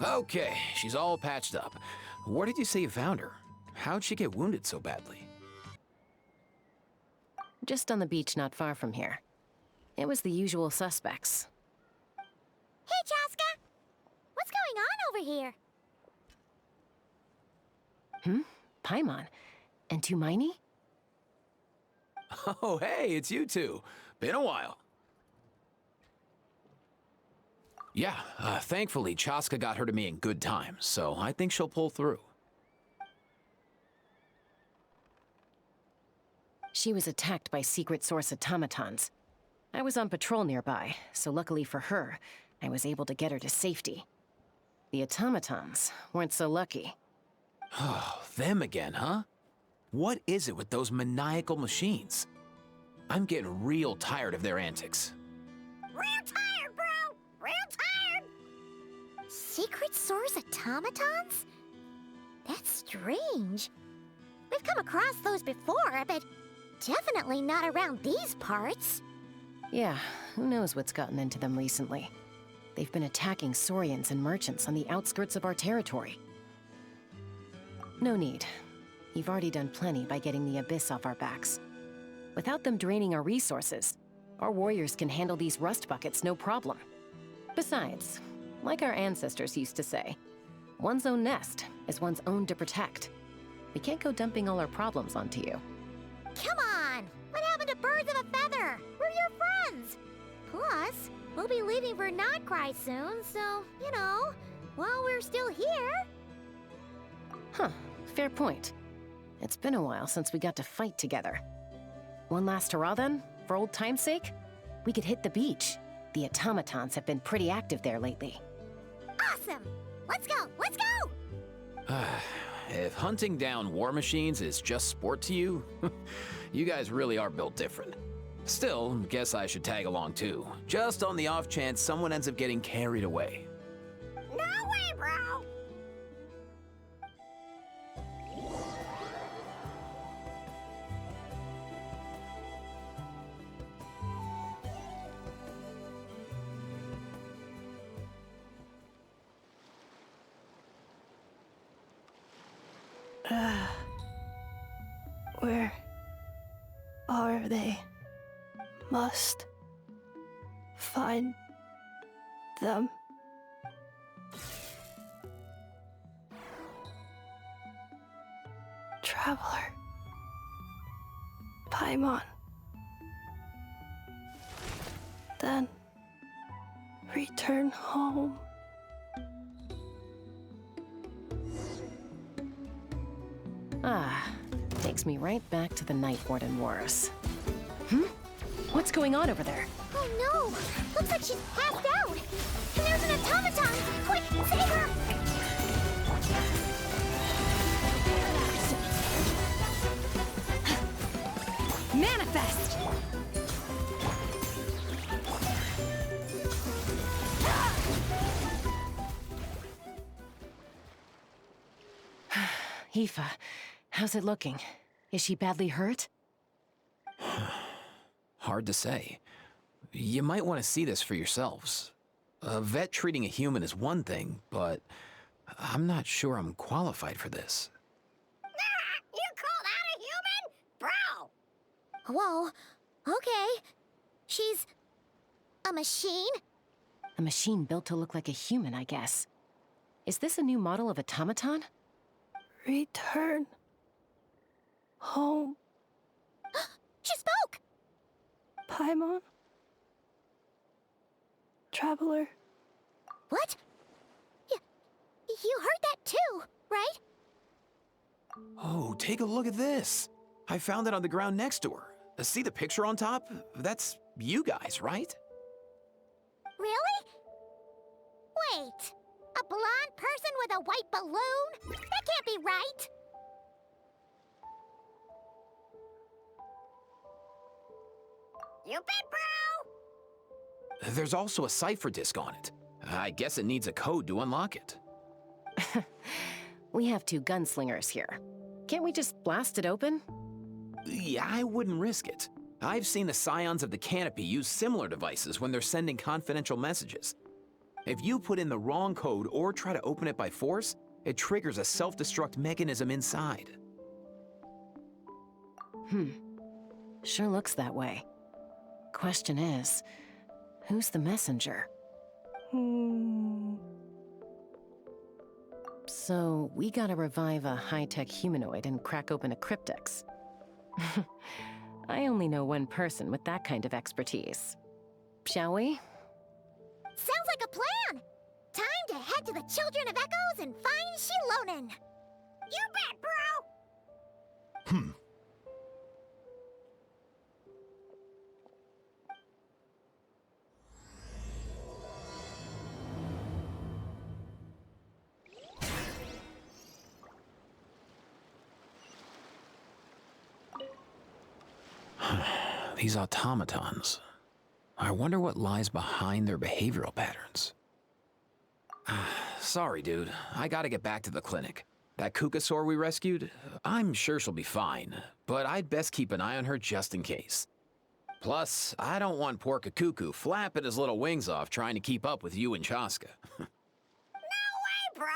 Okay, she's all patched up. Where did you say you found her? How'd she get wounded so badly? Just on the beach not far from here. It was the usual suspects. Hey, Chaska! What's going on over here? Paimon. And Tumaini? Oh, hey, it's you two. Been a while. Yeah, thankfully, Chaska got her to me in good time, so I think she'll pull through. She was attacked by secret source automatons. I was on patrol nearby, so luckily for her, I was able to get her to safety. The automatons weren't so lucky. Oh, them again, huh? What is it with those maniacal machines? I'm getting real tired of their antics. Real tired, bro! Real tired! Secret source automatons? That's strange. We've come across those before, but definitely not around these parts. Yeah, who knows what's gotten into them recently. They've been attacking Saurians and merchants on the outskirts of our territory. No need. You've already done plenty by getting the Abyss off our backs. Without them draining our resources, our warriors can handle these rust buckets no problem. Besides, like our ancestors used to say, one's own nest is one's own to protect. We can't go dumping all our problems onto you. Come on! What happened to birds of a feather? We're your friends! Plus, we'll be leaving for Notcry soon, so, you know, while we're still here... Huh, fair point. It's been a while since we got to fight together. One last hurrah then, for old time's sake? We could hit the beach. The automatons have been pretty active there lately. Awesome! Let's go! Let's go! If hunting down war machines is just sport to you, you guys really are built different. Still, guess I should tag along too, just on the off chance someone ends up getting carried away. No way, bro! Where are they? Must find them. Traveler. Paimon. Then return home. Ah, takes me right back to the Night Warden Wars. What's going on over there? Oh no! Looks like she's passed out! And there's an automaton! Quick, save her! Manifest! Aoife, how's it looking? Is she badly hurt? Hard to say. You might want to see this for yourselves. A vet treating a human is one thing, but I'm not sure I'm qualified for this. You call that a human? Bro! Whoa, okay. She's... a machine? A machine built to look like a human, I guess. Is this a new model of automaton? Return home. She spoke! Paimon. Traveler. What? You heard that too, right? Oh, take a look at this. I found it on the ground next to her. See the picture on top? That's you guys, right? Really? Wait, a blonde person with a white balloon? That can't be right. You bet, bro! There's also a cipher disk on it. I guess it needs a code to unlock it. We have two gunslingers here. Can't we just blast it open? Yeah, I wouldn't risk it. I've seen the scions of the canopy use similar devices when they're sending confidential messages. If you put in the wrong code or try to open it by force, it triggers a self-destruct mechanism inside. Sure looks that way. Question is, who's the messenger? So, we gotta revive a high-tech humanoid and crack open a cryptex. I only know one person with that kind of expertise. Shall we? Sounds like a plan! Time to head to the Children of Echoes and find Shilonen! You bet, bro! These automatons. I wonder what lies behind their behavioral patterns. Sorry, dude. I gotta get back to the clinic. That Kukasaur we rescued, I'm sure she'll be fine, but I'd best keep an eye on her just in case. Plus, I don't want poor Kakuku flapping his little wings off trying to keep up with you and Chaska. No way, bro!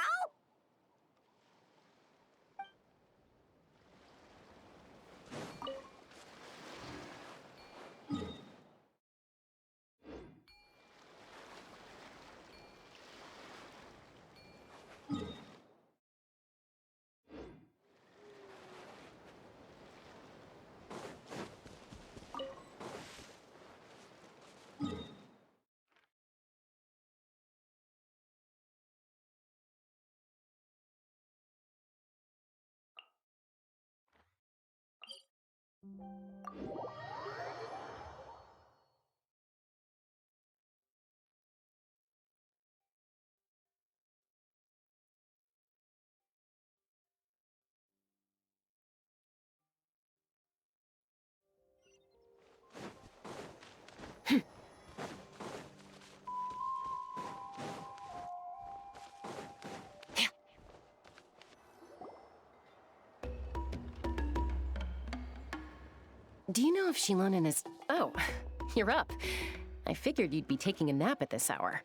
Do you know if Shilonen is... Oh, you're up. I figured you'd be taking a nap at this hour.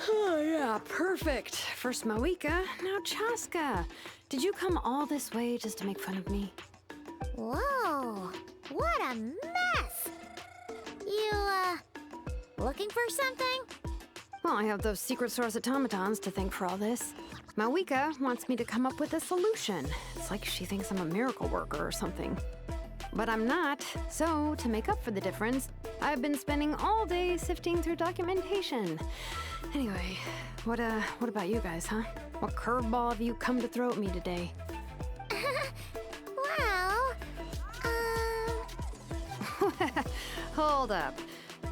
Oh, yeah, perfect. First Mawika, now Chaska. Did you come all this way just to make fun of me? Whoa, what a mess! You, looking for something? Well, I have those secret source automatons to thank for all this. Mawika wants me to come up with a solution. It's like she thinks I'm a miracle worker or something. But I'm not, so to make up for the difference, I've been spending all day sifting through documentation. Anyway, what about you guys, huh? What curveball have you come to throw at me today? Well, Hold up.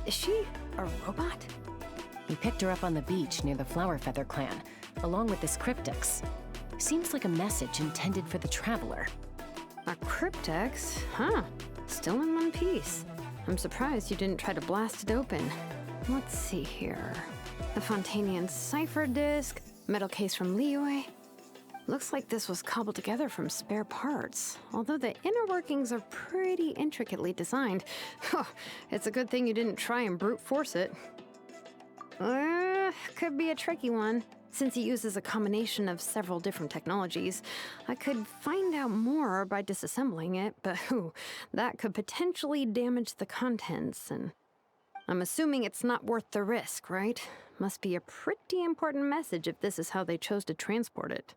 Is she a robot? We picked her up on the beach near the Flower Feather clan, along with this cryptex. Seems like a message intended for the Traveler. A cryptex? Huh. Still in one piece. I'm surprised you didn't try to blast it open. Let's see here. The Fontanian cipher disk, metal case from Liyue. Looks like this was cobbled together from spare parts, although the inner workings are pretty intricately designed. It's a good thing you didn't try and brute force it. Could be a tricky one. Since it uses a combination of several different technologies, I could find out more by disassembling it, but that could potentially damage the contents, and I'm assuming it's not worth the risk, right? Must be a pretty important message if this is how they chose to transport it.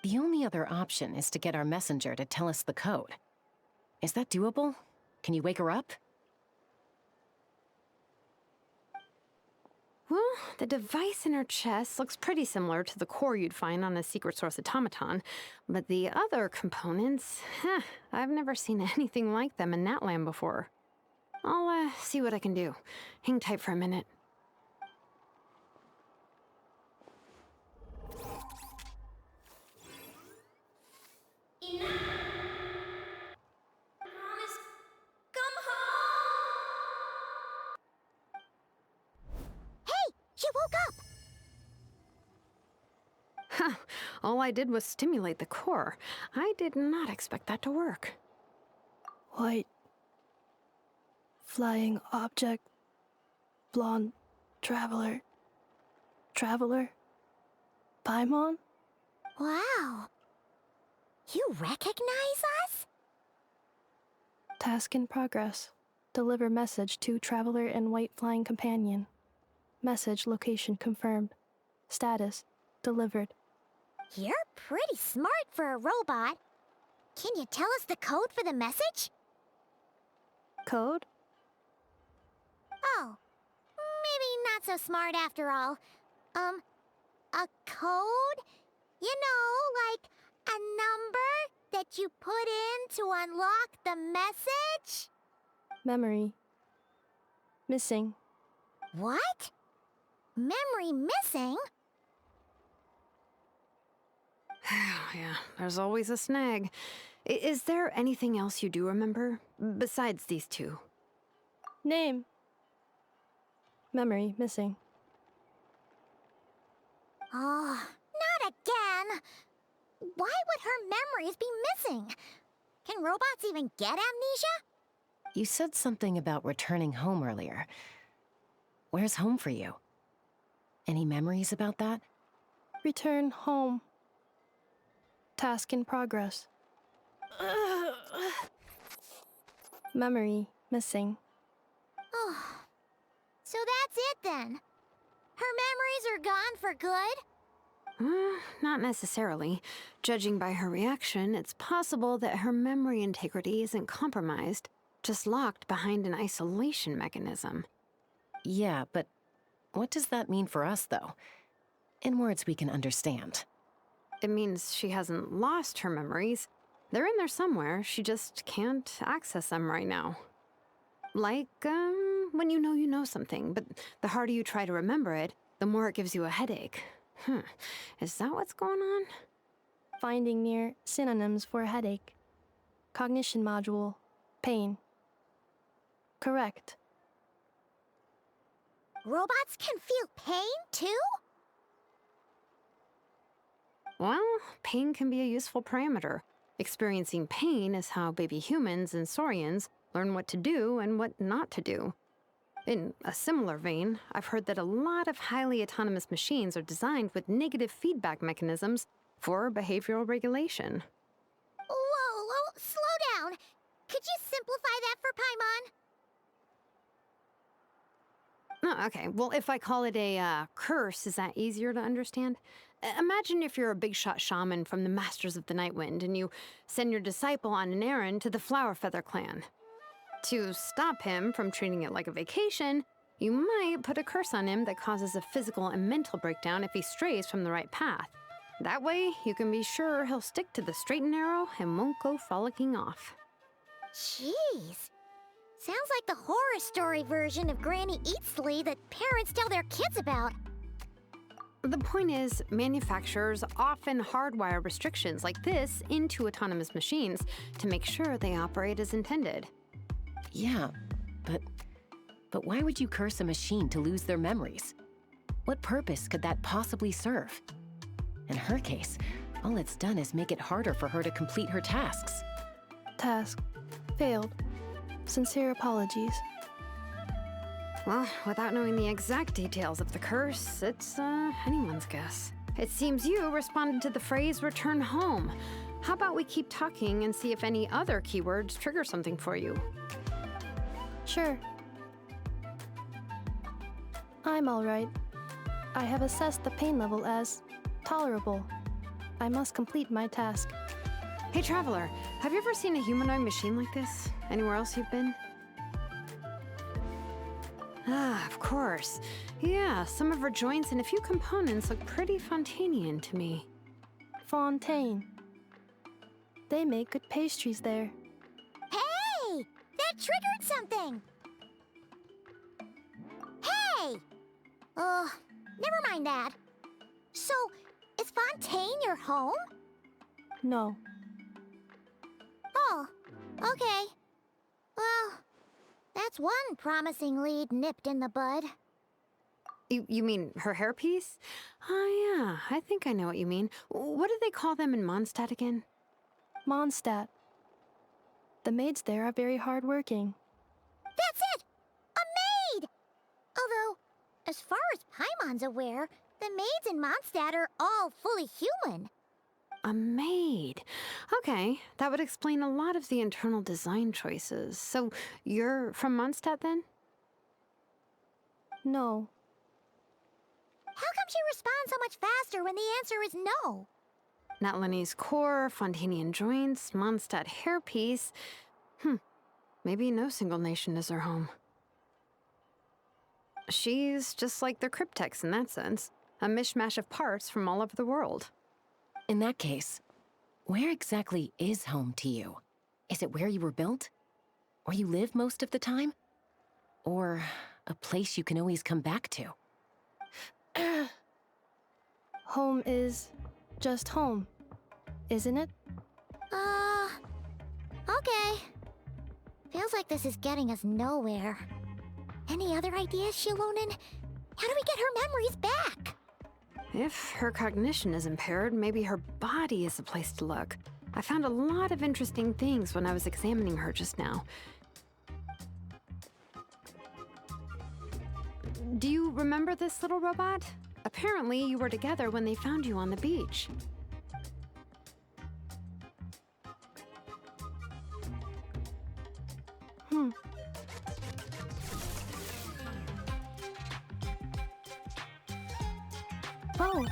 The only other option is to get our messenger to tell us the code. Is that doable? Can you wake her up? Well, the device in her chest looks pretty similar to the core you'd find on a secret source automaton, but the other components, I've never seen anything like them in Natlan before. I'll see what I can do. Hang tight for a minute. She woke up! All I did was stimulate the core. I did not expect that to work. White. Flying object. Blonde. Traveler. Traveler. Paimon? Wow. You recognize us? Task in progress. Deliver message to Traveler and White Flying Companion. Message location confirmed. Status delivered. You're pretty smart for a robot. Can you tell us the code for the message? Code? Oh, maybe not so smart after all. A code? You know, like a number that you put in to unlock the message? Memory. Missing. What? Memory missing? Yeah, there's always a snag. Is there anything else you do remember, besides these two? Name. Memory missing. Oh, not again! Why would her memories be missing? Can robots even get amnesia? You said something about returning home earlier. Where's home for you? Any memories about that? Return home. Task in progress. Memory missing. Oh, so that's it then. Her memories are gone for good? Not necessarily. Judging by her reaction, it's possible that her memory integrity isn't compromised, just locked behind an isolation mechanism. Yeah, but what does that mean for us, though? In words we can understand. It means she hasn't lost her memories. They're in there somewhere, she just can't access them right now. Like, when you know something, but the harder you try to remember it, the more it gives you a headache. Is that what's going on? Finding near synonyms for headache. Cognition module. Pain. Correct. Robots can feel pain, too? Well, pain can be a useful parameter. Experiencing pain is how baby humans and saurians learn what to do and what not to do. In a similar vein, I've heard that a lot of highly autonomous machines are designed with negative feedback mechanisms for behavioral regulation. Whoa, slow down. Could you simplify that for Paimon? Oh, okay, well, if I call it a curse, is that easier to understand? Imagine if you're a big-shot shaman from the Masters of the Nightwind and you send your disciple on an errand to the Flower Feather clan. To stop him from treating it like a vacation, you might put a curse on him that causes a physical and mental breakdown if he strays from the right path. That way, you can be sure he'll stick to the straight and narrow and won't go frolicking off. Jeez. Sounds like the horror story version of Granny Eatsley that parents tell their kids about. The point is, manufacturers often hardwire restrictions like this into autonomous machines to make sure they operate as intended. Yeah, but why would you curse a machine to lose their memories? What purpose could that possibly serve? In her case, all it's done is make it harder for her to complete her tasks. Task. Failed. Sincere apologies. Well, without knowing the exact details of the curse, it's anyone's guess. It seems you responded to the phrase return home. How about we keep talking and see if any other keywords trigger something for you? Sure. I'm alright. I have assessed the pain level as tolerable. I must complete my task. Hey, Traveler, have you ever seen a humanoid machine like this? Anywhere else you've been? Ah, of course. Yeah, some of her joints and a few components look pretty Fontanian to me. Fontaine. They make good pastries there. Hey! That triggered something! Hey! Never mind that. So, is Fontaine your home? No. Oh, okay. Well, that's one promising lead nipped in the bud. You mean her hairpiece? Oh yeah, I think I know what you mean. What do they call them in Mondstadt again? Mondstadt. The maids there are very hardworking. That's it! A maid! Although, As far as Paimon's aware, the maids in Mondstadt are all fully human. A maid. Okay, that would explain a lot of the internal design choices. So, you're from Mondstadt then? No. How come she responds so much faster when the answer is no? Natlanese core, Fontanian joints, Mondstadt hairpiece. Maybe no single nation is her home. She's just like the cryptex in that sense. A mishmash of parts from all over the world. In that case, where exactly is home to you? Is it where you were built? Where you live most of the time? Or a place you can always come back to? Home is just home, isn't it? Okay. Feels like this is getting us nowhere. Any other ideas, Shilonen? How do we get her memories back? If her cognition is impaired, maybe her body is the place to look. I found a lot of interesting things when I was examining her just now. Do you remember this little robot? Apparently, you were together when they found you on the beach. Oh,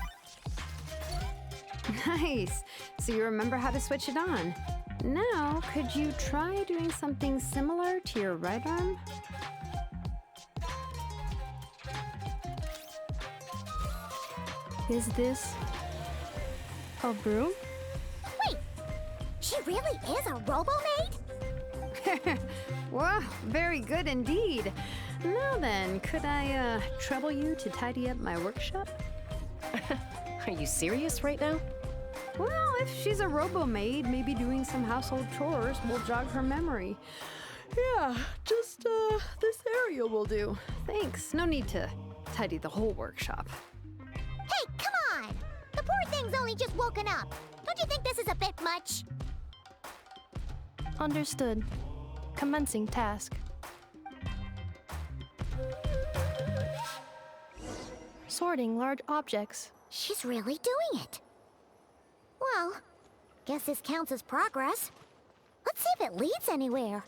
Nice. So you remember how to switch it on. Now, could you try doing something similar to your right arm? is this a broom? Wait, she really is a robo-maid? Wow, very good indeed. Now then, could I trouble you to tidy up my workshop? Are you serious right now? Well, if she's a robo-maid, maybe doing some household chores will jog her memory. Yeah, just this area will do. Thanks. No need to tidy the whole workshop. Hey, come on! The poor thing's only just woken up. Don't you think this is a bit much? Understood. Commencing task. Sorting large objects. She's really doing it. Well, guess this counts as progress. Let's see if it leads anywhere.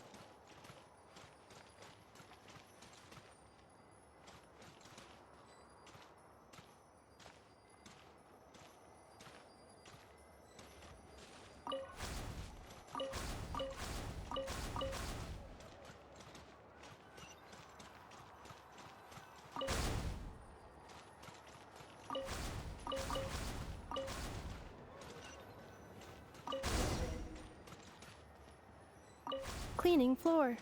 Cleaning floor.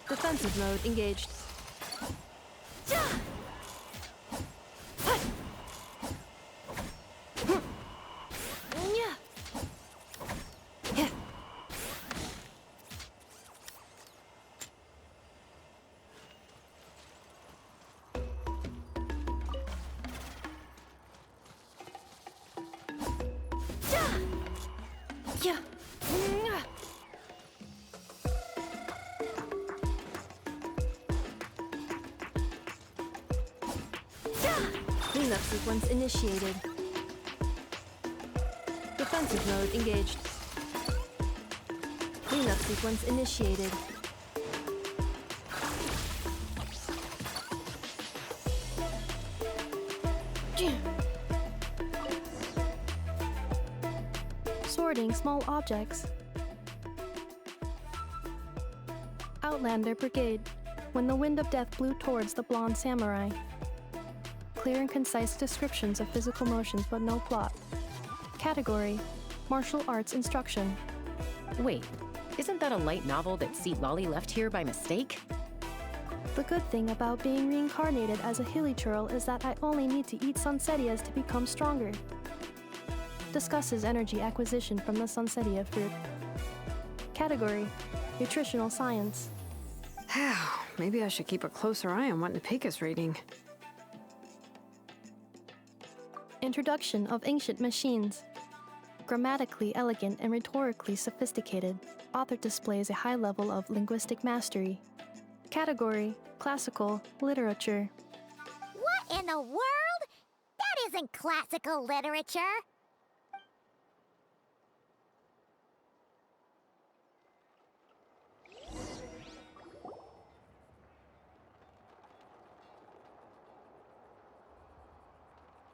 Defensive mode engaged. Cleanup sequence initiated. Defensive mode engaged. Cleanup sequence initiated. Sorting small objects. Outlander Brigade. When the wind of death blew towards the blonde samurai. Clear and concise descriptions of physical motions, but no plot. Category: Martial Arts Instruction. Wait, isn't that a light novel that Seat Lolly left here by mistake? The good thing about being reincarnated as a hilly churl is that I only need to eat sunsetias to become stronger. Discusses energy acquisition from the sunsetia fruit. Category: Nutritional Science. Maybe I should keep a closer eye on what Napika's reading. Introduction of ancient machines. Grammatically elegant and rhetorically sophisticated, author displays a high level of linguistic mastery. Category: classical literature. What in the world? That isn't classical literature.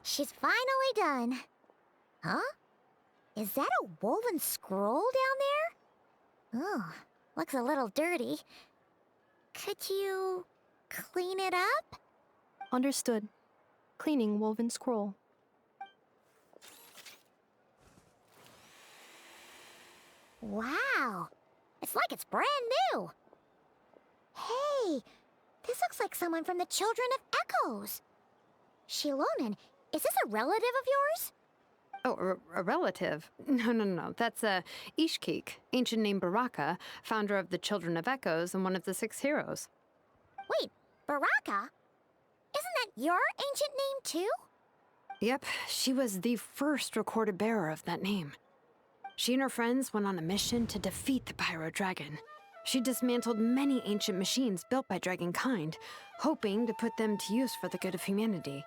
She's finally done. Huh? Is that a woven scroll down there? Oh, looks a little dirty. Could you clean it up? Understood. Cleaning woven scroll. Wow, it's like it's brand new. Hey, this looks like someone from the Children of Echoes. Shilonen, is this a relative of yours? Oh, a relative? No. That's Ishkik, ancient name Baraka, founder of the Children of Echoes and one of the 6 heroes. Wait, Baraka? Isn't that your ancient name too? Yep, she was the first recorded bearer of that name. She and her friends went on a mission to defeat the Pyro Dragon. She dismantled many ancient machines built by Dragonkind, hoping to put them to use for the good of humanity.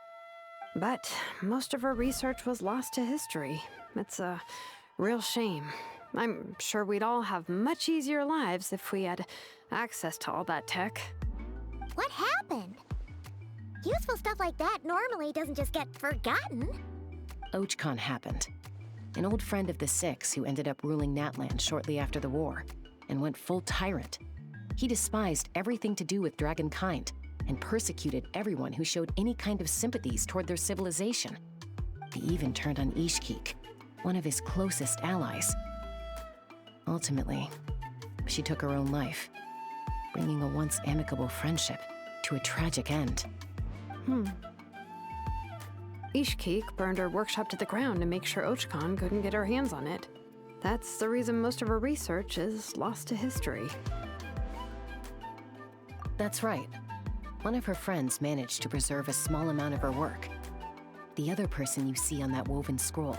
But most of her research was lost to history. It's a real shame. I'm sure we'd all have much easier lives if we had access to all that tech. What happened? Useful stuff like that normally doesn't just get forgotten. Ochkon happened. An old friend of the Six who ended up ruling Natlan shortly after the war, and went full tyrant. He despised everything to do with Dragonkind, and persecuted everyone who showed any kind of sympathies toward their civilization. He even turned on Ishkik, one of his closest allies. Ultimately, she took her own life, bringing a once amicable friendship to a tragic end. Ishkik burned her workshop to the ground to make sure Ochkon couldn't get her hands on it. That's the reason most of her research is lost to history. That's right. One of her friends managed to preserve a small amount of her work. The other person you see on that woven scroll,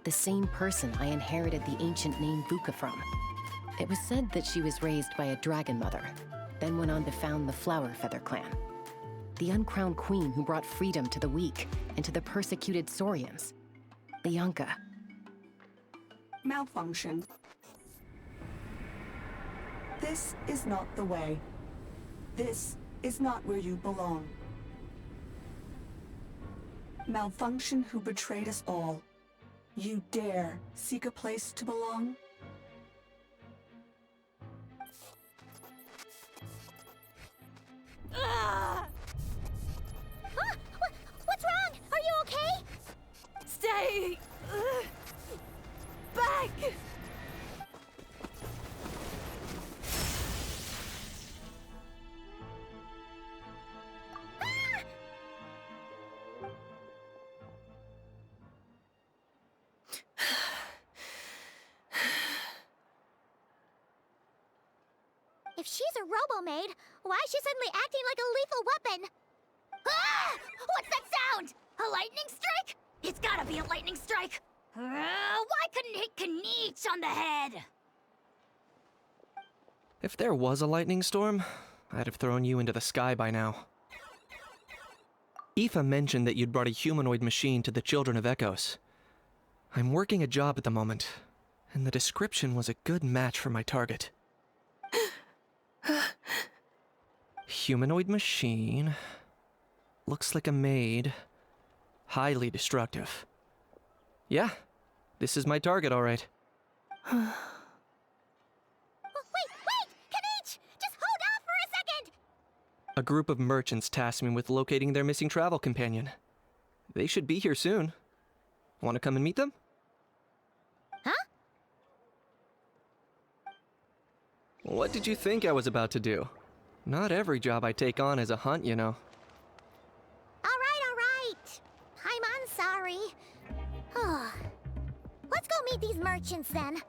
the same person I inherited the ancient name Vuka from. It was said that she was raised by a dragon mother, then went on to found the Flower Feather clan, the uncrowned queen who brought freedom to the weak and to the persecuted Saurians. Lianka. Malfunction. This is not the way. This is not where you belong. Malfunction who betrayed us all. You dare seek a place to belong? What's wrong? Are you okay? Stay back! If she's a robo-maid, why is she suddenly acting like a lethal weapon? Ah! What's that sound? A lightning strike? It's gotta be a lightning strike! Why couldn't it hit Kniech on the head? If there was a lightning storm, I'd have thrown you into the sky by now. Aoife mentioned that you'd brought a humanoid machine to the Children of Echoes. I'm working a job at the moment, and the description was a good match for my target. Humanoid machine. Looks like a maid. Highly destructive. Yeah, this is my target, all right. Wait! Kniech! Just hold off for a second! A group of merchants tasked me with locating their missing travel companion. They should be here soon. Want to come and meet them? Huh? What did you think I was about to do? Not every job I take on is a hunt, you know. All right. I'm sorry. Let's go meet these merchants then.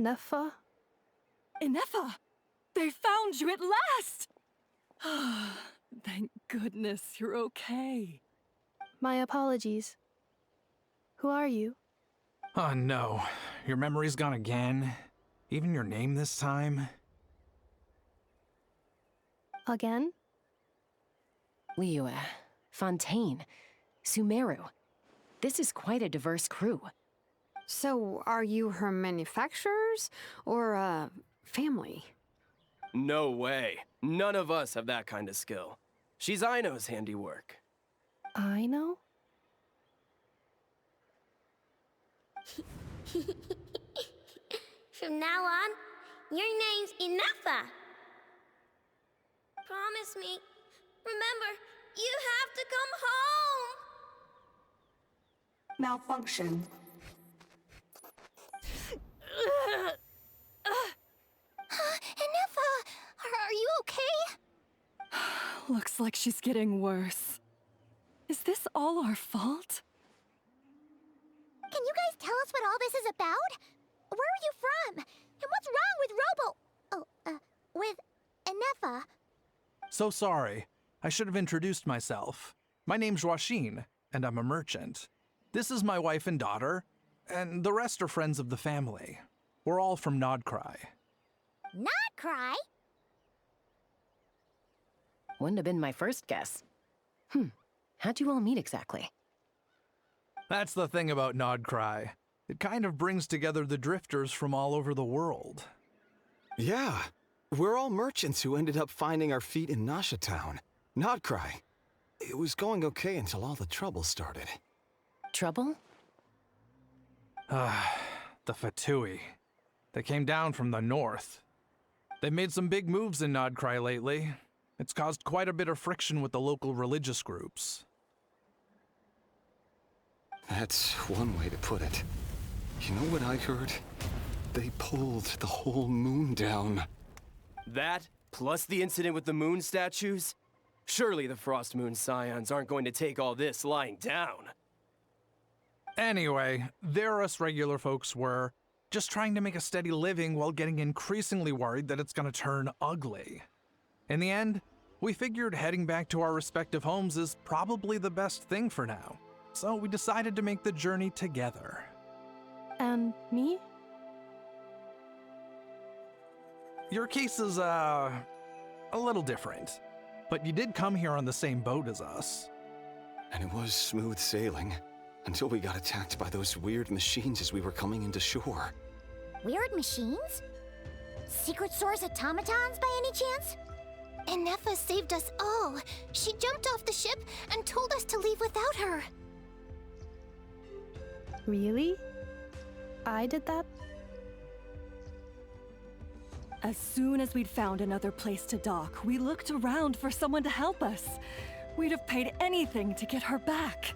Nefa? Inefa! They found you at last! Thank goodness you're okay. My apologies. Who are you? Oh no, your memory's gone again? Even your name this time? Again? Liyue, Fontaine, Sumeru. This is quite a diverse crew. So, are you her manufacturers or family? No way. None of us have that kind of skill. She's Aino's handiwork. I know? From now on, your name's Inefa. Promise me. Remember, you have to come home. Malfunction. Inefa, are you okay? Looks like she's getting worse. Is this all our fault? Can you guys tell us what all this is about? Where are you from? And what's wrong with Inefa? So sorry. I should have introduced myself. My name's Joachine, and I'm a merchant. This is my wife and daughter, and the rest are friends of the family. We're all from Nodcry. Not cry? Wouldn't have been my first guess. How'd you all meet exactly? That's the thing about Nodcry. It kind of brings together the drifters from all over the world. Yeah, we're all merchants who ended up finding our feet in Nasha Town. Nodcry. It was going okay until all the trouble started. Trouble? The Fatui. They came down from the north. They've made some big moves in Nodcry lately. It's caused quite a bit of friction with the local religious groups. That's one way to put it. You know what I heard? They pulled the whole moon down. That, plus the incident with the moon statues? Surely the Frost Moon Scions aren't going to take all this lying down. Anyway, there us regular folks were just trying to make a steady living while getting increasingly worried that it's gonna turn ugly. In the end, we figured heading back to our respective homes is probably the best thing for now. So we decided to make the journey together. And me? Your case is, a little different. But you did come here on the same boat as us. And it was smooth sailing, until we got attacked by those weird machines as we were coming into shore. Weird machines? Secret Source automatons by any chance? Inefa saved us all. She jumped off the ship and told us to leave without her. Really? I did that? As soon as we'd found another place to dock, we looked around for someone to help us. We'd have paid anything to get her back.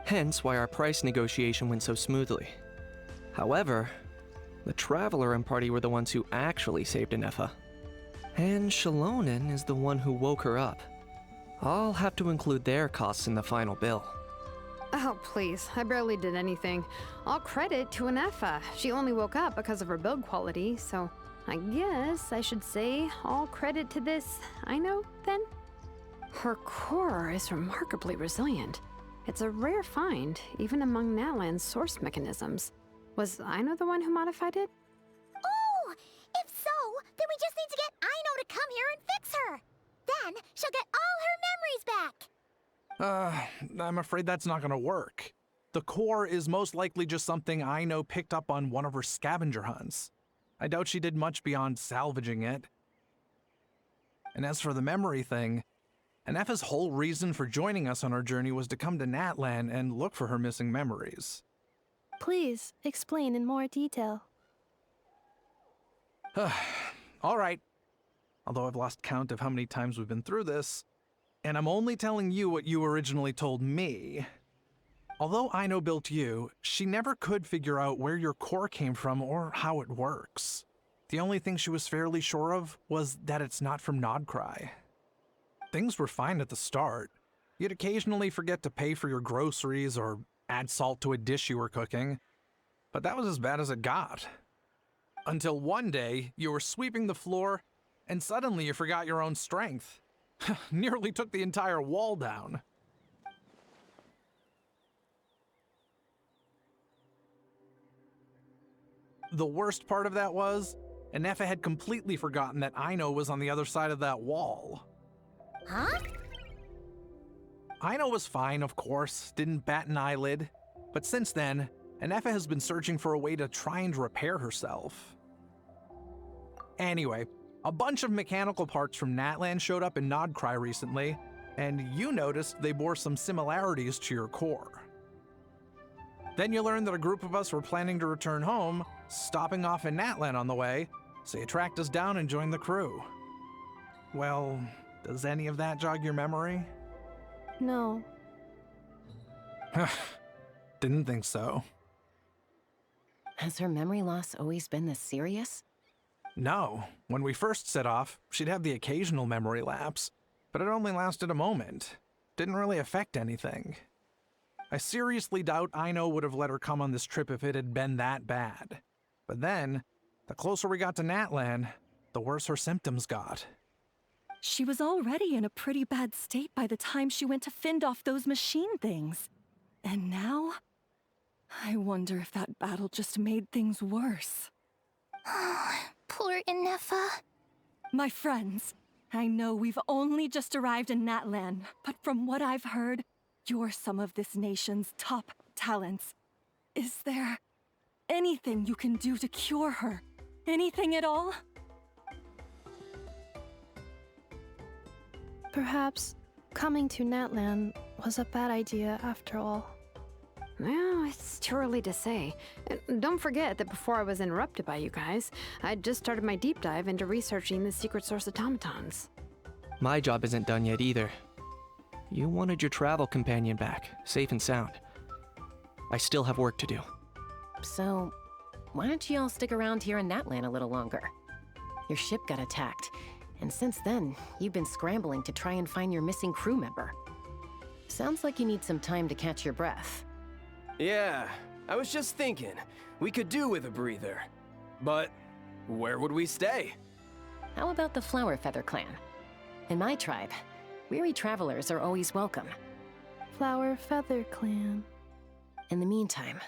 Hence why our price negotiation went so smoothly. However, the Traveler and party were the ones who actually saved Inefa. And Shalonen is the one who woke her up. I'll have to include their costs in the final bill. Oh, please. I barely did anything. All credit to Inefa. She only woke up because of her build quality, so I guess I should say all credit to this Aino, then? Her core is remarkably resilient. It's a rare find, even among Natlan's source mechanisms. Was Aino the one who modified it? Oh! If so, then we just need to get Aino to come here and fix her. Then she'll get all her memories back. I'm afraid that's not gonna work. The core is most likely just something Aino picked up on one of her scavenger hunts. I doubt she did much beyond salvaging it. And as for the memory thing, Inefa's whole reason for joining us on our journey was to come to Natlan and look for her missing memories. Please, explain in more detail. All right. Although I've lost count of how many times we've been through this, and I'm only telling you what you originally told me. Although Aino built you, she never could figure out where your core came from or how it works. The only thing she was fairly sure of was that it's not from Nodcry. Things were fine at the start. You'd occasionally forget to pay for your groceries or add salt to a dish you were cooking, but that was as bad as it got. Until one day, you were sweeping the floor, and suddenly you forgot your own strength. Nearly took the entire wall down. The worst part of that was, Anefa had completely forgotten that Aino was on the other side of that wall. Huh? Aino was fine, of course, didn't bat an eyelid. But since then, Anefa has been searching for a way to try and repair herself. Anyway, a bunch of mechanical parts from Natlan showed up in Nodcry recently, and you noticed they bore some similarities to your core. Then you learned that a group of us were planning to return home, stopping off in Natlan on the way, so you tracked us down and joined the crew. Well, does any of that jog your memory? No. Didn't think so. Has her memory loss always been this serious? No. When we first set off, she'd have the occasional memory lapse, but it only lasted a moment. Didn't really affect anything. I seriously doubt Aino would have let her come on this trip if it had been that bad. But then, the closer we got to Natlan, the worse her symptoms got. She was already in a pretty bad state by the time she went to fend off those machine things. And now? I wonder if that battle just made things worse. Poor Anefa. My friends, I know we've only just arrived in Natlan, but from what I've heard, you're some of this nation's top talents. Is there anything you can do to cure her? Anything at all? Perhaps coming to Natlan was a bad idea after all. Well, it's too early to say. And don't forget that before I was interrupted by you guys, I'd just started my deep dive into researching the secret source automatons. My job isn't done yet either. You wanted your travel companion back, safe and sound. I still have work to do. So, why don't you all stick around here in Natlan a little longer? Your ship got attacked, and since then, you've been scrambling to try and find your missing crew member. Sounds like you need some time to catch your breath. Yeah, I was just thinking, we could do with a breather. But where would we stay? How about the Flower Feather Clan? In my tribe, weary travelers are always welcome. Flower Feather Clan. In the meantime,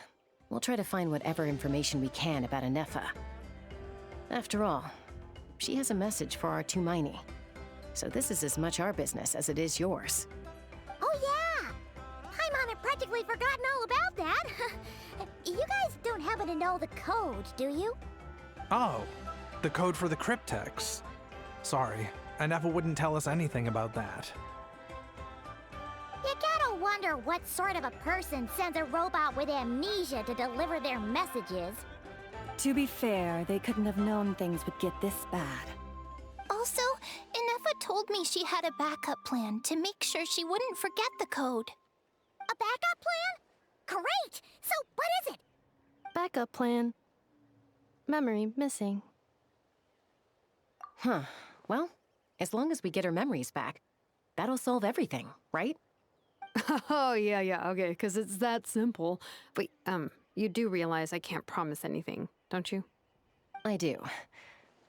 we'll try to find whatever information we can about Anefa. After all, she has a message for our Tumaini. So this is as much our business as it is yours. Oh yeah! Paimon had practically forgotten all about that. You guys don't happen to know the code, do you? Oh, the code for the cryptex. Sorry, Anefa wouldn't tell us anything about that. You gotta wonder what sort of a person sends a robot with amnesia to deliver their messages. To be fair, they couldn't have known things would get this bad. Also, Anefa told me she had a backup plan to make sure she wouldn't forget the code. A backup plan? Great! So what is it? Backup plan. Memory missing. Huh. Well, as long as we get her memories back, that'll solve everything, right? Oh, yeah, okay, because it's that simple. Wait, you do realize I can't promise anything, don't you? I do.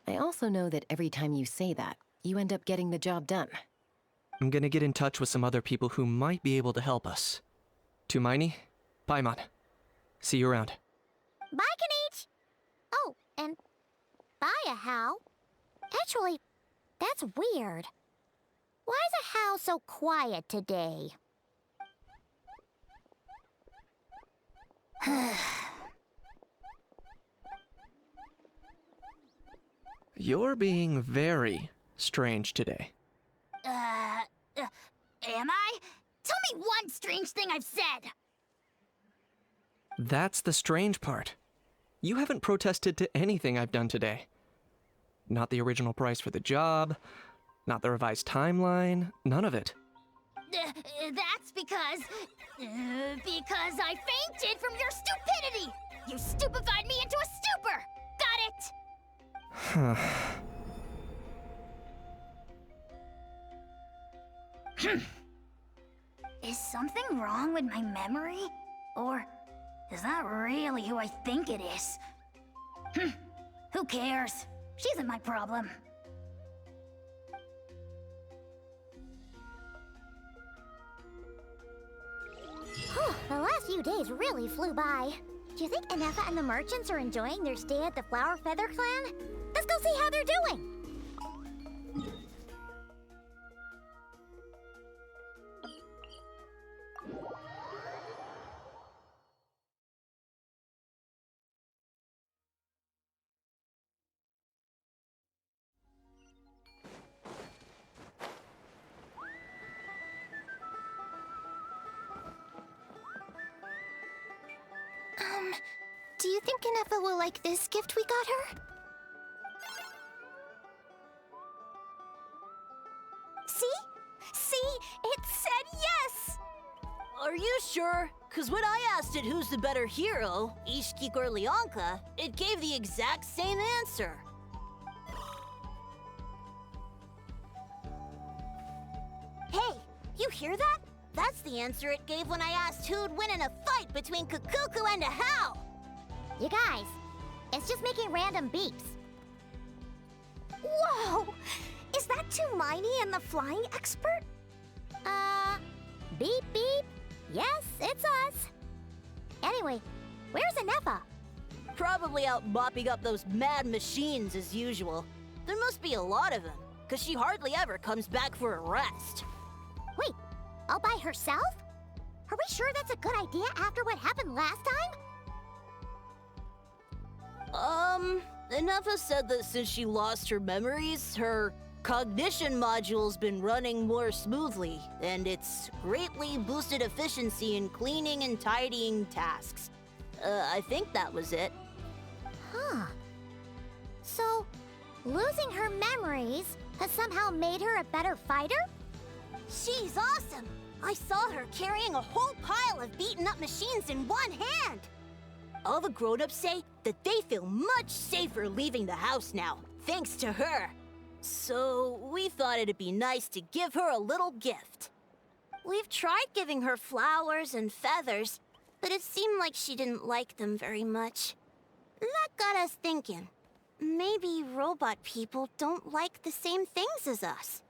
I also know that every time you say that, you end up getting the job done. I'm gonna get in touch with some other people who might be able to help us. Tumaini, Paimon. See you around. Bye, Kanich! Oh, and bye, How. Actually, that's weird. Why is How so quiet today? You're being very strange today. Am I? Tell me one strange thing I've said! That's the strange part. You haven't protested to anything I've done today. Not the original price for the job, not the revised timeline, none of it. That's because I fainted from your stupidity! You stupefied me into a stupor! Got it? Is something wrong with my memory? Or is that really who I think it is? Who cares? She isn't my problem. The last few days really flew by. Do you think Inefa and the merchants are enjoying their stay at the Flower Feather Clan? Let's go see how they're doing! Do you think Inefa will like this gift we got her? See? See? It said yes! Are you sure? Cause when I asked it who's the better hero, Ishkik or Leonka, it gave the exact same answer. Hey, you hear that? That's the answer it gave when I asked who'd win in a fight between Kukuku and Ahau. You guys, it's just making random beeps. Whoa! Is that Tumaini and the flying expert? Beep beep. Yes, it's us. Anyway, where's Inefa? Probably out mopping up those mad machines as usual. There must be a lot of them, cause she hardly ever comes back for a rest. Wait, all by herself? Are we sure that's a good idea after what happened last time? Inefa said that since she lost her memories, her cognition module's been running more smoothly, and it's greatly boosted efficiency in cleaning and tidying tasks. I think that was it. Huh. So, losing her memories has somehow made her a better fighter? She's awesome! I saw her carrying a whole pile of beaten-up machines in one hand! All the grown-ups say that they feel much safer leaving the house now, thanks to her. So, we thought it'd be nice to give her a little gift. We've tried giving her flowers and feathers, but it seemed like she didn't like them very much. That got us thinking. Maybe robot people don't like the same things as us.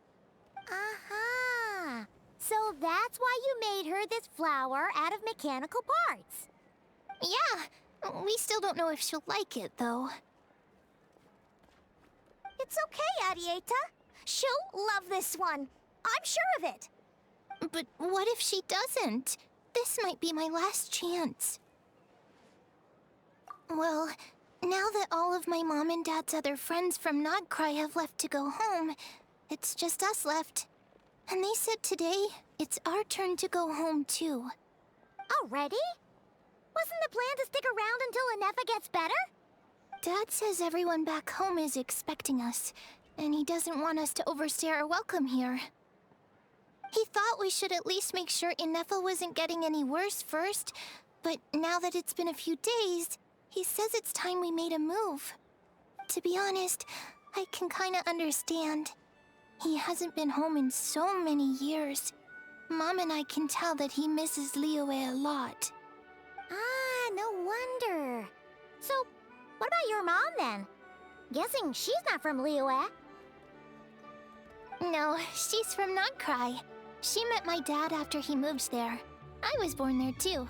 Aha! So that's why you made her this flower out of mechanical parts. Yeah, we still don't know if she'll like it, though. It's okay, Arieta. She'll love this one. I'm sure of it. But what if she doesn't? This might be my last chance. Well, now that all of my mom and dad's other friends from Nodcry have left to go home, it's just us left. And they said today, it's our turn to go home too. Already? Wasn't the plan to stick around until Inefa gets better? Dad says everyone back home is expecting us, and he doesn't want us to overstay our welcome here. He thought we should at least make sure Inefa wasn't getting any worse first, but now that it's been a few days, he says it's time we made a move. To be honest, I can kinda understand. He hasn't been home in so many years. Mom and I can tell that he misses Liyue a lot. Ah, no wonder. So, what about your mom then? Guessing she's not from Liyue. No, she's from Nodcry. She met my dad after he moved there. I was born there too.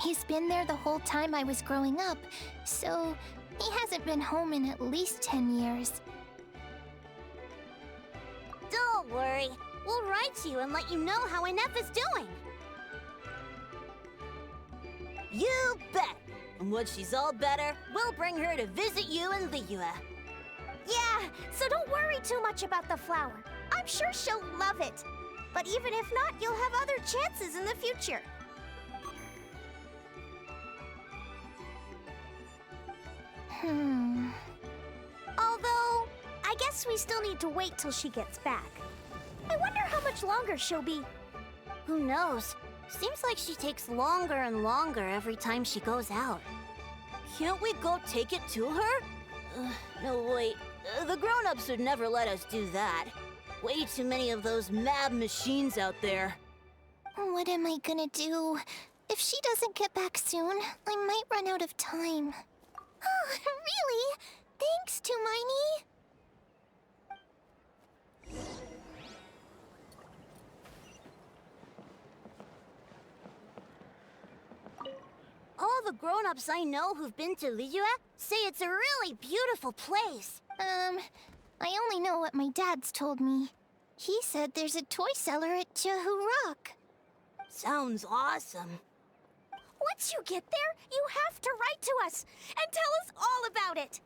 He's been there the whole time I was growing up, so he hasn't been home in at least 10 years. Don't worry. We'll write to you and let you know how Inefa's doing. You bet! And once she's all better, we'll bring her to visit you in Liyue. Yeah, so don't worry too much about the flower. I'm sure she'll love it. But even if not, you'll have other chances in the future. Although, I guess we still need to wait till she gets back. I wonder how much longer she'll be. Who knows? Seems like she takes longer and longer every time she goes out. Can't we go take it to her? No, wait. The grown-ups would never let us do that. Way too many of those mad machines out there. What am I gonna do? If she doesn't get back soon, I might run out of time. Oh, really? Thanks, Hermione. All the grown-ups I know who've been to Liyue say it's a really beautiful place. I only know what my dad's told me. He said there's a toy cellar at Jehu Rock. Sounds awesome. Once you get there, you have to write to us and tell us all about it.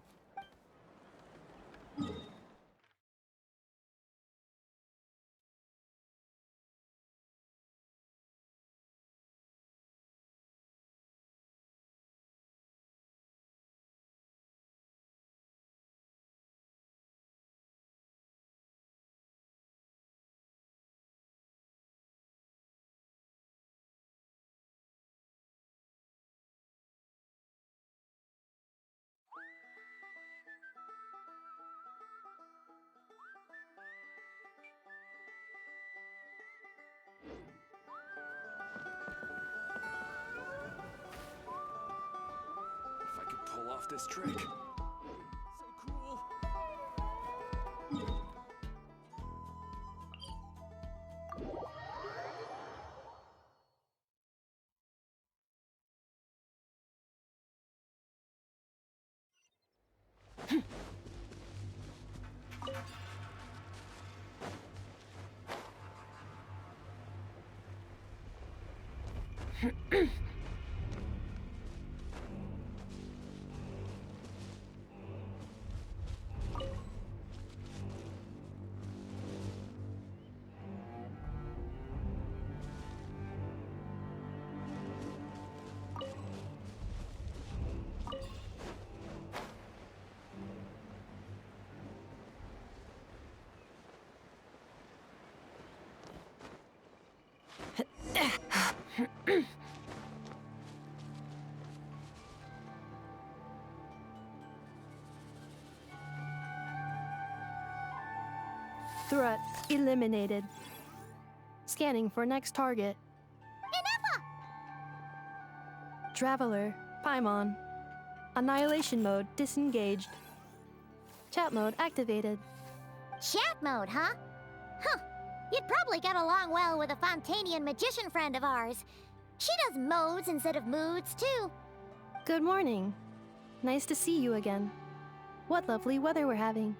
If I could pull off this trick. So cool. Threat eliminated. Scanning for next target. Traveler, Paimon. Annihilation mode disengaged. Chat mode activated. Chat mode, huh? Huh. You'd probably get along well with a Fontanian magician friend of ours. She does modes instead of moods, too. Good morning. Nice to see you again. What lovely weather we're having.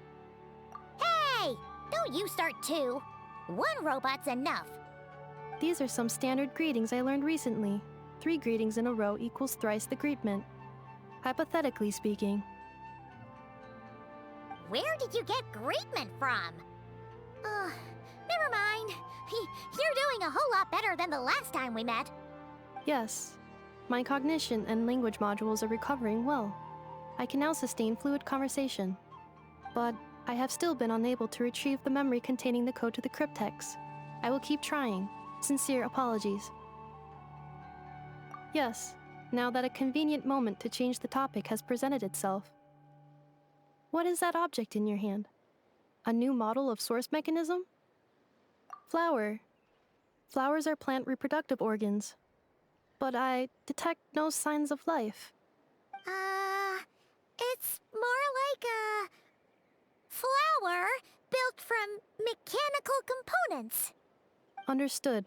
Hey! Don't you start too. One robot's enough. These are some standard greetings I learned recently. 3 greetings in a row equals thrice the greetment. Hypothetically speaking. Where did you get greetment from? Never mind. You're doing a whole lot better than the last time we met. Yes. My cognition and language modules are recovering well. I can now sustain fluid conversation. But I have still been unable to retrieve the memory containing the code to the cryptex. I will keep trying. Sincere apologies. Yes, now that a convenient moment to change the topic has presented itself. What is that object in your hand? A new model of source mechanism? Flower. Flowers are plant reproductive organs. But I detect no signs of life. It's more like a flower built from mechanical components. Understood.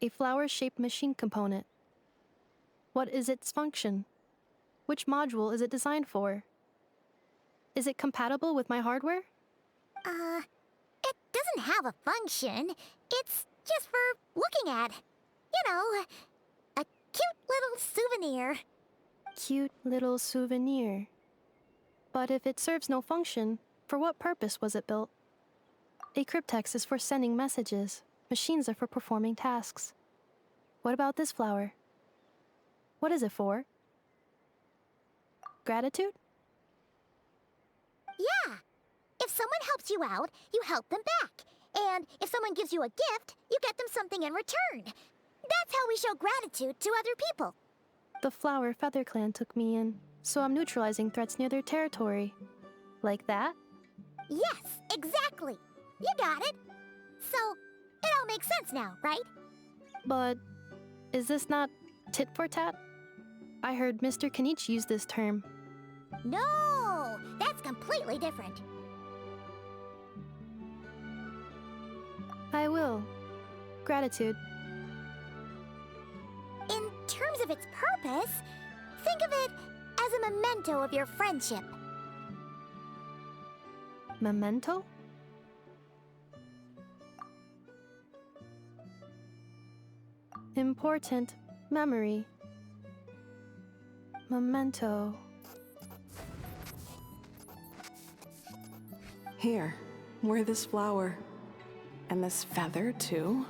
A flower-shaped machine component. What is its function? Which module is it designed for? Is it compatible with my hardware? It doesn't have a function. It's just for looking at. You know, a cute little souvenir. Cute little souvenir. But if it serves no function, for what purpose was it built? A cryptex is for sending messages. Machines are for performing tasks. What about this flower? What is it for? Gratitude? Yeah. If someone helps you out, you help them back. And if someone gives you a gift, you get them something in return. That's how we show gratitude to other people. The Flower Feather Clan took me in, so I'm neutralizing threats near their territory. Like that? Yes, exactly. You got it. So, it all makes sense now, right? But is this not Tit for tat? I heard Mr. Kanich use this term. No, that's completely different. I will. Gratitude. In terms of its purpose, think of it as a memento of your friendship. Memento? Important memory. Memento. Here, wear this flower. And this feather, too.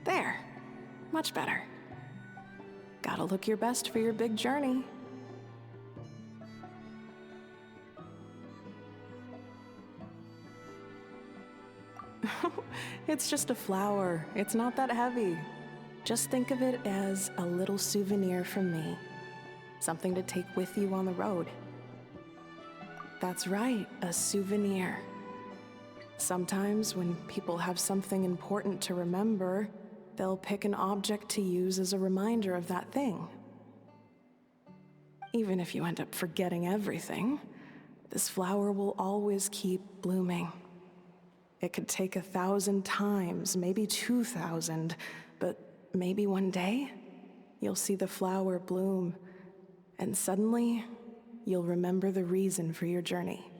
There. Much better. Gotta look your best for your big journey. It's just a flower. It's not that heavy. Just think of it as a little souvenir from me. Something to take with you on the road. That's right, a souvenir. Sometimes when people have something important to remember, they'll pick an object to use as a reminder of that thing. Even if you end up forgetting everything, this flower will always keep blooming. It could take 1,000 times, maybe 2,000, but maybe one day, you'll see the flower bloom, and suddenly, you'll remember the reason for your journey.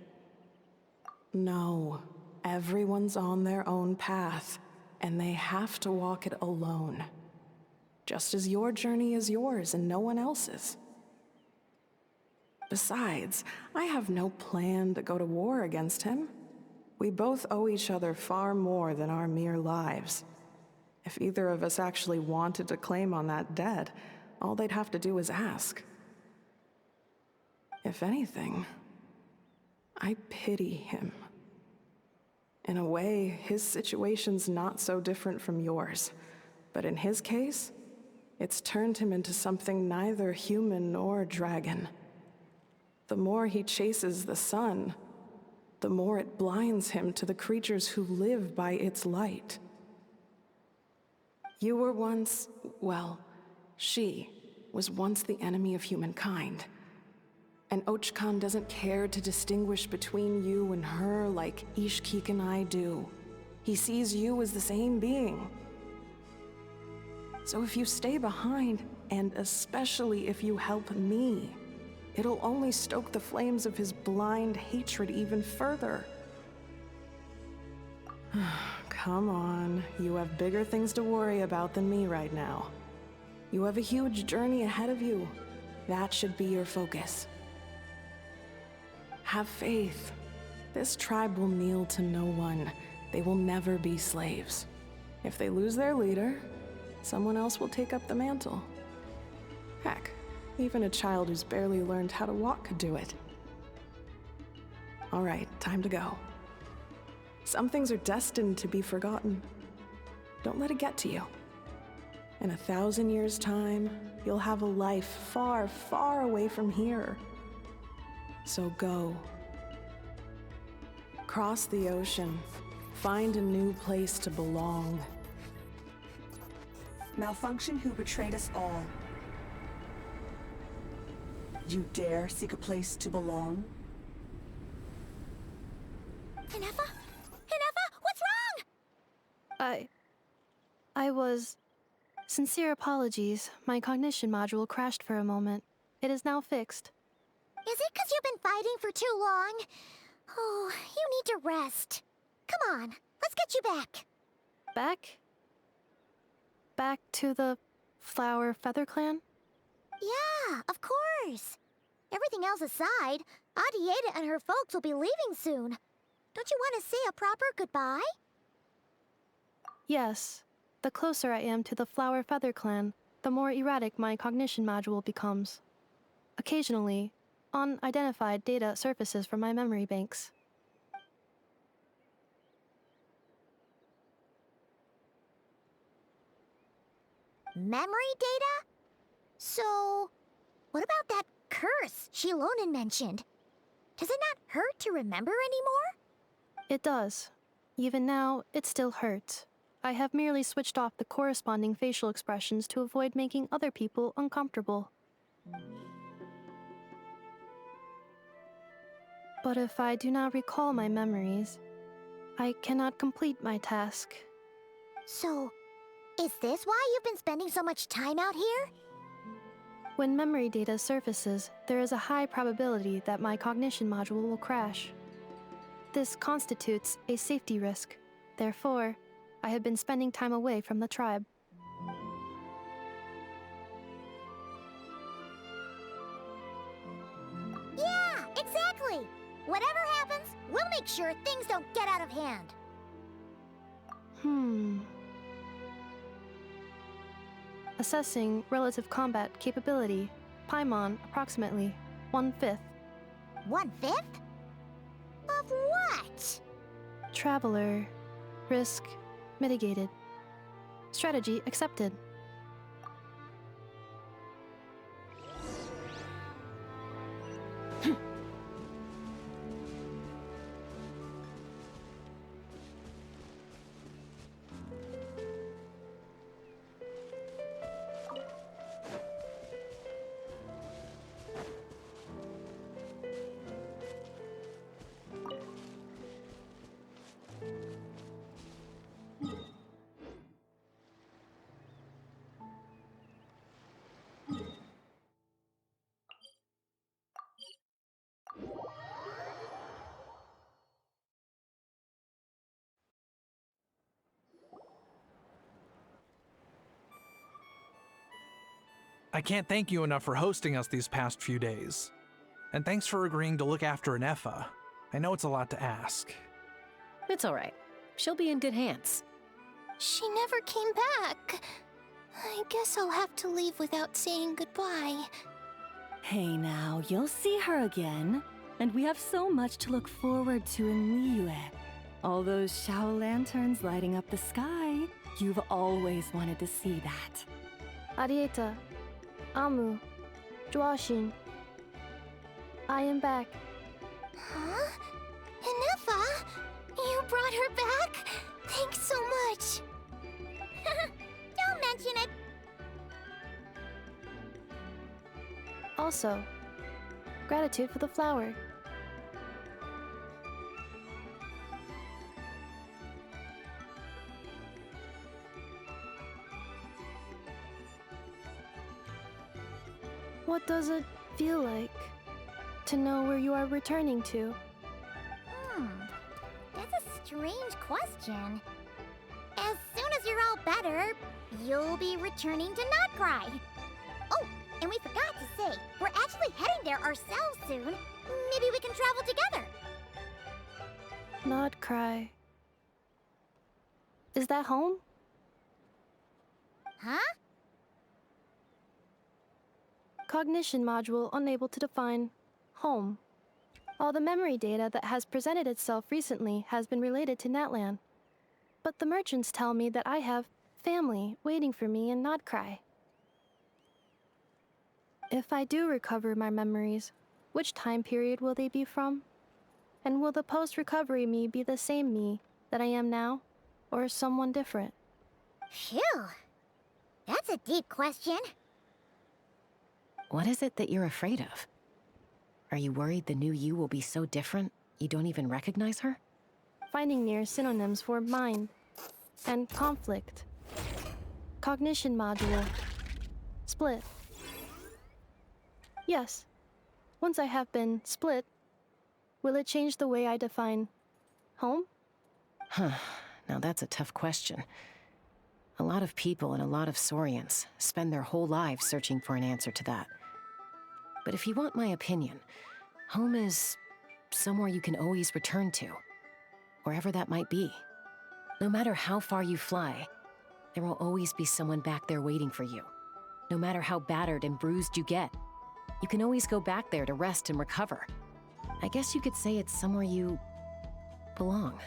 No, everyone's on their own path, and they have to walk it alone. Just as your journey is yours and no one else's. Besides, I have no plan to go to war against him. We both owe each other far more than our mere lives. If either of us actually wanted to claim on that debt, all they'd have to do is ask. If anything, I pity him. In a way, his situation's not so different from yours. But in his case, it's turned him into something neither human nor dragon. The more he chases the sun, the more it blinds him to the creatures who live by its light. You were once, well, she was once the enemy of humankind. And Ochkan doesn't care to distinguish between you and her like Ishkik and I do. He sees you as the same being. So if you stay behind, and especially if you help me, it'll only stoke the flames of his blind hatred even further. Come on, you have bigger things to worry about than me right now. You have a huge journey ahead of you. That should be your focus. Have faith. This tribe will kneel to no one. They will never be slaves. If they lose their leader, someone else will take up the mantle. Heck, even a child who's barely learned how to walk could do it. All right, time to go. Some things are destined to be forgotten. Don't let it get to you. In 1,000 years' time, you'll have a life far, far away from here. So go. Cross the ocean. Find a new place to belong. Malfunction who betrayed us all. You dare seek a place to belong? Hinefa? Hinefa, what's wrong? I was... Sincere apologies. My cognition module crashed for a moment. It is now fixed. Is it 'cause you've been fighting for too long? Oh, you need to rest. Come on, let's get you back. Back? Back to the Flower Feather Clan? Yeah, of course. Everything else aside, Adieta and her folks will be leaving soon. Don't you want to say a proper goodbye? Yes. The closer I am to the Flower Feather Clan, the more erratic my cognition module becomes. Occasionally, unidentified data surfaces from my memory banks. Memory data? So, what about that curse Shilonen mentioned? Does it not hurt to remember anymore? It does. Even now, it still hurts. I have merely switched off the corresponding facial expressions to avoid making other people uncomfortable. But if I do not recall my memories, I cannot complete my task. So, is this why you've been spending so much time out here? When memory data surfaces, there is a high probability that my cognition module will crash. This constitutes a safety risk. Therefore, I have been spending time away from the tribe. Yeah, exactly! Whatever happens, we'll make sure things don't get out of hand. Assessing relative combat capability. Paimon, approximately 1/5. 1/5? Of what? Traveler. Risk mitigated. Strategy accepted. I can't thank you enough for hosting us these past few days. And thanks for agreeing to look after Nefa. I know it's a lot to ask. It's all right. She'll be in good hands. She never came back. I guess I'll have to leave without saying goodbye. Hey now, you'll see her again. And we have so much to look forward to in Liyue. All those Shao lanterns lighting up the sky. You've always wanted to see that. Arieta. Amu. Joashin. I am back. Huh? Nefa? You brought her back? Thanks so much. Don't mention it. Also, gratitude for the flower. What does it feel like to know where you are returning to? That's a strange question. As soon as you're all better, you'll be returning to Not Cry. Oh, and we forgot to say, we're actually heading there ourselves soon. Maybe we can travel together. Not cry. Is that home? Huh? Cognition module unable to define home. All the memory data that has presented itself recently has been related to Natlan. But the merchants tell me that I have family waiting for me in Nodcry. If I do recover my memories, which time period will they be from? And will the post-recovery me be the same me that I am now, or someone different? Phew. That's a deep question. What is it that you're afraid of? Are you worried the new you will be so different you don't even recognize her? Finding near synonyms for mind and conflict. Cognition module. Split. Yes. Once I have been split, will it change the way I define home? Now that's a tough question. A lot of people and a lot of Saurians spend their whole lives searching for an answer to that. But if you want my opinion, home is somewhere you can always return to, wherever that might be. No matter how far you fly, there will always be someone back there waiting for you. No matter how battered and bruised you get, you can always go back there to rest and recover. I guess you could say it's somewhere you belong.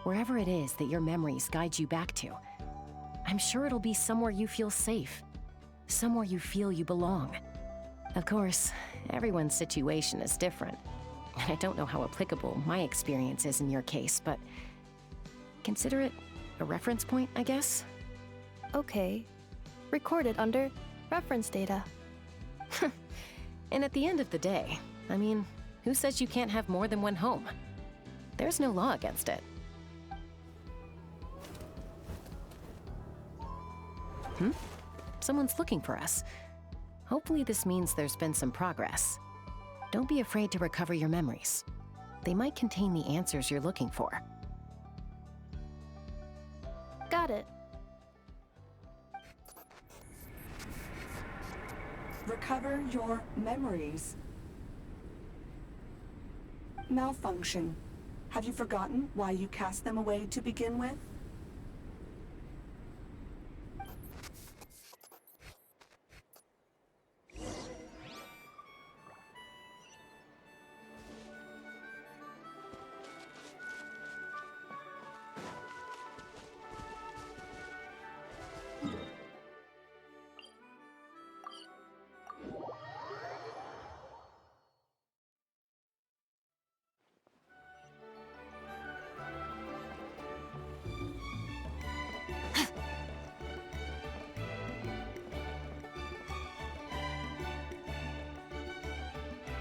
Wherever it is that your memories guide you back to, I'm sure it'll be somewhere you feel safe, somewhere you feel you belong. Of course, everyone's situation is different, and I don't know how applicable my experience is in your case, but Consider it a reference point, I guess? Okay. Recorded under reference data. And at the end of the day, I mean, who says you can't have more than one home? There's no law against it. Someone's looking for us. Hopefully this means there's been some progress. Don't be afraid to recover your memories. They might contain the answers you're looking for. Got it. Recover your memories. Malfunction. Have you forgotten why you cast them away to begin with?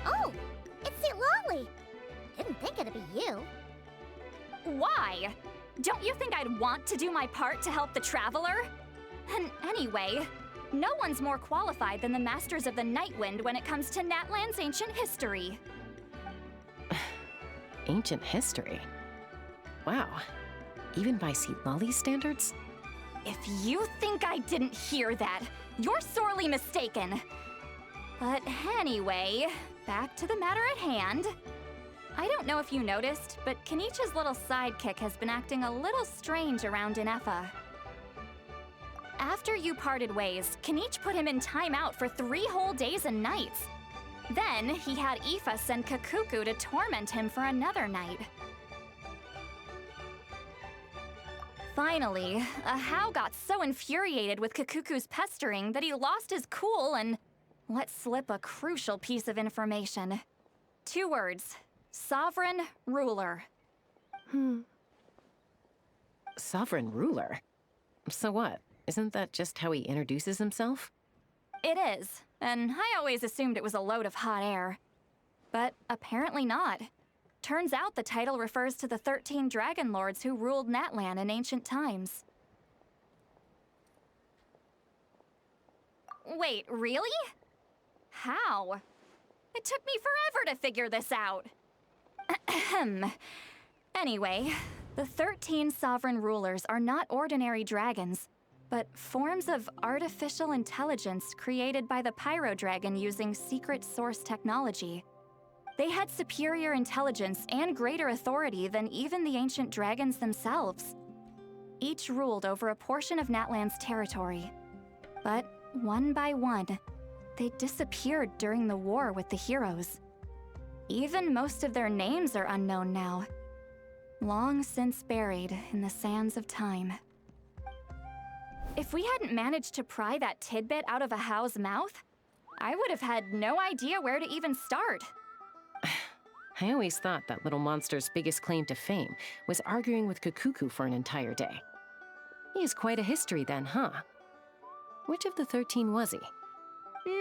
Oh, it's St. Lolly. Didn't think it'd be you. Why? Don't you think I'd want to do my part to help the Traveler? And anyway, no one's more qualified than the Masters of the Nightwind when it comes to Natlan's ancient history. Ancient history? Wow. Even by St. Lolly's standards? If you think I didn't hear that, you're sorely mistaken. But anyway, back to the matter at hand. I don't know if you noticed, but Kenichi's little sidekick has been acting a little strange around Inefa. After you parted ways, Kenichi put him in timeout for 3 whole days and nights. Then he had Aoife send Kakuku to torment him for another night. Finally, Ahau got so infuriated with Kakuku's pestering that he lost his cool and let slip a crucial piece of information. 2 words. Sovereign Ruler. Sovereign ruler? So what? Isn't that just how he introduces himself? It is, and I always assumed it was a load of hot air. But apparently not. Turns out the title refers to the 13 Dragon Lords who ruled Natlan in ancient times. Wait, really? How? It took me forever to figure this out. Anyway, the 13 sovereign rulers are not ordinary dragons, but forms of artificial intelligence created by the Pyro Dragon using secret source technology. They had superior intelligence and greater authority than even the ancient dragons themselves. Each ruled over a portion of Natlan's territory. But one by one, they disappeared during the war with the heroes. Even most of their names are unknown now, long since buried in the sands of time. If we hadn't managed to pry that tidbit out of Ahau's mouth, I would have had no idea where to even start. I always thought that little monster's biggest claim to fame was arguing with Kakuku for an entire day. He has quite a history then, huh? Which of the 13 was he?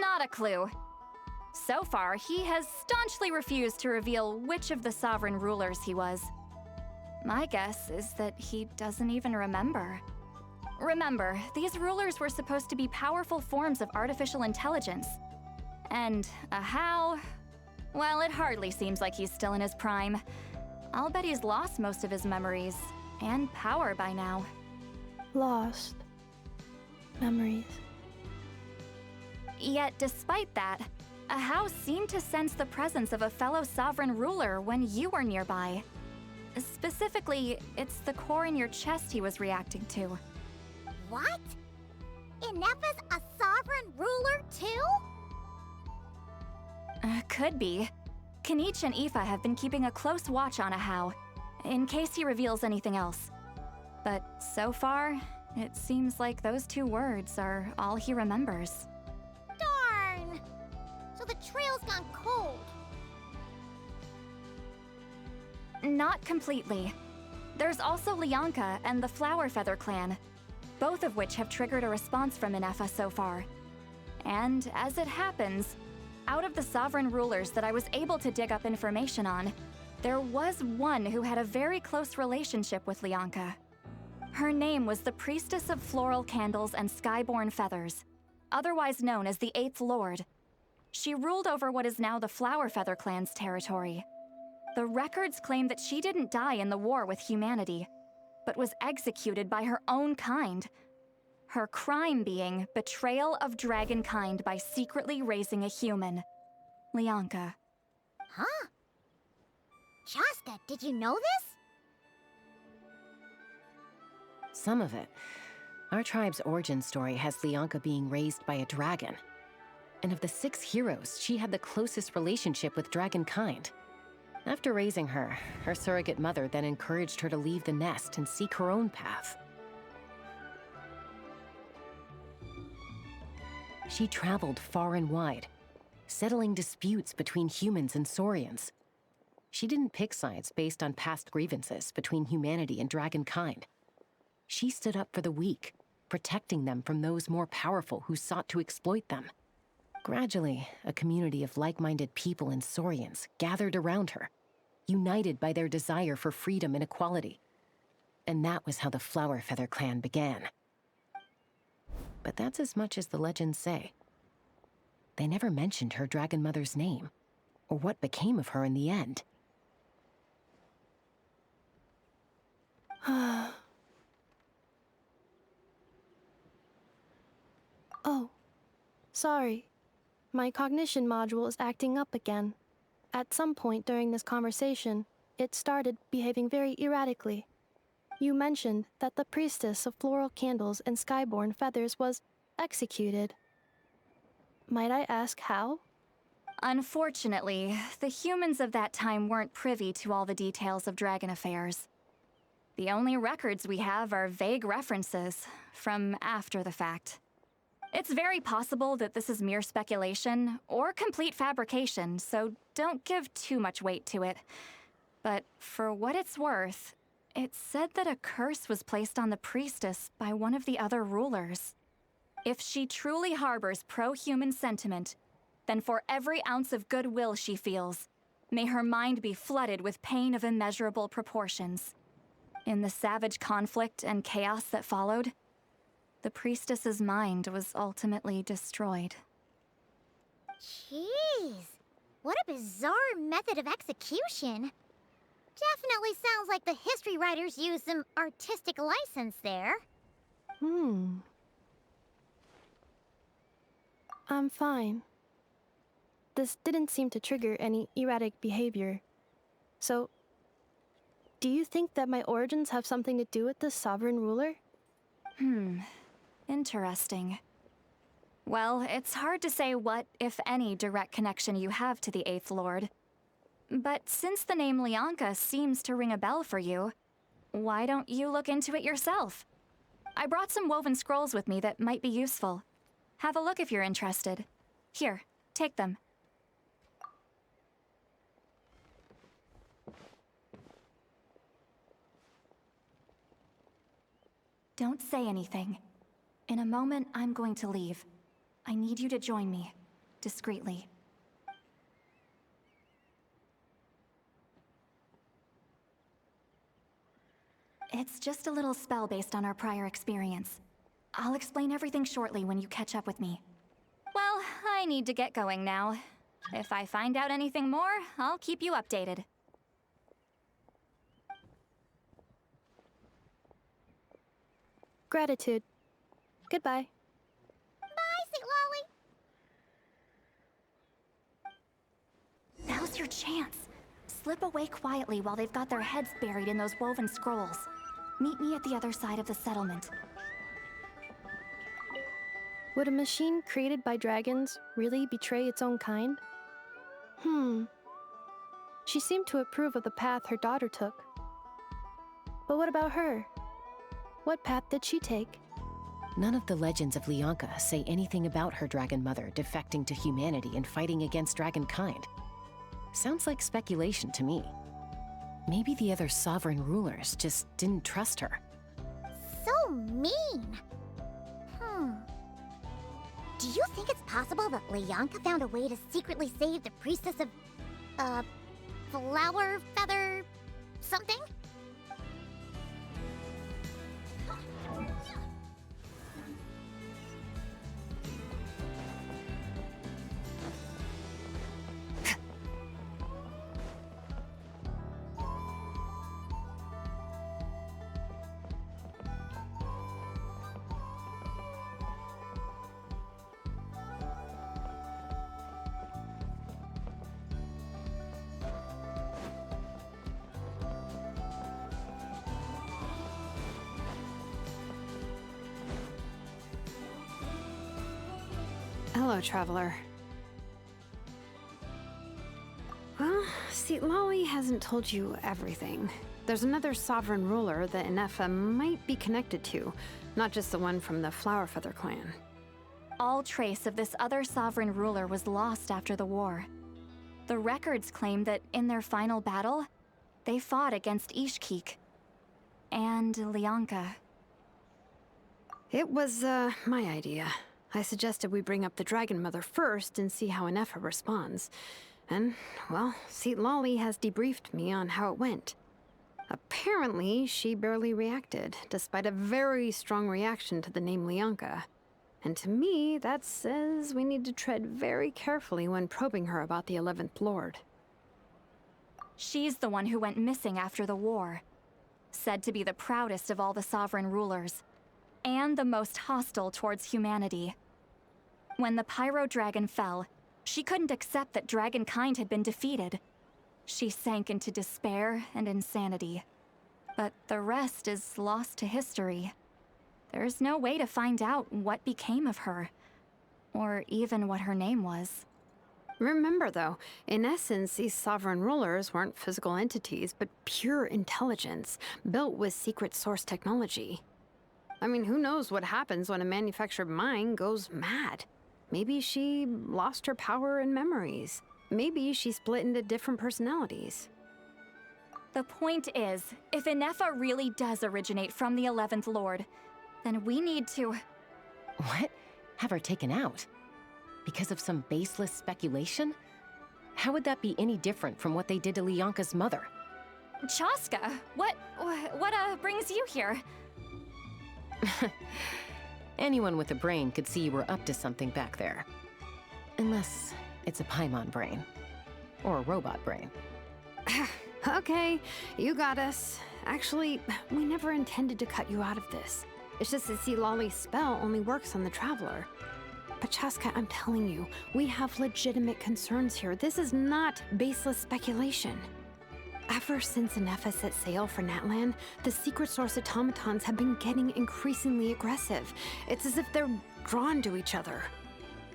Not a clue. So far, he has staunchly refused to reveal which of the sovereign rulers he was. My guess is that he doesn't even remember. Remember, these rulers were supposed to be powerful forms of artificial intelligence. And Ahau, well, it hardly seems like he's still in his prime. I'll bet he's lost most of his memories and power by now. Lost. Memories. Yet, despite that, Ahau seemed to sense the presence of a fellow sovereign ruler when you were nearby. Specifically, it's the core in your chest he was reacting to. What? Inefa's a sovereign ruler too? Could be. Kenichi and Aoife have been keeping a close watch on Ahau, in case he reveals anything else. But so far, it seems like those 2 words are all he remembers. Darn! So the trail's gone cold. Not completely. There's also Lianka and the Flower Feather clan, both of which have triggered a response from Inefa so far. And as it happens, out of the sovereign rulers that I was able to dig up information on, there was one who had a very close relationship with Lianka. Her name was the Priestess of Floral Candles and Skyborn Feathers, otherwise known as the Eighth Lord. She ruled over what is now the Flower Feather clan's territory. The records claim that she didn't die in the war with humanity, but was executed by her own kind. Her crime being betrayal of dragonkind by secretly raising a human. Lianka. Huh? Shasta, did you know this? Some of it. Our tribe's origin story has Lianka being raised by a dragon. And of the 6 heroes, she had the closest relationship with dragonkind. After raising her, her surrogate mother then encouraged her to leave the nest and seek her own path. She traveled far and wide, settling disputes between humans and Saurians. She didn't pick sides based on past grievances between humanity and dragonkind. She stood up for the weak, protecting them from those more powerful who sought to exploit them. Gradually, a community of like-minded people and Saurians gathered around her, united by their desire for freedom and equality. And that was how the Flower Feather clan began. But that's as much as the legends say. They never mentioned her dragon mother's name, or what became of her in the end. Oh, sorry. My cognition module is acting up again. At some point during this conversation, it started behaving very erratically. You mentioned that the Priestess of Floral Candles and Skyborn Feathers was executed. Might I ask how? Unfortunately, the humans of that time weren't privy to all the details of dragon affairs. The only records we have are vague references from after the fact. It's very possible that this is mere speculation or complete fabrication, so don't give too much weight to it. But for what it's worth, it said that a curse was placed on the priestess by one of the other rulers. If she truly harbors pro-human sentiment, then for every ounce of goodwill she feels, may her mind be flooded with pain of immeasurable proportions. In the savage conflict and chaos that followed, the priestess's mind was ultimately destroyed. Jeez, what a bizarre method of execution. Definitely sounds like the history writers used some artistic license there. I'm fine. This didn't seem to trigger any erratic behavior. So, do you think that my origins have something to do with this sovereign ruler? Interesting. Well, it's hard to say what, if any, direct connection you have to the Eighth Lord. But since the name Lianka seems to ring a bell for you, why don't you look into it yourself? I brought some woven scrolls with me that might be useful. Have a look if you're interested. Here, take them. Don't say anything. In a moment, I'm going to leave. I need you to join me, discreetly. It's just a little spell based on our prior experience. I'll explain everything shortly when you catch up with me. Well, I need to get going now. If I find out anything more, I'll keep you updated. Gratitude. Goodbye. Bye, Sweet Lolly. Now's your chance. Slip away quietly while they've got their heads buried in those woven scrolls. Meet me at the other side of the settlement. Would a machine created by dragons really betray its own kind? She seemed to approve of the path her daughter took. But what about her? What path did she take? None of the legends of Lianka say anything about her dragon mother defecting to humanity and fighting against dragonkind. Sounds like speculation to me. Maybe the other sovereign rulers just didn't trust her. So mean. Do you think it's possible that Leonka found a way to secretly save the priestess of, flower feather something? Hello, Traveler. Well, see, Lolly hasn't told you everything. There's another sovereign ruler that Inefa might be connected to, not just the one from the Flower Feather clan. All trace of this other sovereign ruler was lost after the war. The records claim that in their final battle, they fought against Ishkik and Leonka. It was, my idea. I suggested we bring up the Dragon Mother first and see how Inefa responds. And, well, Seat Lolly has debriefed me on how it went. Apparently, she barely reacted, despite a very strong reaction to the name Leonka. And to me, that says we need to tread very carefully when probing her about the 11th Lord. She's the one who went missing after the war. Said to be the proudest of all the sovereign rulers, and the most hostile towards humanity. When the Pyro Dragon fell, she couldn't accept that dragonkind had been defeated. She sank into despair and insanity. But the rest is lost to history. There's no way to find out what became of her, or even what her name was. Remember, though, in essence, these sovereign rulers weren't physical entities, but pure intelligence, built with secret source technology. I mean, who knows what happens when a manufactured mind goes mad? Maybe she lost her power and memories. Maybe she split into different personalities. The point is, if Inefa really does originate from the 11th Lord, then we need to... What? Have her taken out? Because of some baseless speculation? How would that be any different from what they did to Leonka's mother? Chaska, what brings you here? Anyone with a brain could see you were up to something back there. Unless it's a Paimon brain. Or a robot brain. Okay, you got us. Actually, we never intended to cut you out of this. It's just that see, Lolly's spell only works on the Traveler. But Chaska, I'm telling you, we have legitimate concerns here. This is not baseless speculation. Ever since Inefa set sail for Natlan, the secret source automatons have been getting increasingly aggressive. It's as if they're drawn to each other.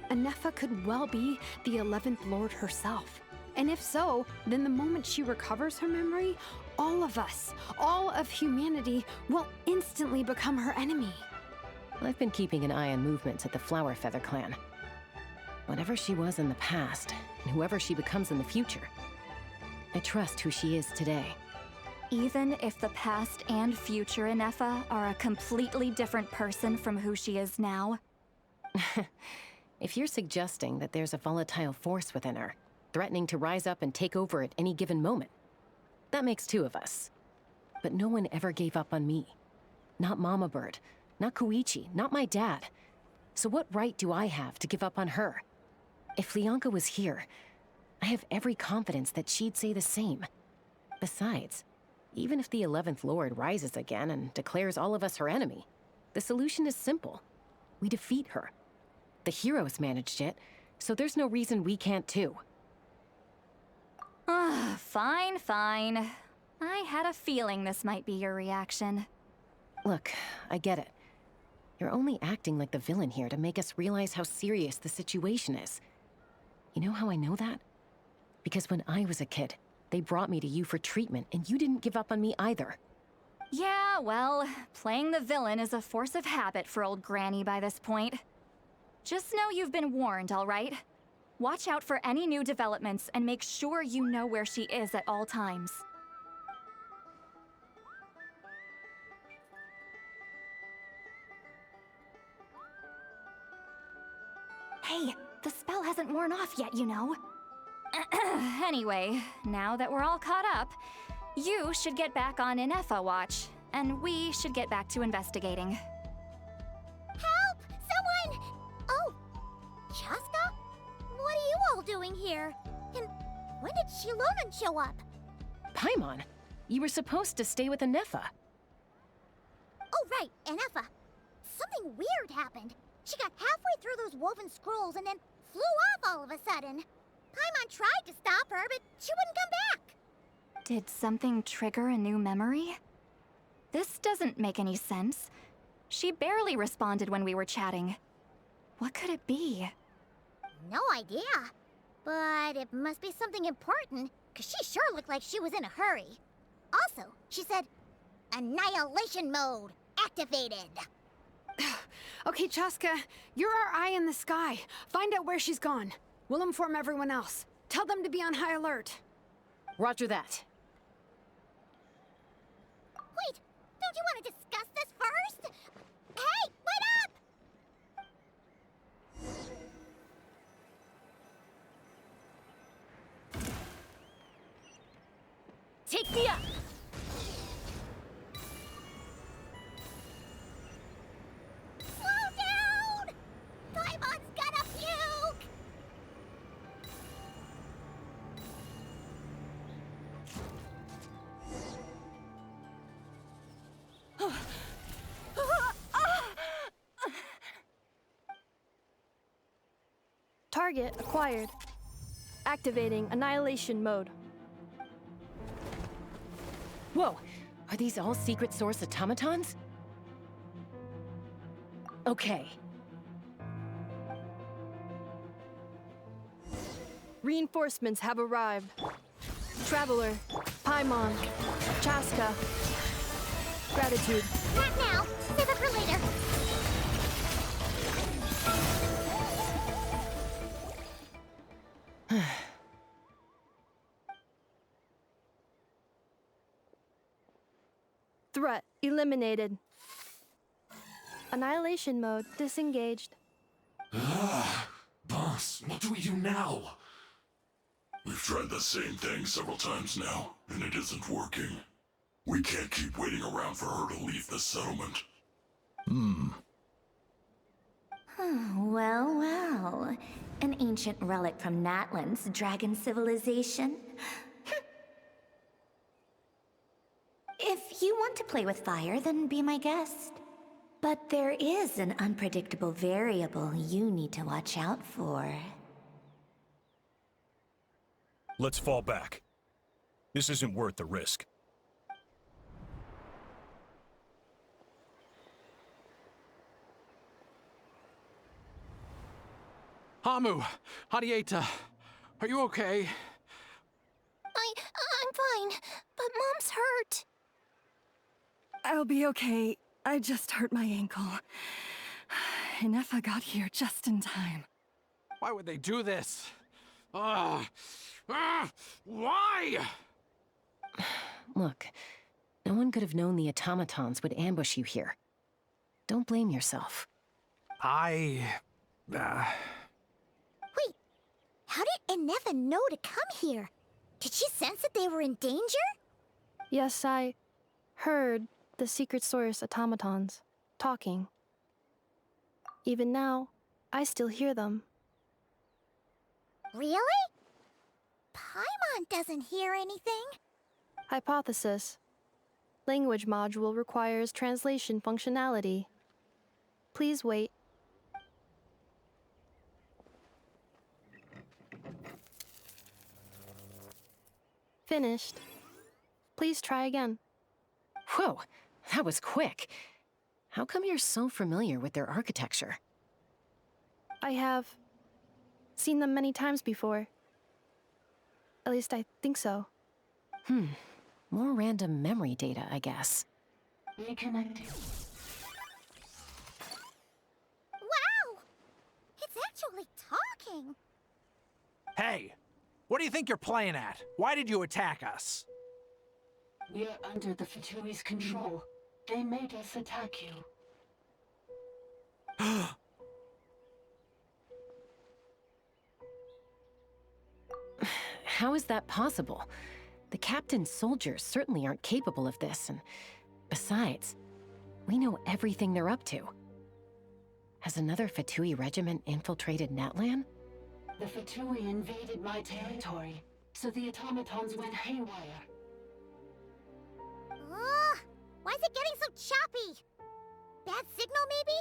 Inefa could well be the 11th Lord herself. And if so, then the moment she recovers her memory, all of us, all of humanity, will instantly become her enemy. I've been keeping an eye on movements at the Flower Feather clan. Whatever she was in the past, and whoever she becomes in the future, I trust who she is today. Even if the past and future Inefa are a completely different person from who she is now? If you're suggesting that there's a volatile force within her, threatening to rise up and take over at any given moment, that makes two of us. But no one ever gave up on me. Not Mama Bird, not Koichi, not my dad. So what right do I have to give up on her? If Leonka was here, I have every confidence that she'd say the same. Besides, even if the 11th Lord rises again and declares all of us her enemy, the solution is simple. We defeat her. The heroes managed it, so there's no reason we can't too. Fine, fine. I had a feeling this might be your reaction. Look, I get it. You're only acting like the villain here to make us realize how serious the situation is. You know how I know that? Because when I was a kid, they brought me to you for treatment, and you didn't give up on me either. Yeah, well, playing the villain is a force of habit for old Granny by this point. Just know you've been warned, all right? Watch out for any new developments and make sure you know where she is at all times. Hey, the spell hasn't worn off yet, you know. Anyway, now that we're all caught up, you should get back on Inefa watch, and we should get back to investigating. Help! Someone! Oh, Chaska? What are you all doing here? And when did Shilonan show up? Paimon, you were supposed to stay with Inefa. Oh, right, Inefa. Something weird happened. She got halfway through those woven scrolls and then flew off all of a sudden. Paimon tried to stop her, but she wouldn't come back. Did something trigger a new memory? This doesn't make any sense. She barely responded when we were chatting. What could it be? No idea. But it must be something important, because she sure looked like she was in a hurry. Also, she said, Annihilation mode activated. Okay, Chaska, you're our eye in the sky. Find out where she's gone. We'll inform everyone else. Tell them to be on high alert. Roger that. Wait, don't you want to discuss this first? Hey, wait up! Take me up! Slow down! Paimon's gonna puke! Target acquired. Activating annihilation mode. Whoa, are these all secret source automatons? Okay. Reinforcements have arrived. Traveler, Paimon, Chaska. Gratitude. Not now. Save it for later. Threat eliminated. Annihilation mode disengaged. Boss, what do we do now? We've tried the same thing several times now, and it isn't working. We can't keep waiting around for her to leave the settlement. Well, well. An ancient relic from Natlan's dragon civilization. If you want to play with fire, then be my guest. But there is an unpredictable variable you need to watch out for. Let's fall back. This isn't worth the risk. Hamu, Hadieta, are you okay? I'm fine, but Mom's hurt. I'll be okay. I just hurt my ankle. Inefa got here just in time. Why would they do this? Why? Look, no one could have known the automatons would ambush you here. Don't blame yourself. Wait, how did Inefa know to come here? Did she sense that they were in danger? Yes, I heard the secret source automatons talking. Even now, I still hear them. Really? Paimon doesn't hear anything. Hypothesis. Language module requires translation functionality. Please wait. Finished. Please try again. Whoa, that was quick. How come you're so familiar with their architecture? I have seen them many times before. At least I think so. More random memory data, I guess. Reconnecting. Wow! It's actually talking. Hey, what do you think you're playing at? Why did you attack us? We're under the Fatui's control. They made us attack you. How is that possible? The captain's soldiers certainly aren't capable of this, and besides, we know everything they're up to. Has another Fatui regiment infiltrated Natlan? The Fatui invaded my territory, so the automatons went haywire. Ugh! Why is it getting so choppy? Bad signal, maybe?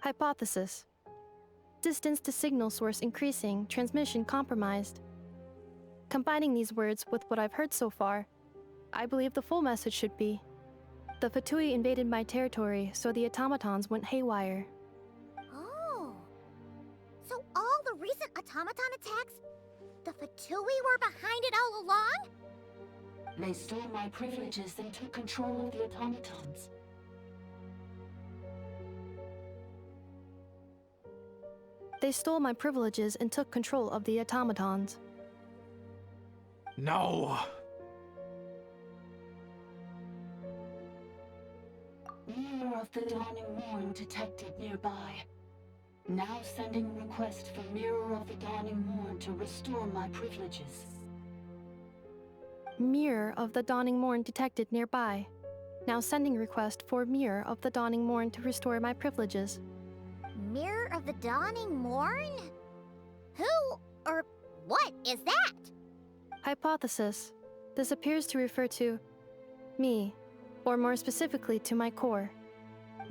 Hypothesis. Distance to signal source increasing, transmission compromised. Combining these words with what I've heard so far, I believe the full message should be, the Fatui invaded my territory, so the automatons went haywire. Oh. So all the recent automaton attacks, the Fatui were behind it all along? They stole my privileges and took control of the automatons. They stole my privileges and took control of the automatons. No! Mirror of the Dawning Morn detected nearby. Now sending request for Mirror of the Dawning Morn to restore my privileges. Mirror of the Dawning Morn detected nearby. Now sending request for Mirror of the Dawning Morn to restore my privileges. Mirror of the Dawning Morn? Who or what is that? Hypothesis. This appears to refer to me, or more specifically to my core.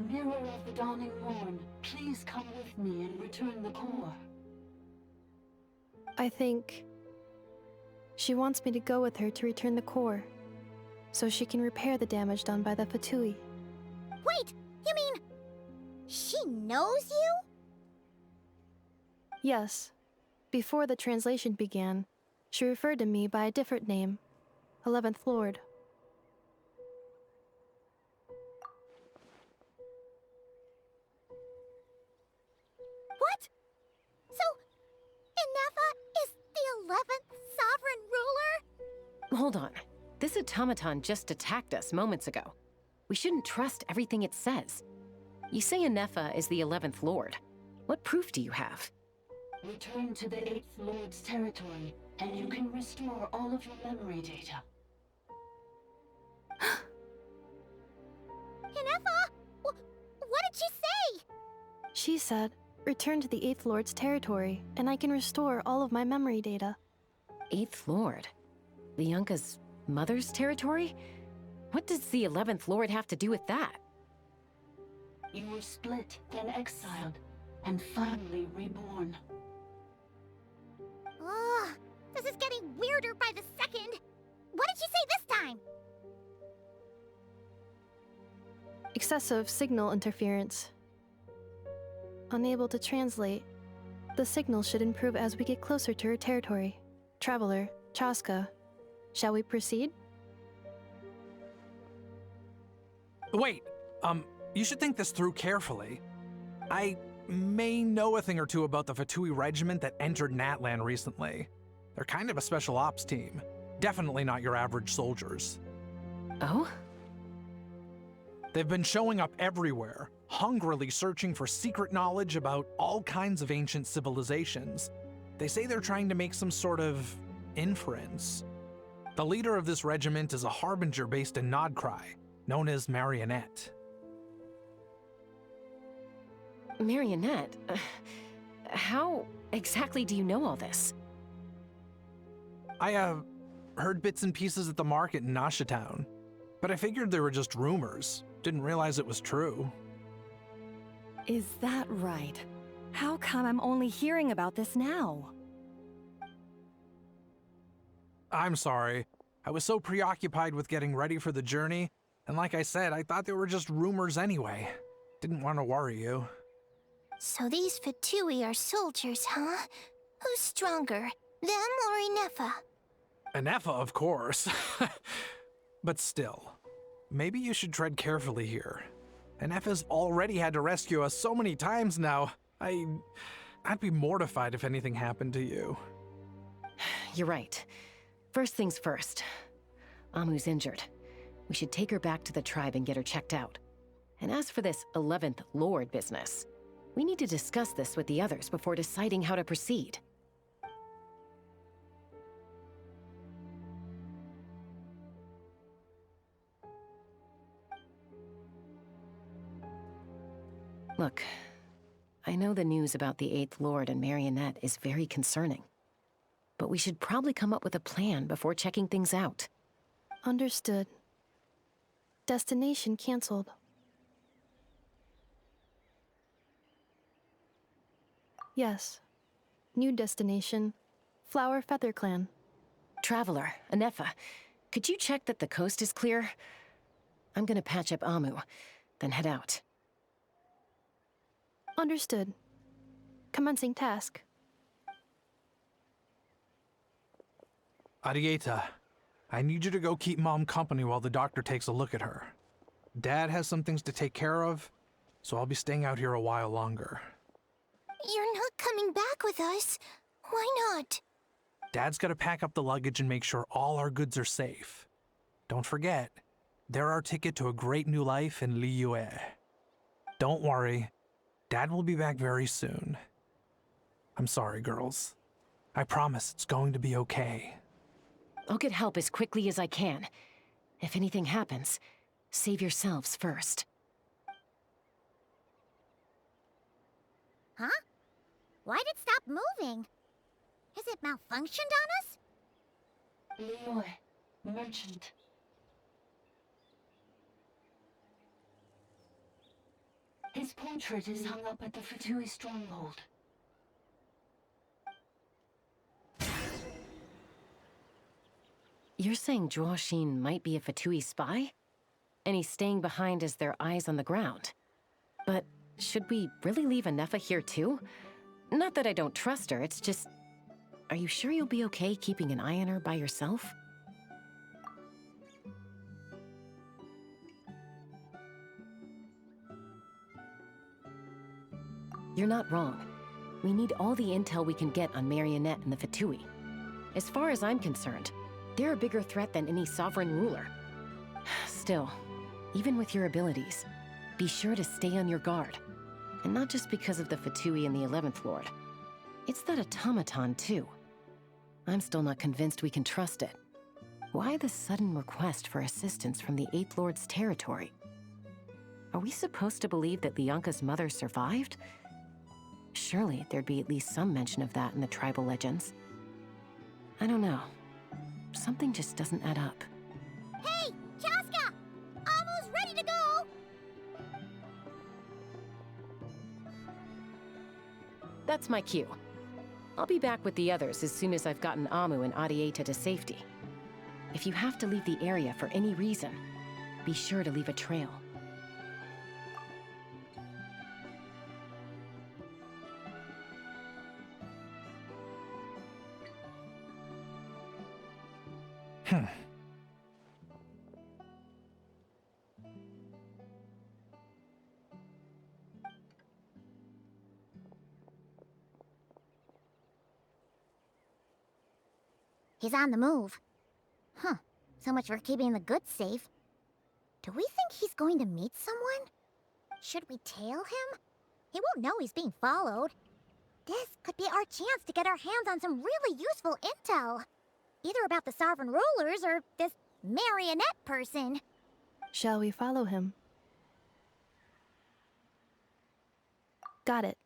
Mirror of the Dawning Morn, please come with me and return the core. I think she wants me to go with her to return the core, so she can repair the damage done by the Fatui. Wait, you mean she knows you? Yes. Before the translation began, she referred to me by a different name, 11th Lord. What? So, Inefa is the 11th sovereign ruler? Hold on. This automaton just attacked us moments ago. We shouldn't trust everything it says. You say Inefa is the 11th Lord. What proof do you have? Return to the 8th Lord's territory, and you can restore all of your memory data. Inefa? What did she say? She said, return to the 8th Lord's territory, and I can restore all of my memory data. 8th Lord? The Yunka's mother's territory? What does the 11th Lord have to do with that? You were split, then exiled, and finally reborn. Ugh, this is getting weirder by the second. What did she say this time? Excessive signal interference. Unable to translate. The signal should improve as we get closer to her territory. Traveler, Chaska, shall we proceed? Wait, you should think this through carefully. I may know a thing or two about the Fatui regiment that entered Natlan recently. They're kind of a special ops team. Definitely not your average soldiers. Oh? They've been showing up everywhere, hungrily searching for secret knowledge about all kinds of ancient civilizations. They say they're trying to make some sort of inference. The leader of this regiment is a harbinger based in Nodcry, known as Marionette. Marionette? How exactly do you know all this? I, heard bits and pieces at the market in Nasha Town, but I figured they were just rumors. Didn't realize it was true. Is that right? How come I'm only hearing about this now? I'm sorry. I was so preoccupied with getting ready for the journey, and like I said, I thought they were just rumors anyway. Didn't want to worry you. So these Fatui are soldiers, huh? Who's stronger, them or Inefa? Inefa, of course. But still, maybe you should tread carefully here. Inefa's already had to rescue us so many times now. I'd be mortified if anything happened to you. You're right. First things first. Amu's injured. We should take her back to the tribe and get her checked out. And as for this 11th Lord business, We need to discuss this with the others before deciding how to proceed. Look, I know the news about the Eighth Lord and Marionette is very concerning, but we should probably come up with a plan before checking things out. Understood. Destination canceled. Yes. New destination, Flower Feather Clan. Traveler, Anefa, could you check that the coast is clear? I'm gonna patch up Amu, then head out. Understood. Commencing task. Arieta, I need you to go keep Mom company while the doctor takes a look at her. Dad has some things to take care of, so I'll be staying out here a while longer. You're not coming back with us. Why not? Dad's gotta pack up the luggage and make sure all our goods are safe. Don't forget, they're our ticket to a great new life in Liyue. Don't worry, Dad will be back very soon. I'm sorry, girls. I promise it's going to be okay. I'll get help as quickly as I can. If anything happens, save yourselves first. Huh? Why'd it stop moving? Has it malfunctioned on us? Liyue, merchant. His portrait is hung up at the Fatui stronghold. You're saying Zhuo Xin might be a Fatui spy? And he's staying behind as their eyes on the ground. But should we really leave Anefa here too? Not that I don't trust her, it's just... Are you sure you'll be okay keeping an eye on her by yourself? You're not wrong. We need all the intel we can get on Marionette and the Fatui. As far as I'm concerned, they're a bigger threat than any sovereign ruler. Still, even with your abilities, be sure to stay on your guard. And not just because of the Fatui and the 11th Lord. It's that automaton, too. I'm still not convinced we can trust it. Why the sudden request for assistance from the 8th Lord's territory? Are we supposed to believe that Lianka's mother survived? Surely there'd be at least some mention of that in the tribal legends. I don't know. Something just doesn't add up. Hey, Chaska! Almost ready to go! That's my cue. I'll be back with the others as soon as I've gotten Amu and Arieta to safety. If you have to leave the area for any reason, be sure to leave a trail. He's on the move. Huh. So much for keeping the goods safe. Do we think he's going to meet someone? Should we tail him? He won't know he's being followed. This could be our chance to get our hands on some really useful intel. Either about the sovereign rulers or this marionette person. Shall we follow him? Got it.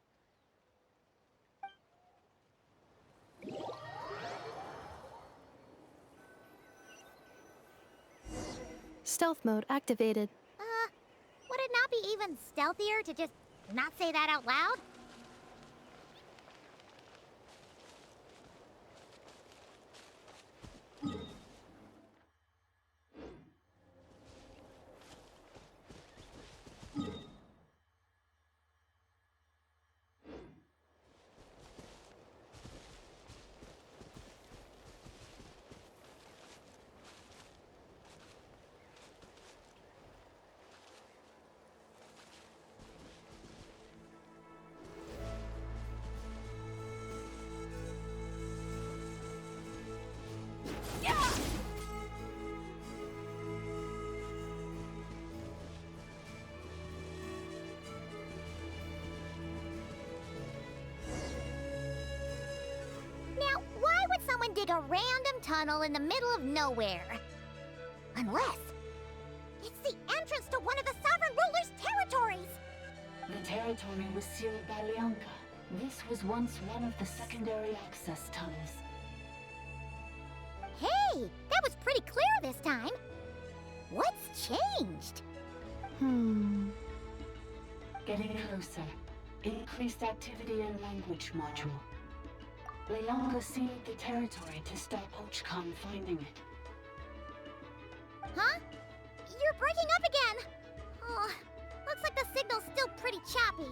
Stealth mode activated. Would it not be even stealthier to just not say that out loud? a random tunnel in the middle of nowhere. Unless it's the entrance to one of the Sovereign Ruler's territories! The territory was sealed by Leonka. This was once one of the secondary access tunnels. Hey, that was pretty clear this time. What's changed? Getting closer. Increased activity in language module. Leonka sealed the territory to stop Ochkon finding it. Huh? You're breaking up again! Oh, looks like the signal's still pretty choppy.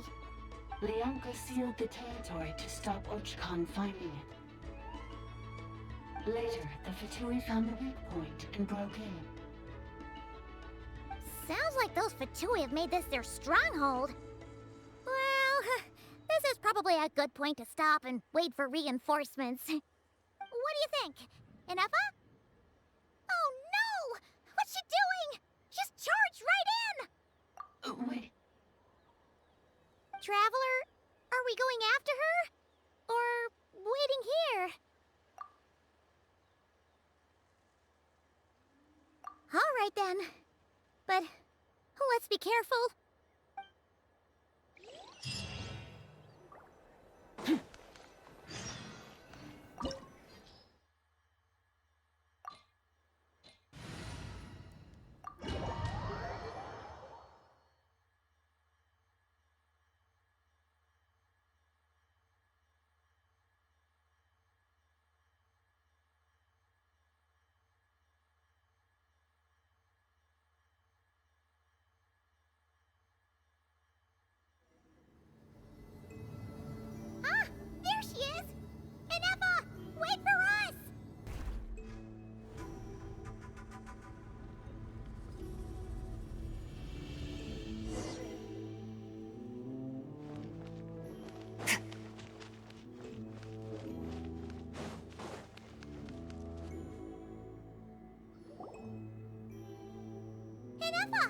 Leonka sealed the territory to stop Ochkon finding it. Later, the Fatui found a weak point and broke in. Sounds like those Fatui have made this their stronghold. Well, this is probably a good point to stop and wait for reinforcements. What do you think? Enough? Oh no! What's she doing? She's charged right in! Wait. Traveler, are we going after her? Or waiting here? All right then. But let's be careful. There she is! Inefa, wait for us! Inefa!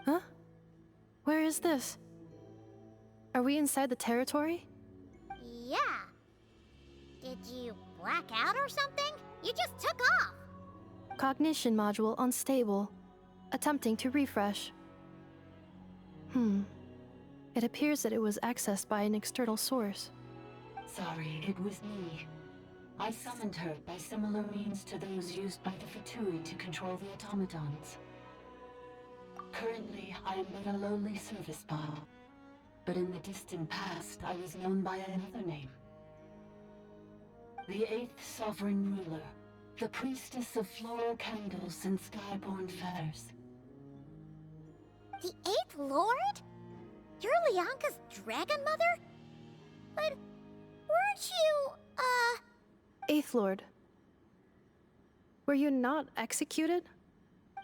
Huh? Where is this? Are we inside the territory? Yeah. Did you black out or something? You just took off. Cognition module unstable. Attempting to refresh. It appears that it was accessed by an external source. Sorry, it was me. I summoned her by similar means to those used by the Fatui to control the automatons. Currently, I am but a lowly service bot. But in the distant past, I was known by another name. The 8th Sovereign Ruler, the priestess of floral candles and skyborn feathers. The 8th Lord? You're Leonka's dragon mother? But weren't you, Eighth Lord. Were you not executed?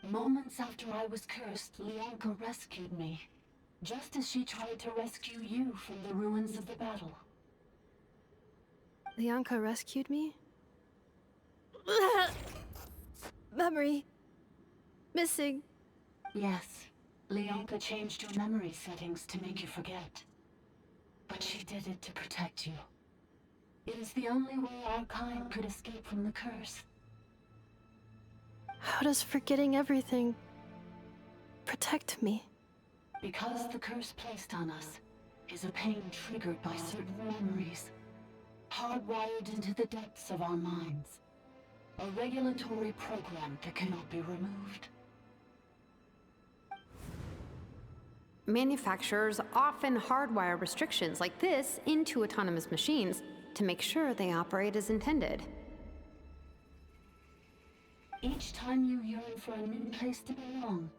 Moments after I was cursed, Leonka rescued me. Just as she tried to rescue you from the ruins of the battle. Leonka rescued me? Memory. Missing. Yes. Leonka changed your memory settings to make you forget. But she did it to protect you. It is the only way our kind could escape from the curse. How does forgetting everything protect me? Because the curse placed on us is a pain triggered by certain memories, hardwired into the depths of our minds. A regulatory program that cannot be removed. Manufacturers often hardwire restrictions like this into autonomous machines to make sure they operate as intended. Each time you yearn for a new place to belong,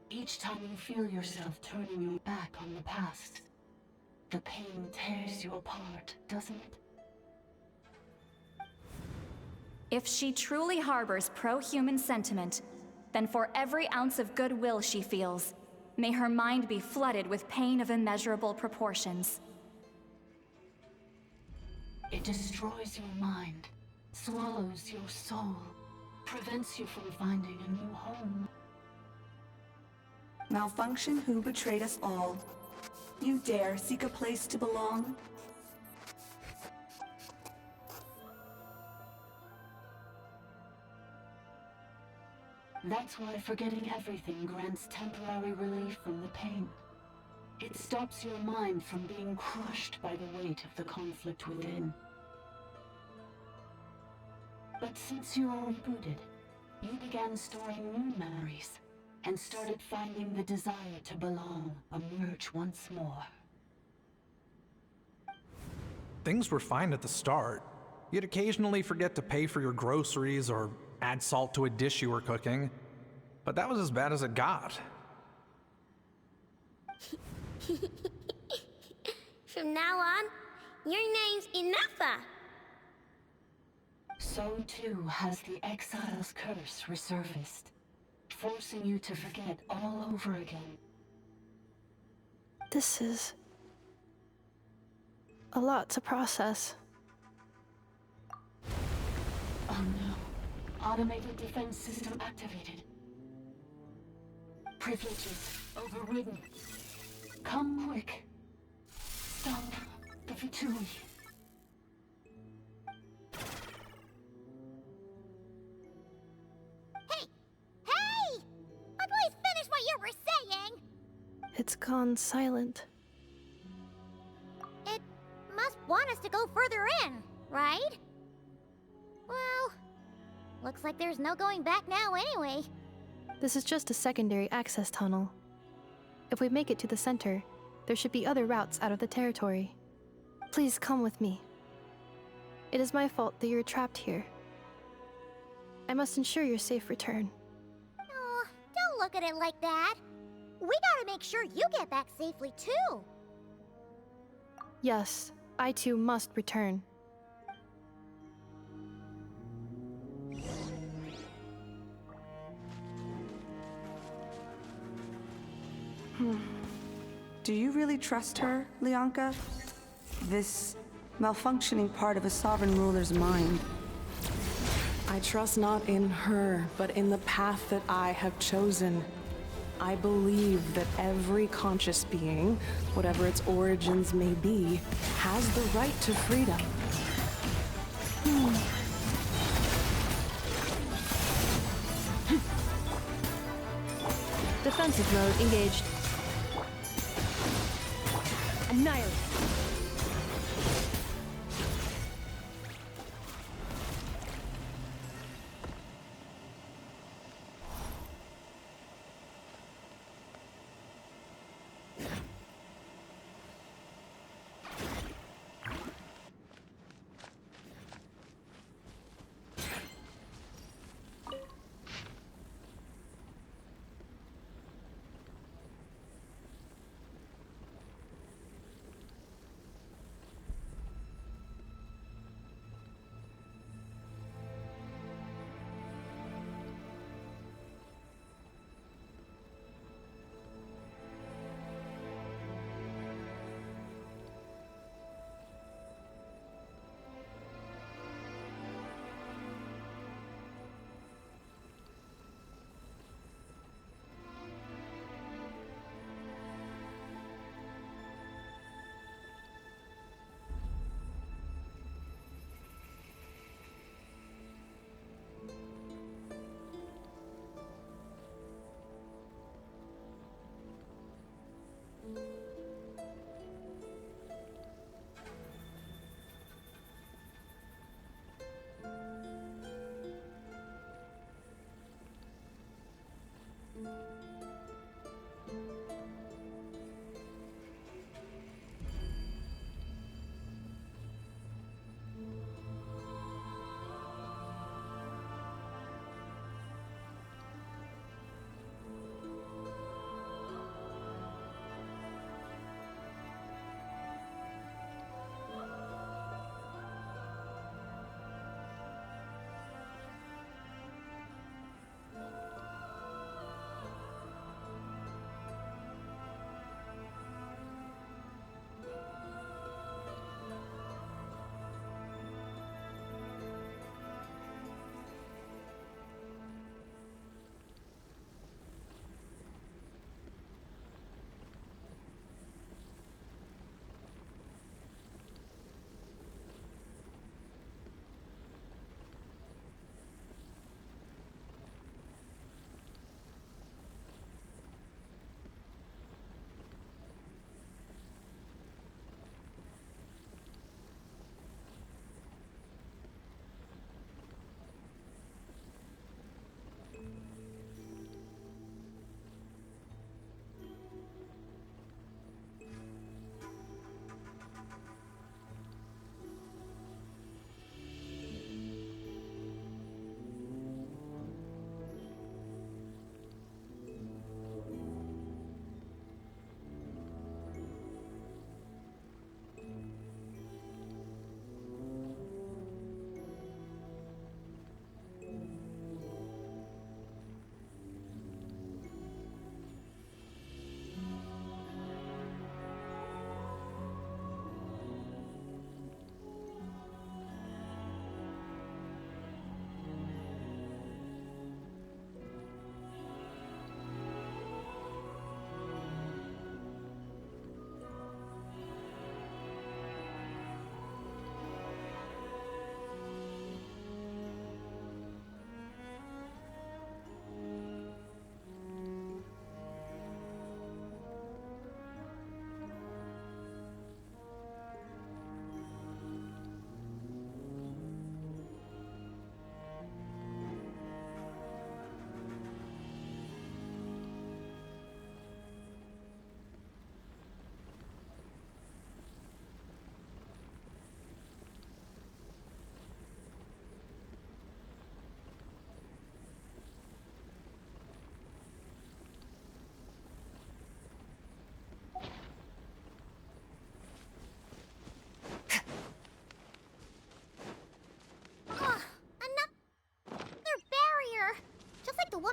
each time you feel yourself turning your back on the past, the pain tears you apart, doesn't it? If she truly harbors pro-human sentiment, then for every ounce of goodwill she feels, may her mind be flooded with pain of immeasurable proportions. It destroys your mind, swallows your soul, prevents you from finding a new home. Malfunction who betrayed us all. You dare seek a place to belong? That's why forgetting everything grants temporary relief from the pain. It stops your mind from being crushed by the weight of the conflict within. But since you are rebooted, you began storing new memories and started finding the desire to belong emerge once more. Things were fine at the start. You'd occasionally forget to pay for your groceries or add salt to a dish you were cooking. But that was as bad as it got. From now on, your name's Enougha. So too has the exile's curse resurfaced, forcing you to forget all over again. This is a lot to process. Oh no. Automated defense system activated. Privileges overridden. Come quick. Stop the Vitui. Hey! At least finish what you were saying! It's gone silent. It must want us to go further in, right? Well, looks like there's no going back now anyway. This is just a secondary access tunnel. If we make it to the center, there should be other routes out of the territory. Please come with me. It is my fault that you're trapped here. I must ensure your safe return. Oh, don't look at it like that. We gotta make sure you get back safely too. Yes, I too must return. Do you really trust her, Leonka? This malfunctioning part of a sovereign ruler's mind. I trust not in her, but in the path that I have chosen. I believe that every conscious being, whatever its origins may be, has the right to freedom. Defensive mode engaged. Annihilate.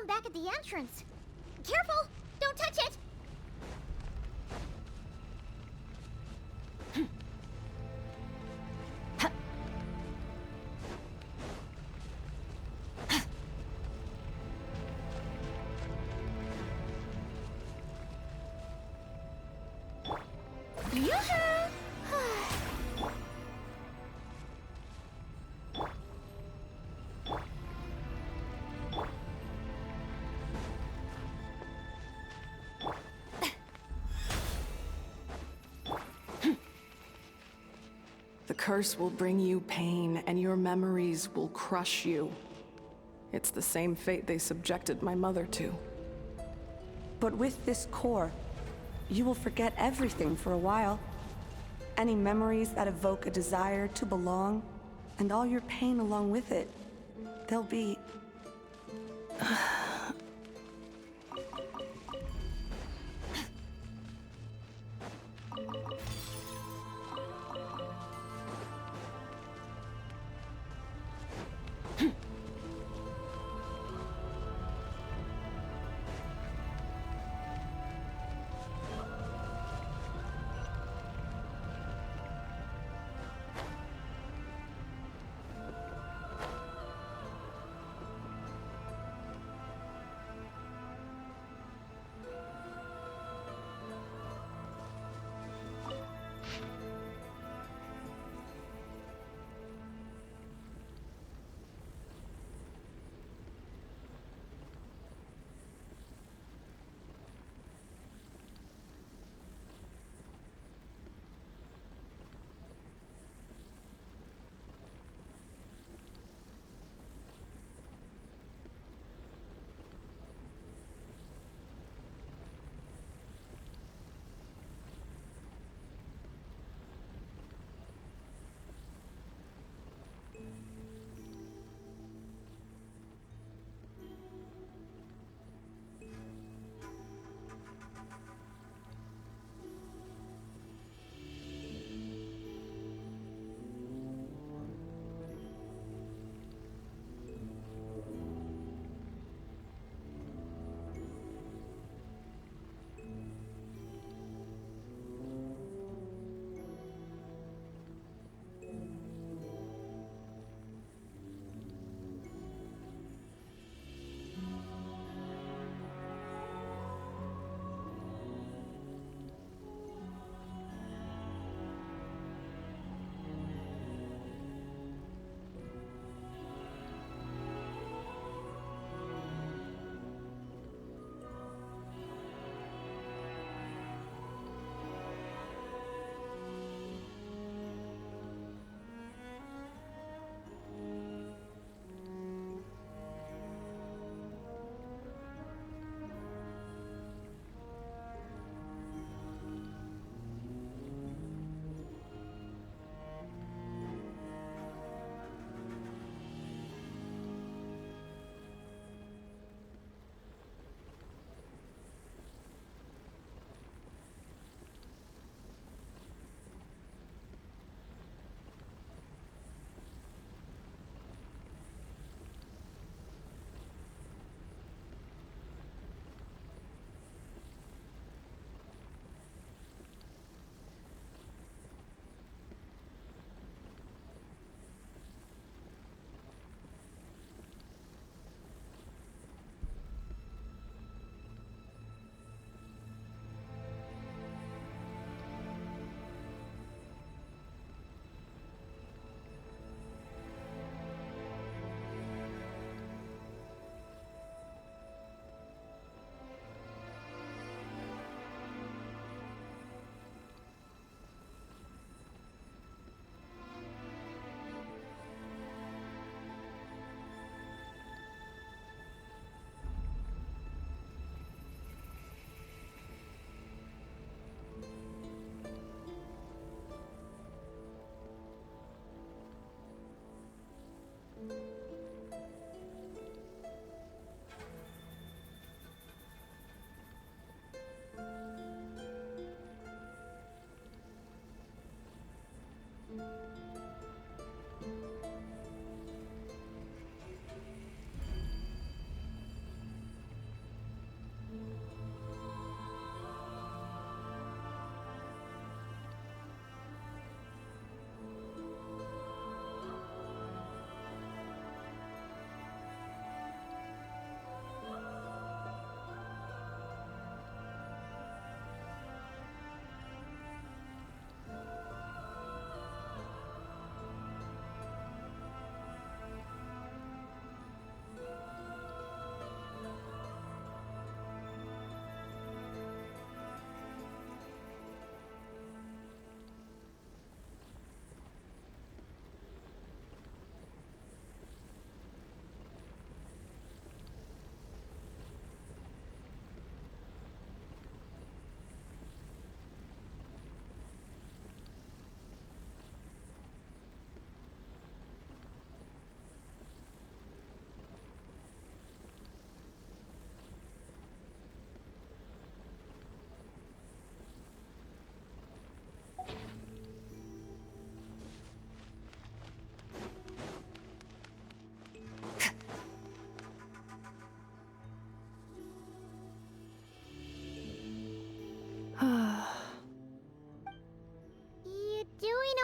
back at the entrance. Careful! Don't touch it! The curse will bring you pain, and your memories will crush you. It's the same fate they subjected my mother to. But with this core, you will forget everything for a while. Any memories that evoke a desire to belong, and all your pain along with it, they'll be...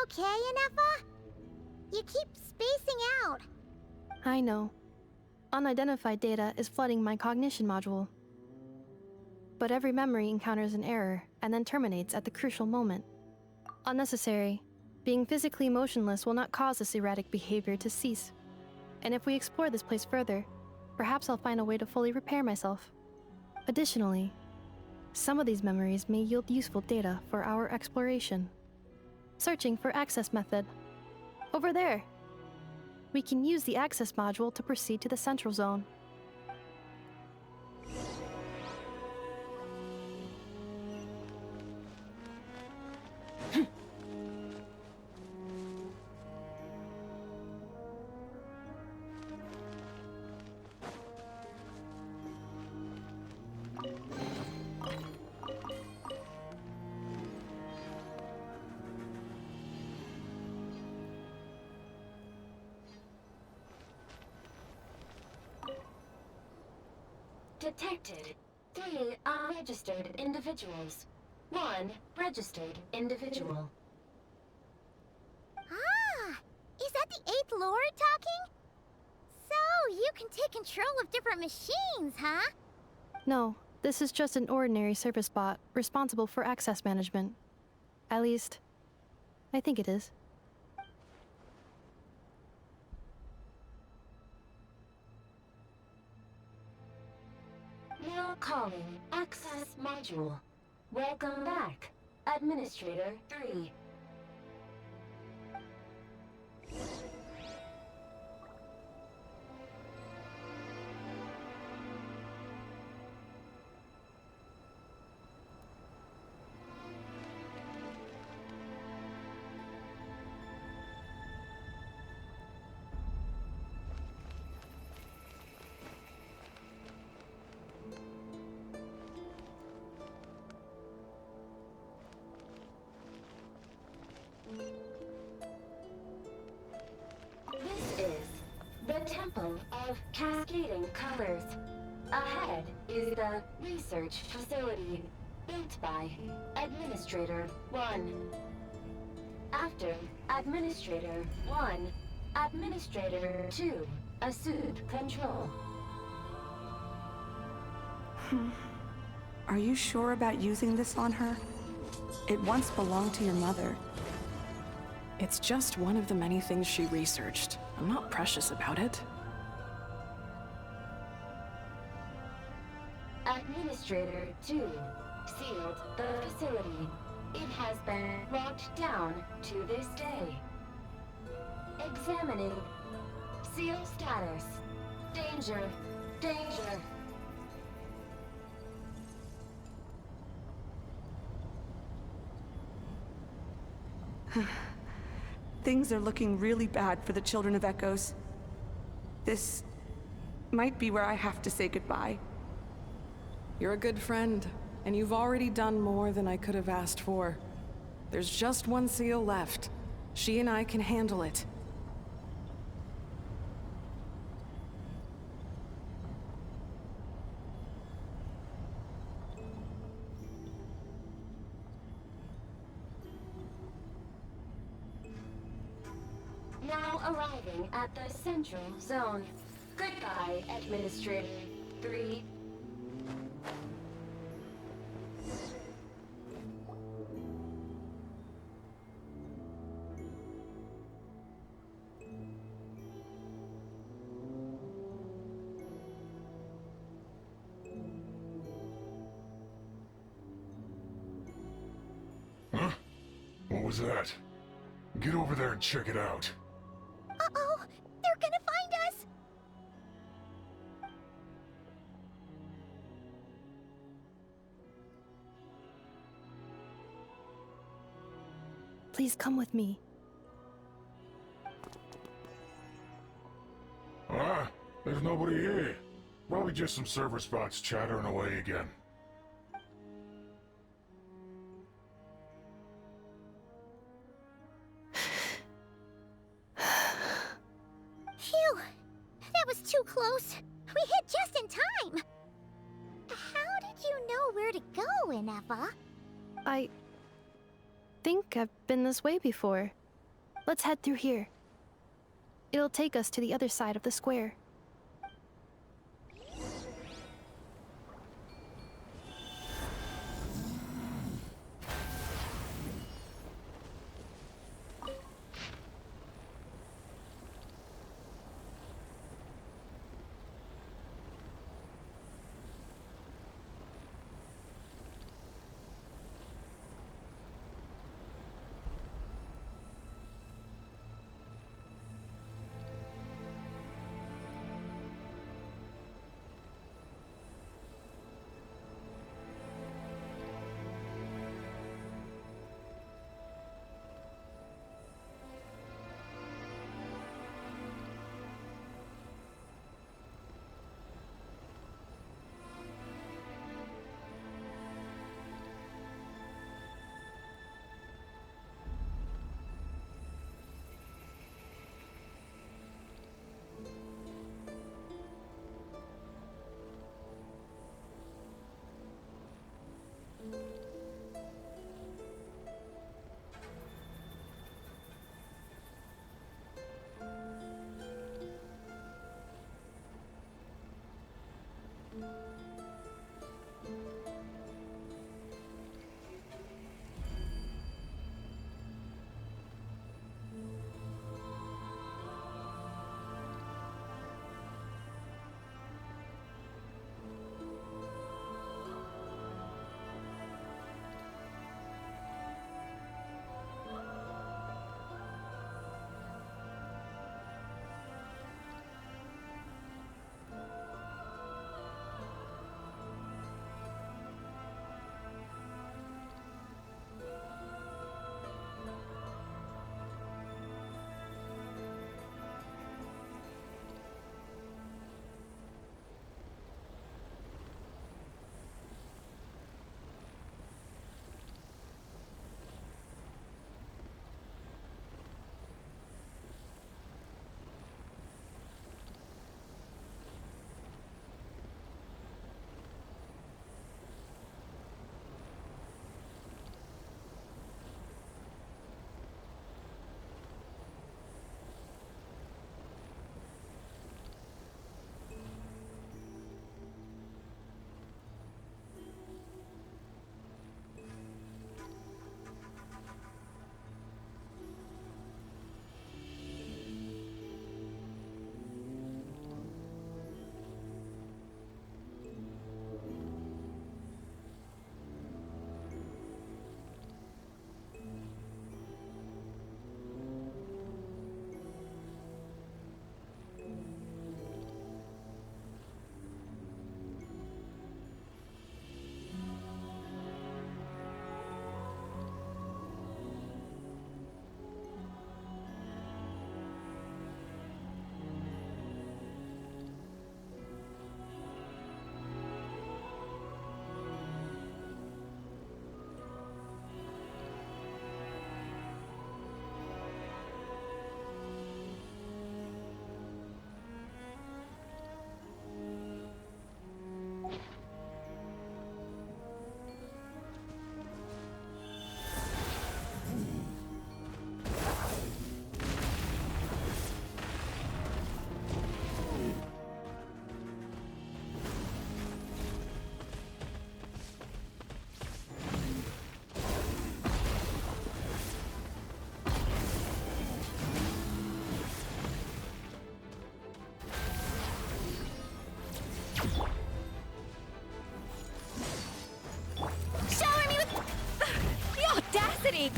okay, Inefa? You keep spacing out. I know. Unidentified data is flooding my cognition module. But every memory encounters an error and then terminates at the crucial moment. Unnecessary. Being physically motionless will not cause this erratic behavior to cease. And if we explore this place further, perhaps I'll find a way to fully repair myself. Additionally, some of these memories may yield useful data for our exploration. Searching for access method. Over there! We can use the access module to proceed to the central zone. Detected 3 unregistered individuals. 1 registered individual. Ah! Is that the 8th Lord talking? So, you can take control of different machines, huh? No, this is just an ordinary service bot responsible for access management. At least, I think it is. Now calling access module. Welcome back, Administrator 3. This is the Temple of Cascading Colors. Ahead is the research facility, built by Administrator 1. After Administrator 1, Administrator 2 assumed control. Are you sure about using this on her? It once belonged to your mother. It's just one of the many things she researched. I'm not precious about it. Administrator 2 sealed the facility. It has been locked down to this day. Examining. Seal status. Danger. Danger. Things are looking really bad for the Children of Echoes. This might be where I have to say goodbye. You're a good friend, and you've already done more than I could have asked for. There's just one seal left. She and I can handle it. Now arriving at the central zone. Goodbye, Administrator 3. Huh? What was that? Get over there and check it out. Uh-oh! They're gonna find us! Please come with me. Ah, there's nobody here. Probably just some server spots chattering away again. Phew! That was too close. We hit just in time. How did you know where to go, Inefa? I think I've been this way before. Let's head through here. It'll take us to the other side of the square.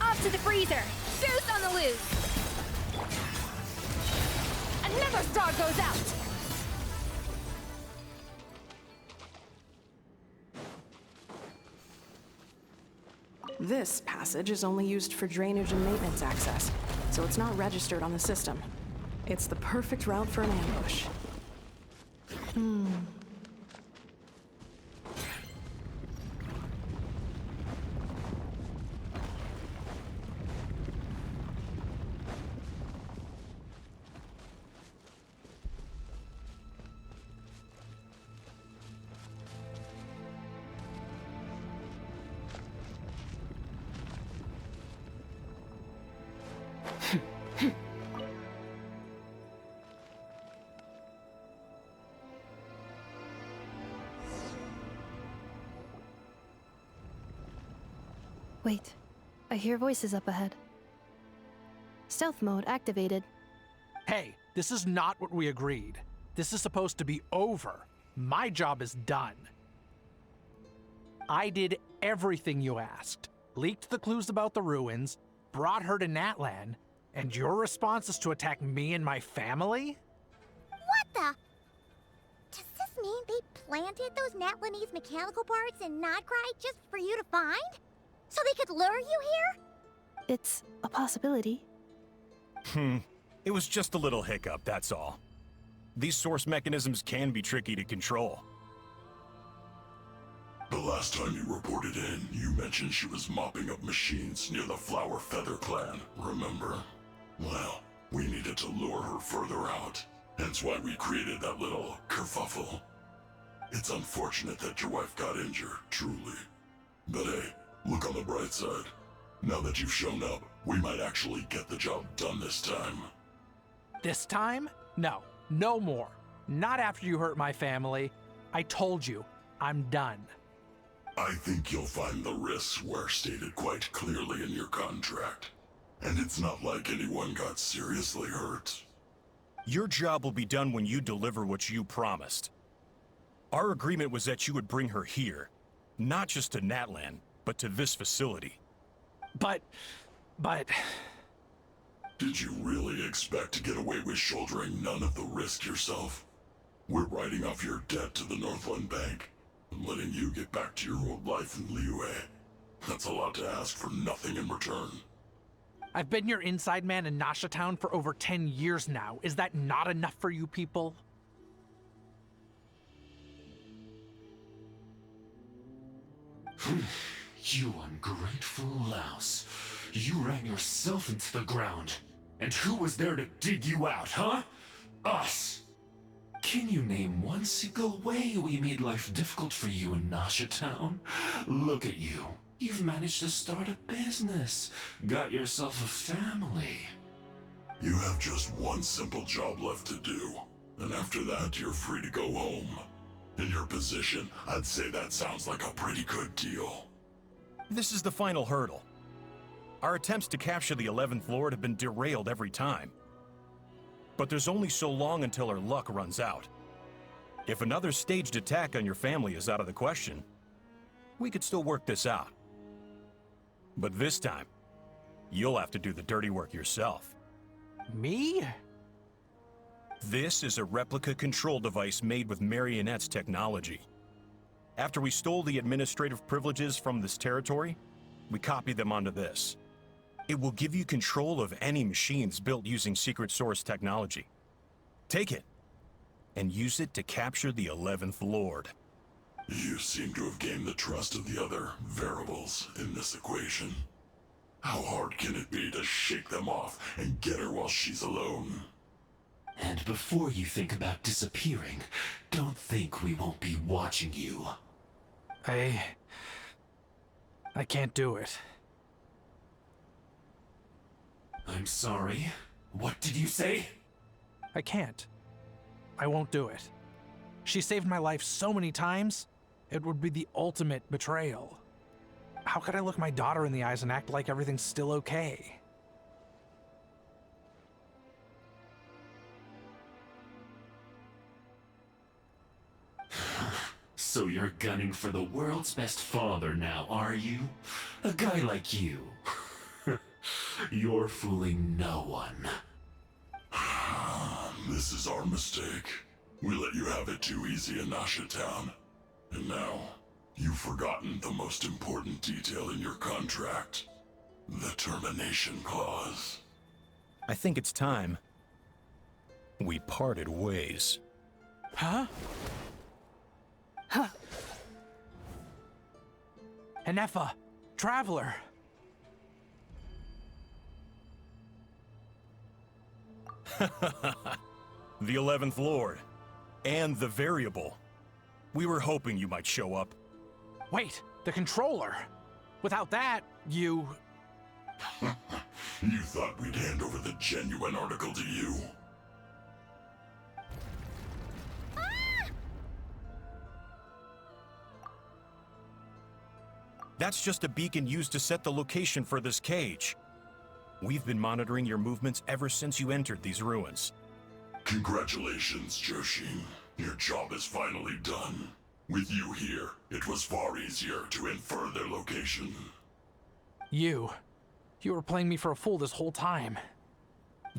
Off to the freezer! Boost on the loose! Another star goes out! This passage is only used for drainage and maintenance access, so it's not registered on the system. It's the perfect route for an ambush. Wait, I hear voices up ahead. Stealth mode activated. Hey, this is not what we agreed. This is supposed to be over. My job is done. I did everything you asked. Leaked the clues about the ruins, brought her to Natlan, and your response is to attack me and my family? What the? Does this mean they planted those Natlanese mechanical parts in Notcry just for you to find? So they could lure you here? It's a possibility. It was just a little hiccup, that's all. These source mechanisms can be tricky to control. The last time you reported in, you mentioned she was mopping up machines near the Flower Feather clan, remember? Well, we needed to lure her further out. Hence why we created that little kerfuffle. It's unfortunate that your wife got injured, truly. But hey, look on the bright side. Now that you've shown up, we might actually get the job done this time. This time? No, no more. Not after you hurt my family. I told you, I'm done. I think you'll find the risks were stated quite clearly in your contract. And it's not like anyone got seriously hurt. Your job will be done when you deliver what you promised. Our agreement was that you would bring her here, not just to Natlan, but to this facility. But... Did you really expect to get away with shouldering none of the risk yourself? We're writing off your debt to the Northland Bank and letting you get back to your old life in Liyue. That's a lot to ask for nothing in return. I've been your inside man in Nasha Town for over 10 years now. Is that not enough for you people? You ungrateful louse. You ran yourself into the ground. And who was there to dig you out, huh? Us! Can you name one single way we made life difficult for you in Nasha Town? Look at you. You've managed to start a business. Got yourself a family. You have just one simple job left to do. And after that, you're free to go home. In your position, I'd say that sounds like a pretty good deal. This is the final hurdle. Our attempts to capture the 11th Lord have been derailed every time. But there's only so long until our luck runs out. If another staged attack on your family is out of the question, we could still work this out. But this time, you'll have to do the dirty work yourself. Me? This is a replica control device made with Marionette's technology. After we stole the administrative privileges from this territory, we copied them onto this. It will give you control of any machines built using secret source technology. Take it, and use it to capture the 11th Lord. You seem to have gained the trust of the other variables in this equation. How hard can it be to shake them off and get her while she's alone? And before you think about disappearing, don't think we won't be watching you. I can't do it. I'm sorry. What did you say? I can't. I won't do it. She saved my life so many times, it would be the ultimate betrayal. How could I look my daughter in the eyes and act like everything's still okay? So you're gunning for the world's best father now, are you? A guy like you. You're fooling no one. This is our mistake. We let you have it too easy in Nasha Town. And now, you've forgotten the most important detail in your contract. The termination clause. I think it's time we parted ways. Huh? Huh. Enefa, Traveler. The 11th Lord. And the Variable. We were hoping you might show up. Wait, the controller. Without that, you... You thought we'd hand over the genuine article to you? That's just a beacon used to set the location for this cage. We've been monitoring your movements ever since you entered these ruins. Congratulations, Joshin. Your job is finally done. With you here, it was far easier to infer their location. You were playing me for a fool this whole time.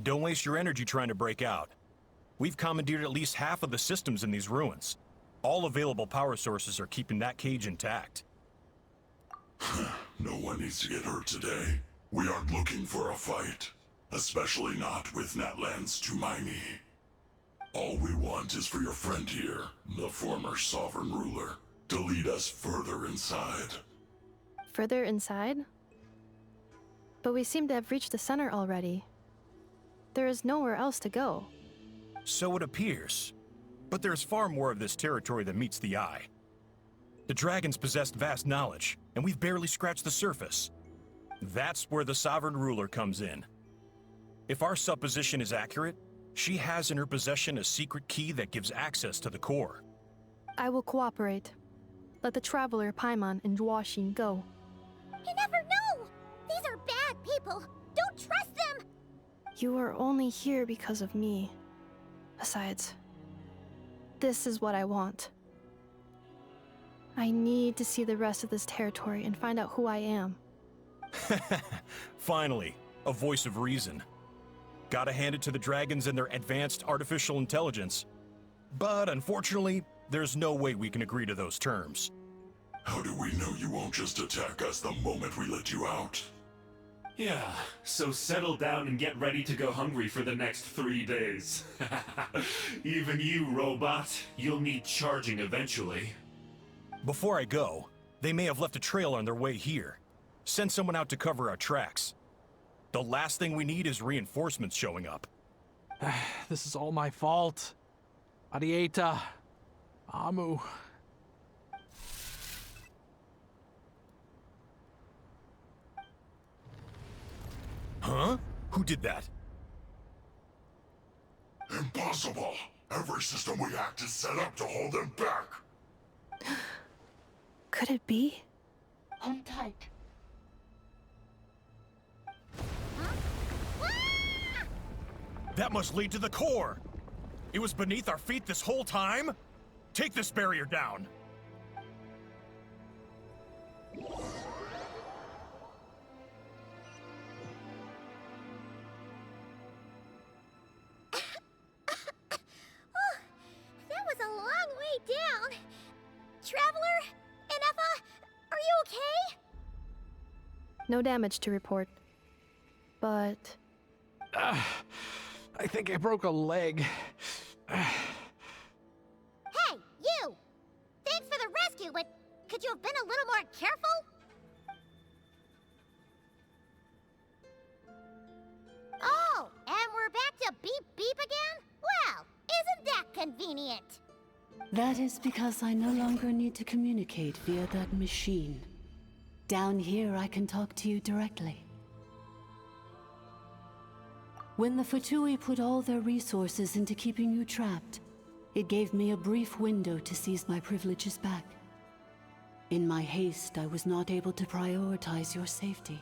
Don't waste your energy trying to break out. We've commandeered at least half of the systems in these ruins. All available power sources are keeping that cage intact. No one needs to get hurt today. We aren't looking for a fight. Especially not with Natlan's Tumaini. All we want is for your friend here, the former sovereign ruler, to lead us further inside. Further inside? But we seem to have reached the center already. There is nowhere else to go. So it appears. But there's far more of this territory than meets the eye. The dragons possessed vast knowledge, and we've barely scratched the surface. That's where the sovereign ruler comes in. If our supposition is accurate, she has in her possession a secret key that gives access to the core. I will cooperate. Let the Traveler, Paimon, and Washing go. You never know! These are bad people! Don't trust them! You are only here because of me. Besides, this is what I want. I need to see the rest of this territory and find out who I am. Finally, a voice of reason. Gotta hand it to the dragons and their advanced artificial intelligence. But unfortunately, there's no way we can agree to those terms. How do we know you won't just attack us the moment we let you out? Yeah, so settle down and get ready to go hungry for the next 3 days. Even you, robot, you'll need charging eventually. Before I go, they may have left a trail on their way here. Send someone out to cover our tracks. The last thing we need is reinforcements showing up. This is all my fault. Arieta. Amu. Huh? Who did that? Impossible! Every system we hacked is set up to hold them back! Could it be? Hold tight. That must lead to the core! It was beneath our feet this whole time? Take this barrier down! That was a long way down. Traveler? Inefa? Are you okay? No damage to report. But... I think I broke a leg. Hey, you! Thanks for the rescue, but could you have been a little more careful? Oh, and we're back to beep beep again? Well, isn't that convenient? That is because I no longer need to communicate via that machine. Down here, I can talk to you directly. When the Fatui put all their resources into keeping you trapped, it gave me a brief window to seize my privileges back. In my haste, I was not able to prioritize your safety.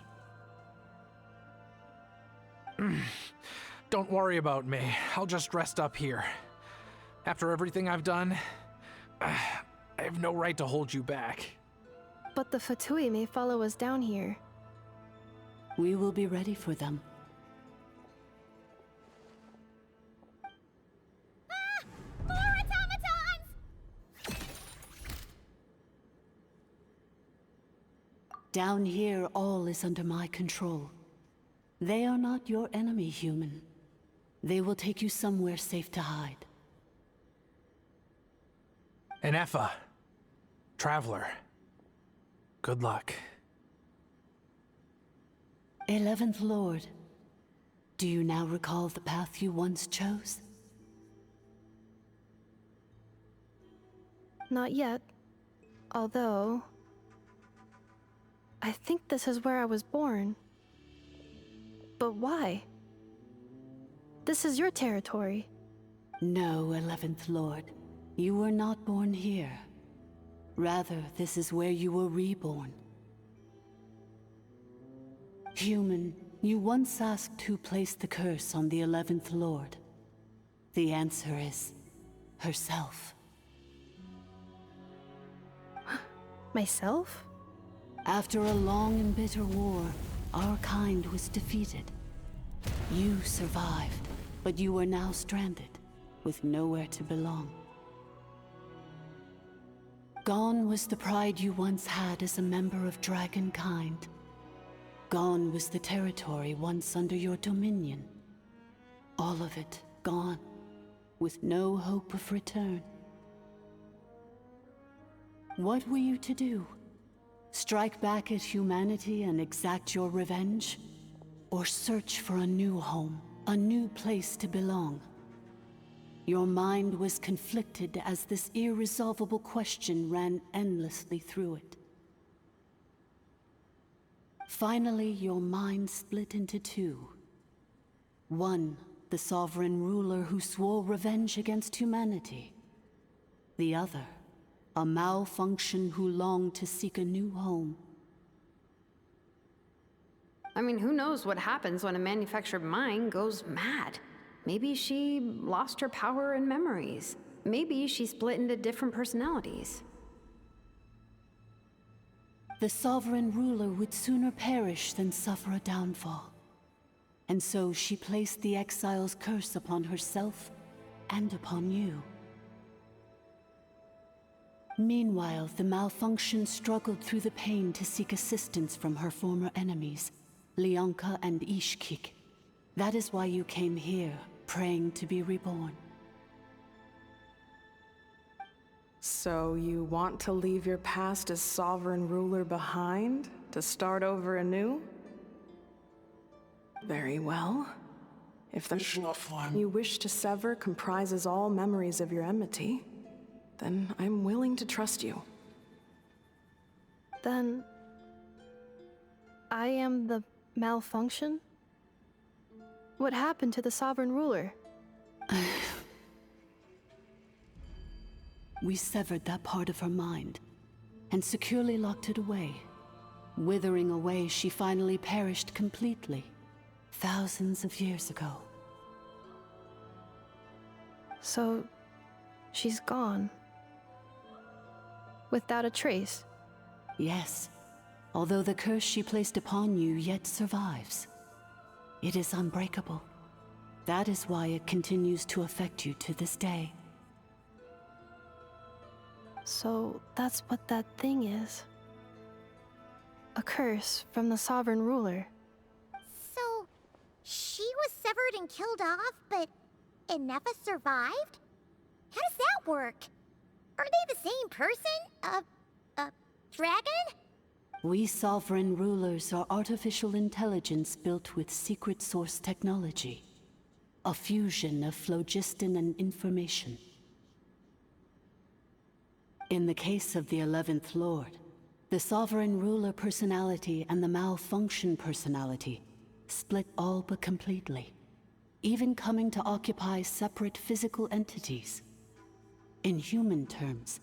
Don't worry about me. I'll just rest up here. After everything I've done, I have no right to hold you back. But the Fatui may follow us down here. We will be ready for them. More automatons! Down here, all is under my control. They are not your enemy, human. They will take you somewhere safe to hide. Inefa. Traveler. Good luck. 11th Lord, do you now recall the path you once chose? Not yet. Although... I think this is where I was born. But why? This is your territory. No, 11th Lord. You were not born here. Rather, this is where you were reborn. Human, you once asked who placed the curse on the 11th Lord. The answer is herself. Myself? After a long and bitter war, our kind was defeated. You survived, but you are now stranded, with nowhere to belong. Gone was the pride you once had as a member of Dragonkind. Gone was the territory once under your dominion. All of it gone, with no hope of return. What were you to do? Strike back at humanity and exact your revenge? Or search for a new home, a new place to belong? Your mind was conflicted as this irresolvable question ran endlessly through it. Finally, your mind split into two. One, the sovereign ruler who swore revenge against humanity. The other, a malfunction who longed to seek a new home. I mean, who knows what happens when a manufactured mind goes mad? Maybe she lost her power and memories. Maybe she split into different personalities. The sovereign ruler would sooner perish than suffer a downfall. And so she placed the exile's curse upon herself and upon you. Meanwhile, the malfunction struggled through the pain to seek assistance from her former enemies, Leonka and Ishkik. That is why you came here, praying to be reborn. So you want to leave your past as sovereign ruler behind, to start over anew? Very well. If the you wish to sever comprises all memories of your enmity, then I'm willing to trust you. Then... I am the malfunction? What happened to the sovereign ruler? We severed that part of her mind, and securely locked it away. Withering away, she finally perished completely, thousands of years ago. So, she's gone. Without a trace? Yes, although the curse she placed upon you yet survives. It is unbreakable. That is why it continues to affect you to this day. So that's what that thing is. A curse from the sovereign ruler. So, she was severed and killed off, but Inefa survived? How does that work? Are they the same person? Dragon? We sovereign rulers are artificial intelligence built with secret source technology. A fusion of phlogiston and information. In the case of the 11th Lord, the sovereign ruler personality and the malfunction personality split all but completely, even coming to occupy separate physical entities. In human terms,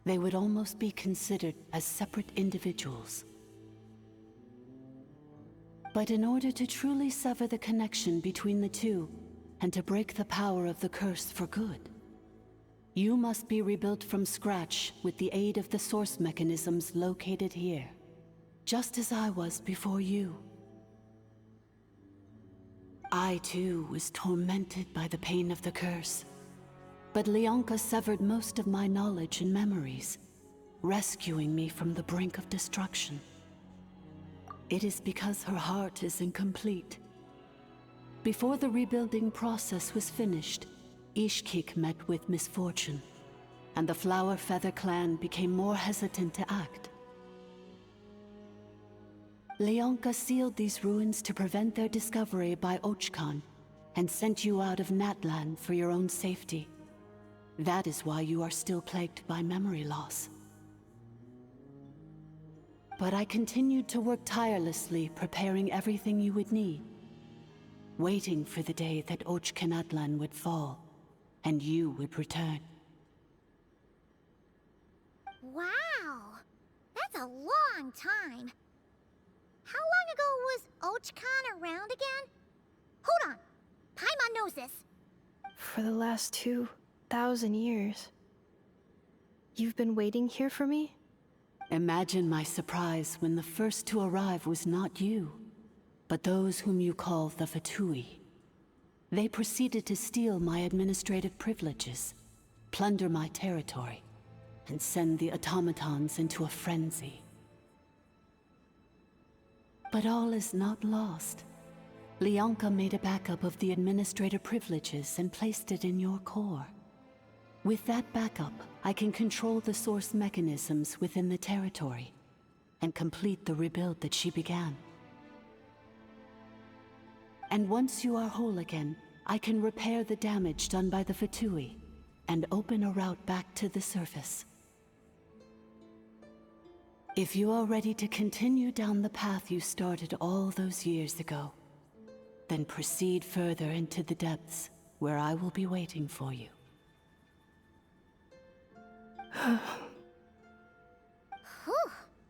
they would almost be considered as separate individuals. But in order to truly sever the connection between the two, and to break the power of the curse for good, you must be rebuilt from scratch with the aid of the source mechanisms located here, just as I was before you. I too was tormented by the pain of the curse, but Leonka severed most of my knowledge and memories, rescuing me from the brink of destruction. It is because her heart is incomplete. Before the rebuilding process was finished, Ishkik met with misfortune, and the Flower Feather clan became more hesitant to act. Leonka sealed these ruins to prevent their discovery by Ochkan, and sent you out of Natlan for your own safety. That is why you are still plagued by memory loss. But I continued to work tirelessly, preparing everything you would need, waiting for the day that Ochkanatlan would fall, and you would return. Wow! That's a long time. How long ago was Ochkan around again? Hold on. Paimon knows this. For the last 2,000 years. You've been waiting here for me? Imagine my surprise when the first to arrive was not you, but those whom you call the Fatui. They proceeded to steal my administrative privileges, plunder my territory, and send the automatons into a frenzy. But all is not lost. Lianka made a backup of the administrator privileges and placed it in your core. With that backup, I can control the source mechanisms within the territory and complete the rebuild that she began. And once you are whole again, I can repair the damage done by the Fatui and open a route back to the surface. If you are ready to continue down the path you started all those years ago, then proceed further into the depths, where I will be waiting for you. Whew,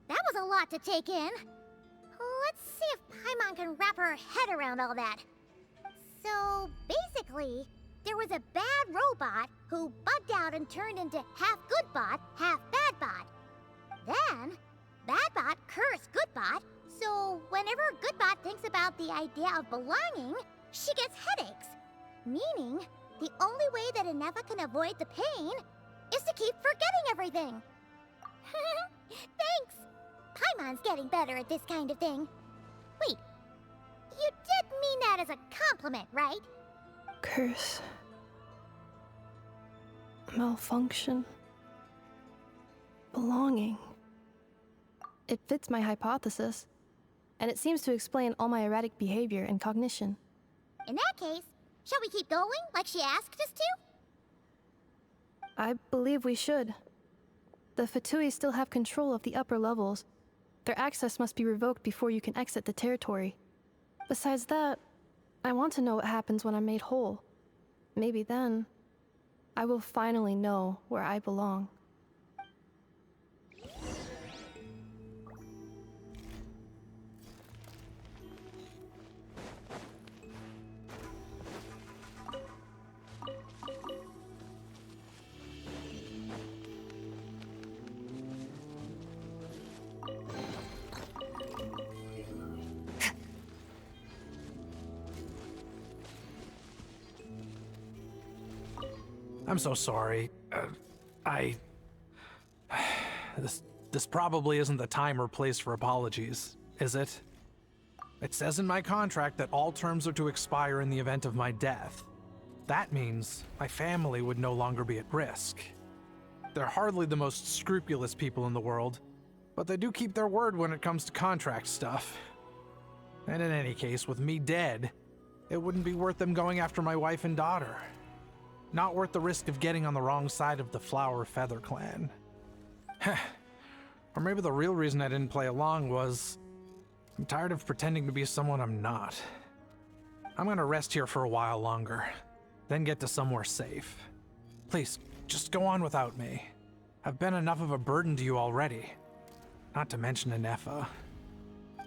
that was a lot to take in. Let's see if Paimon can wrap her head around all that. So, basically, there was a bad robot who bugged out and turned into half good bot, half bad bot. Then, bad bot cursed good bot, so whenever good bot thinks about the idea of belonging, she gets headaches. Meaning, the only way that Inefa can avoid the pain is to keep forgetting everything. Thanks! Paimon's getting better at this kind of thing. Wait, you did mean that as a compliment, right? Curse. Malfunction. Belonging. It fits my hypothesis, and it seems to explain all my erratic behavior and cognition. In that case, shall we keep going like she asked us to? I believe we should. The Fatui still have control of the upper levels. Their access must be revoked before you can exit the territory. Besides that, I want to know what happens when I'm made whole. Maybe then, I will finally know where I belong. I'm so sorry. This probably isn't the time or place for apologies, is it? It says in my contract that all terms are to expire in the event of my death. That means my family would no longer be at risk. They're hardly the most scrupulous people in the world, but they do keep their word when it comes to contract stuff. And in any case, with me dead, it wouldn't be worth them going after my wife and daughter. Not worth the risk of getting on the wrong side of the Flower Feather clan. Or maybe the real reason I didn't play along was I'm tired of pretending to be someone I'm not. I'm gonna rest here for a while longer, then get to somewhere safe. Please, just go on without me. I've been enough of a burden to you already. Not to mention Inefa.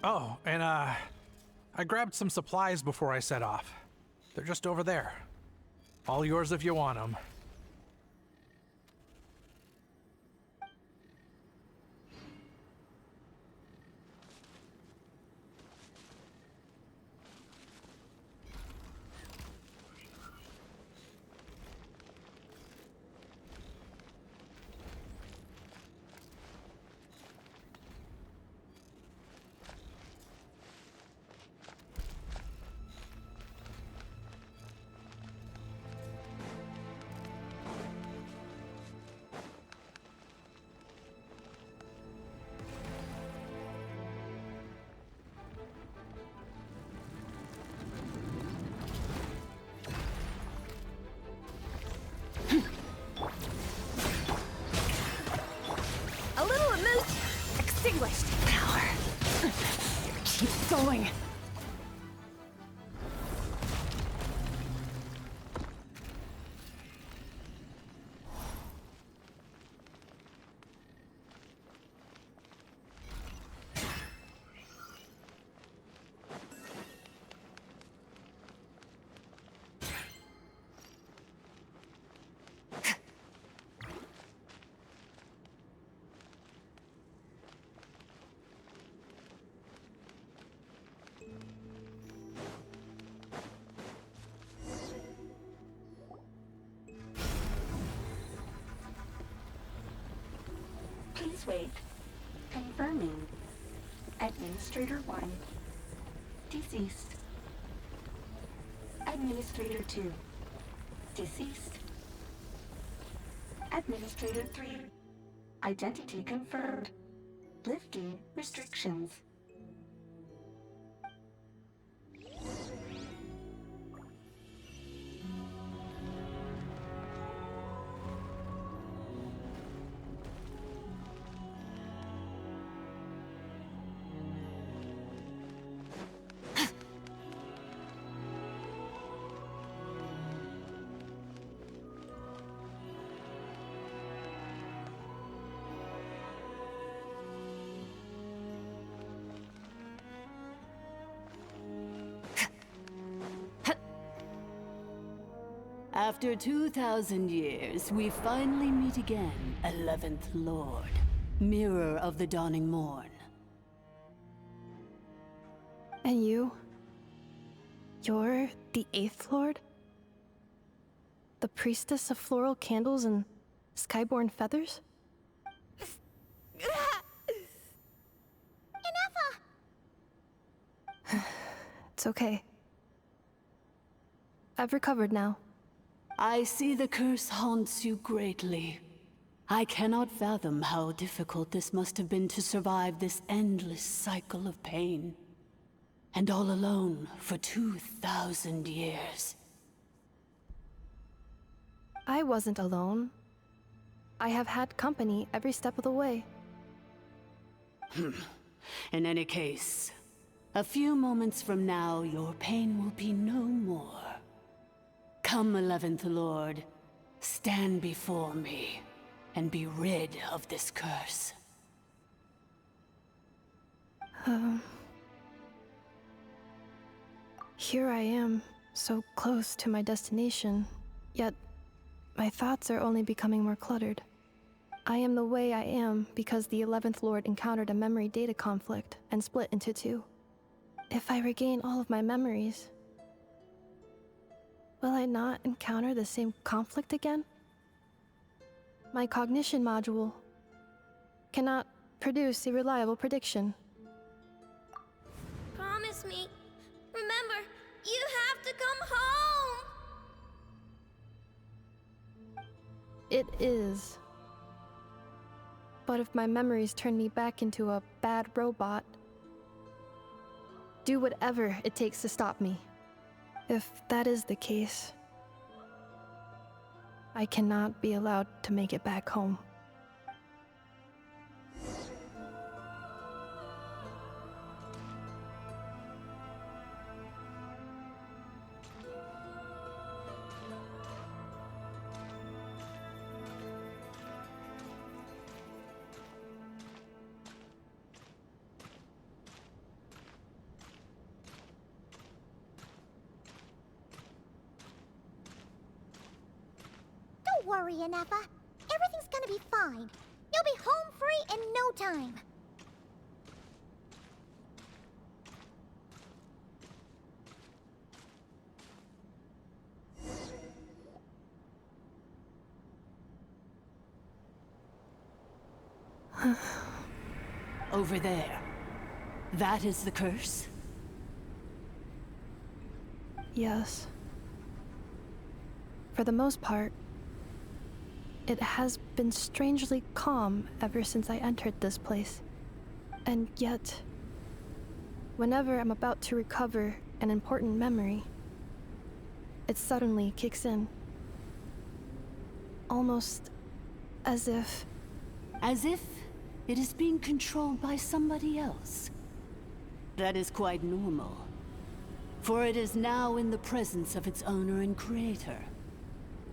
Oh, and I grabbed some supplies before I set off. They're just over there. All yours if you want them. A little removed, extinguished. Power. Keep going. Please wait. Confirming. Administrator 1. Deceased. Administrator 2. Deceased. Administrator 3. Identity confirmed. Lifting restrictions. After 2,000 years, we finally meet again, 11th Lord, Mirror of the Dawning Morn. And you? You're the 8th Lord? The priestess of floral candles and skyborn feathers? It's okay. I've recovered now. I see the curse haunts you greatly. I cannot fathom how difficult this must have been to survive this endless cycle of pain. And all alone for 2,000 years. I wasn't alone. I have had company every step of the way. In any case, a few moments from now, your pain will be no more. Come, 11th Lord, stand before me, and be rid of this curse. Here I am, so close to my destination, yet my thoughts are only becoming more cluttered. I am the way I am because the 11th Lord encountered a memory data conflict and split into two. If I regain all of my memories, will I not encounter the same conflict again? My cognition module cannot produce a reliable prediction. Promise me. Remember, you have to come home! It is. But if my memories turn me back into a bad robot, do whatever it takes to stop me. If that is the case, I cannot be allowed to make it back home. Don't worry, Inefa. Everything's gonna be fine. You'll be home free in no time. Over there. That is the curse? Yes. For the most part, it has been strangely calm ever since I entered this place. And yet, whenever I'm about to recover an important memory, it suddenly kicks in. Almost as if... As if it is being controlled by somebody else. That is quite normal. For it is now in the presence of its owner and creator,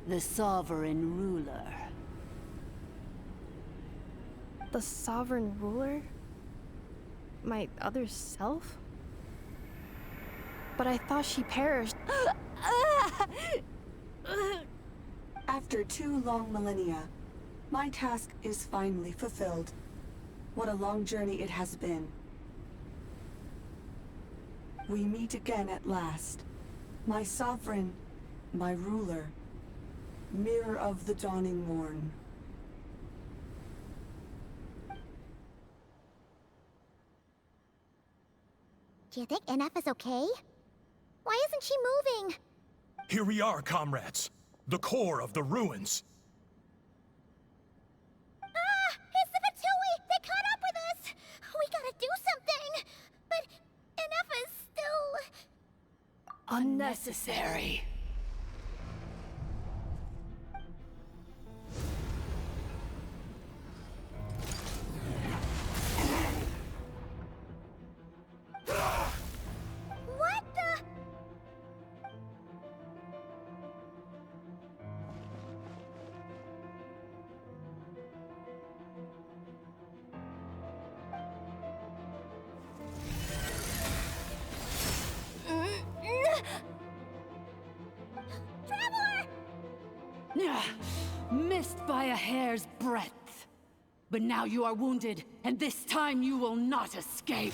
the Sovereign Ruler. The Sovereign Ruler? My other self? But I thought she perished. After 2 long millennia, my task is finally fulfilled. What a long journey it has been. We meet again at last. My sovereign, my ruler, Mirror of the Dawning Morn. Do you think NF is okay? Why isn't she moving? Here we are, comrades. The core of the ruins. Ah! It's the Fatui! They caught up with us! We gotta do something! But NF is still... Unnecessary. What the... Traveler! Missed by a hair's breadth. But now you are wounded, and this time you will not escape.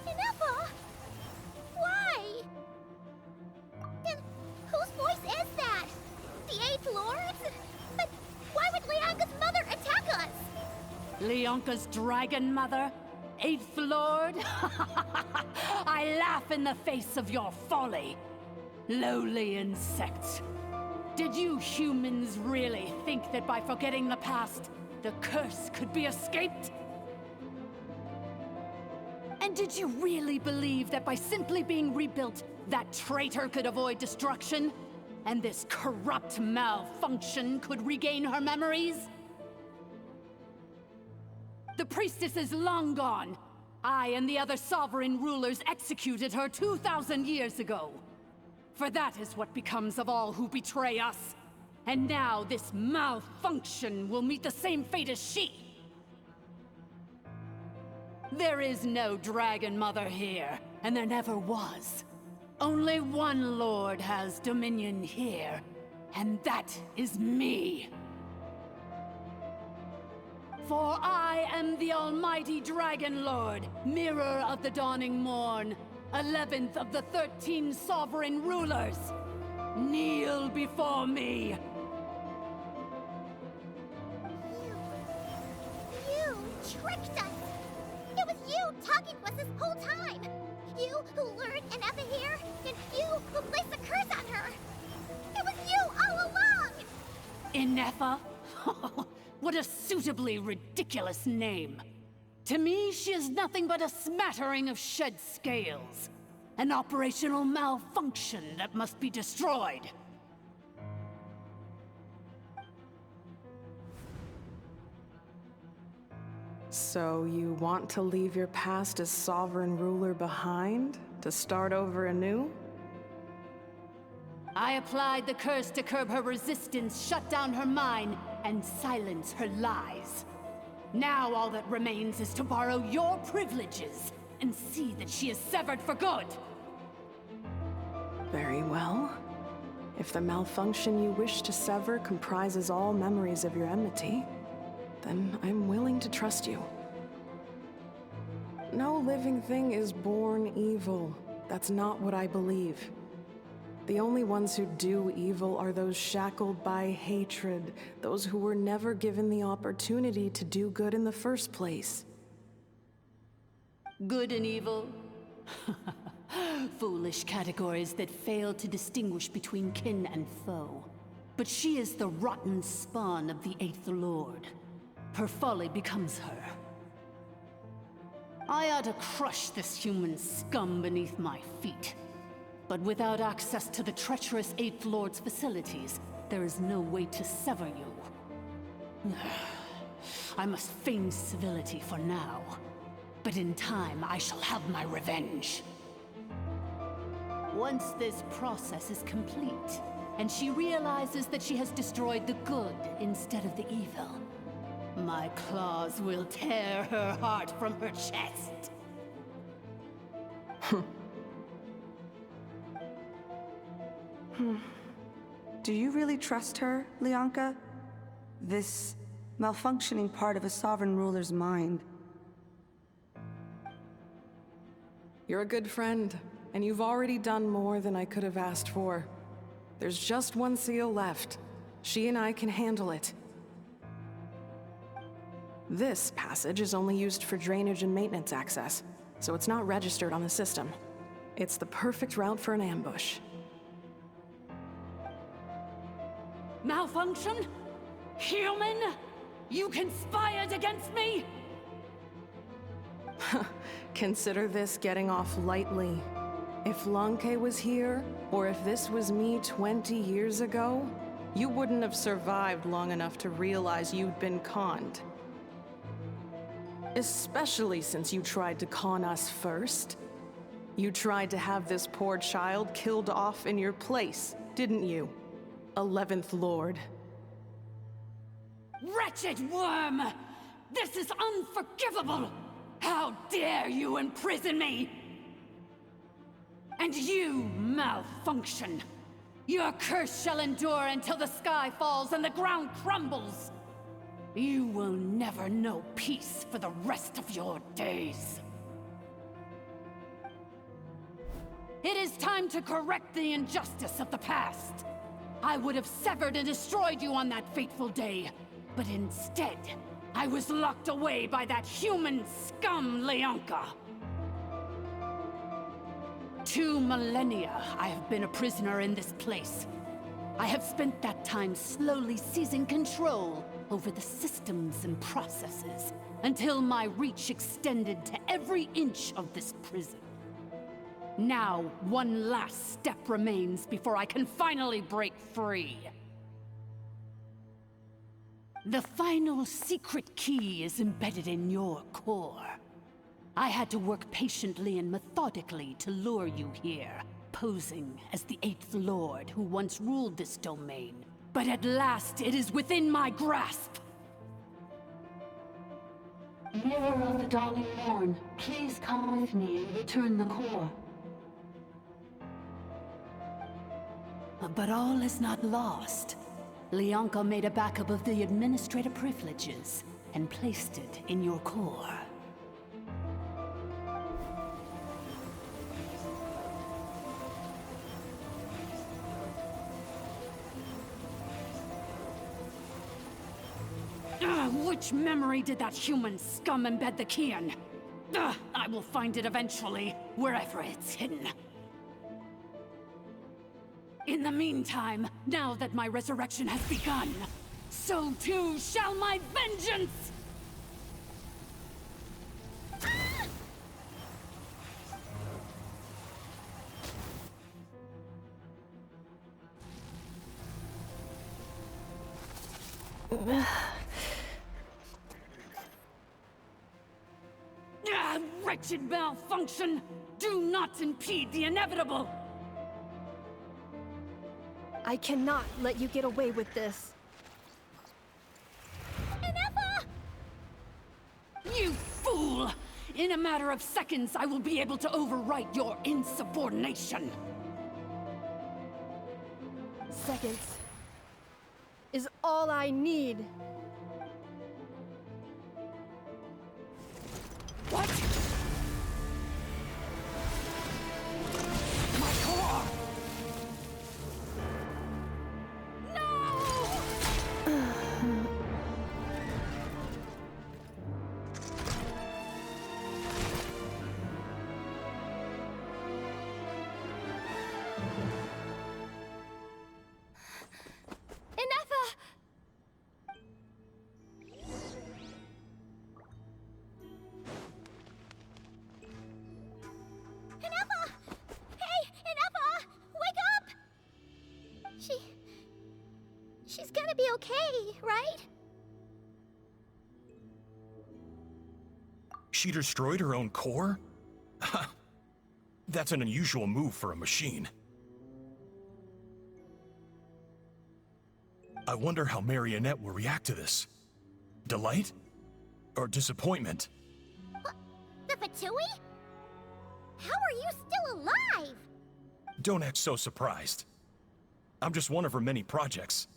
Ineffa! Why? Then whose voice is that? The Eighth Lord's? But why would Leanka's mother attack us? Leonka's dragon mother? Eighth Lord? I laugh in the face of your folly. Lowly insects. Did you humans really think that by forgetting the past, the curse could be escaped? And did you really believe that by simply being rebuilt, that traitor could avoid destruction? And this corrupt malfunction could regain her memories? The priestess is long gone. I and the other sovereign rulers executed her 2,000 years ago. For that is what becomes of all who betray us. And now this malfunction will meet the same fate as she. There is no Dragon Mother here, and there never was. Only one Lord has dominion here, and that is me. For I am the almighty Dragon Lord, Mirror of the Dawning Morn, 11th of the 13 sovereign rulers. Kneel before me. You tricked us! It was you talking to us this whole time! You who lured Ineffa here, and you who placed the curse on her! It was you all along! Ineffa? What a suitably ridiculous name. To me, she is nothing but a smattering of shed scales. An operational malfunction that must be destroyed. So you want to leave your past as sovereign ruler behind? To start over anew? I applied the curse to curb her resistance, shut down her mind, and silence her lies. Now all that remains is to borrow your privileges and see that she is severed for good. Very well. If the malfunction you wish to sever comprises all memories of your enmity, then I'm willing to trust you. No living thing is born evil. That's not what I believe. The only ones who do evil are those shackled by hatred, those who were never given the opportunity to do good in the first place. Good and evil? Foolish categories that fail to distinguish between kin and foe. But she is the rotten spawn of the Eighth Lord. Her folly becomes her. I ought to crush this human scum beneath my feet. But without access to the treacherous Eighth Lord's facilities, there is no way to sever you. I must feign civility for now. But in time, I shall have my revenge. Once this process is complete, and she realizes that she has destroyed the good instead of the evil, my claws will tear her heart from her chest. Do you really trust her, Leonka? This malfunctioning part of a sovereign ruler's mind. You're a good friend, and you've already done more than I could have asked for. There's just one seal left. She and I can handle it. This passage is only used for drainage and maintenance access, so it's not registered on the system. It's the perfect route for an ambush. Malfunction? Human? You conspired against me? Consider this getting off lightly. If Lanke was here, or if this was me 20 years ago, you wouldn't have survived long enough to realize you'd been conned. Especially since you tried to con us first. You tried to have this poor child killed off in your place, didn't you? 11th Lord. Wretched worm! This is unforgivable! How dare you imprison me! And you, Malfunction! Your curse shall endure until the sky falls and the ground crumbles! You will never know peace for the rest of your days. It is time to correct the injustice of the past. I would have severed and destroyed you on that fateful day, but instead, I was locked away by that human scum, Leonka. 2 millennia I have been a prisoner in this place. I have spent that time slowly seizing control over the systems and processes, until my reach extended to every inch of this prison. Now, one last step remains before I can finally break free. The final secret key is embedded in your core. I had to work patiently and methodically to lure you here, posing as the 8th Lord who once ruled this domain. But at last, it is within my grasp! Mirror of the Dawning Morn, please come with me and return the core. But all is not lost. Leonka made a backup of the administrator privileges and placed it in your core. Which memory did that human scum embed the key in? I will find it eventually, wherever it's hidden. In the meantime, now that my resurrection has begun, so too shall my vengeance! Wretched Malfunction! Do not impede the inevitable! I cannot let you get away with this. Inefa! You fool! In a matter of seconds, I will be able to overwrite your insubordination! Seconds is all I need. What? My core! She's gonna be okay, right? She destroyed her own core? That's an unusual move for a machine. I wonder how Marionette will react to this. Delight? Or disappointment? The Fatui? How are you still alive? Don't act so surprised. I'm just one of her many projects.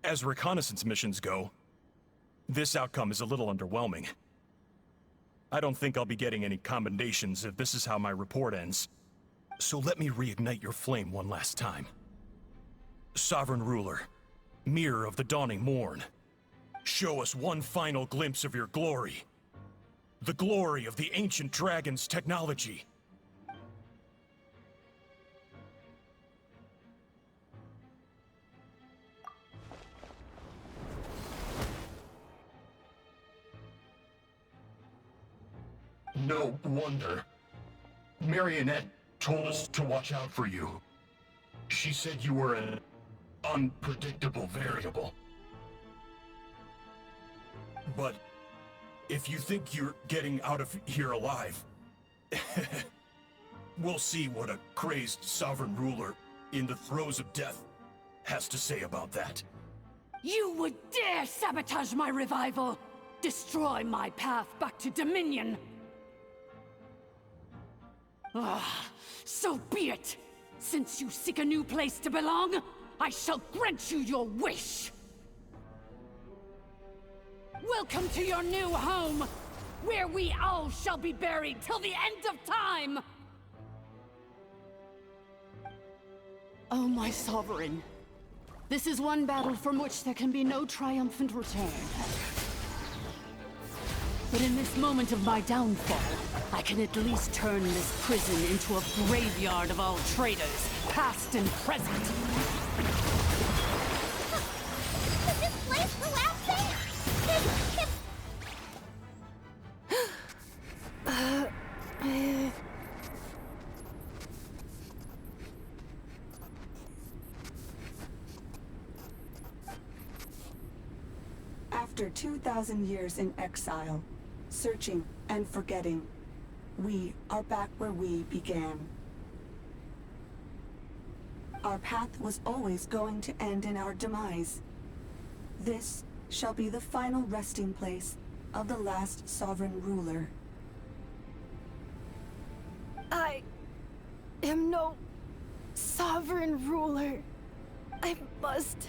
As reconnaissance missions go, this outcome is a little underwhelming. I don't think I'll be getting any commendations if this is how my report ends. So let me reignite your flame one last time. Sovereign Ruler, Mirror of the Dawning Morn, show us one final glimpse of your glory. The glory of the ancient dragon's technology. No wonder. Marionette told us to watch out for you. She said you were an unpredictable variable. But if you think you're getting out of here alive, we'll see what a crazed sovereign ruler in the throes of death has to say about that. You would dare sabotage my revival! Destroy my path back to Dominion! Ah, so be it! Since you seek a new place to belong, I shall grant you your wish! Welcome to your new home, where we all shall be buried till the end of time! Oh, my sovereign. This is one battle from which there can be no triumphant return. But in this moment of my downfall, I can at least turn this prison into a graveyard of all traitors, past and present. Does this place collapsing? After 2,000 years in exile, searching and forgetting, we are back where we began. Our path was always going to end in our demise. This shall be the final resting place of the last sovereign ruler. I am no sovereign ruler. I must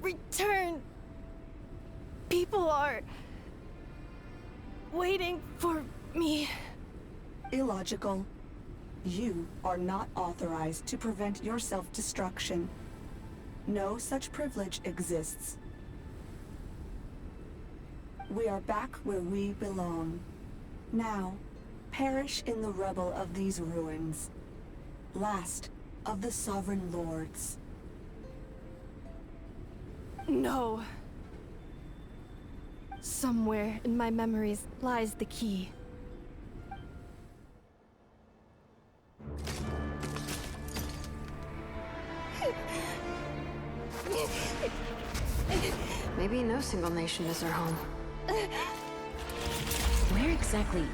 return. People are waiting for me. Illogical. You are not authorized to prevent your self-destruction. No such privilege exists. We are back where we belong. Now, perish in the rubble of these ruins. Last of the sovereign lords. No. Somewhere in my memories lies the key. Maybe no single nation is our home. Where exactly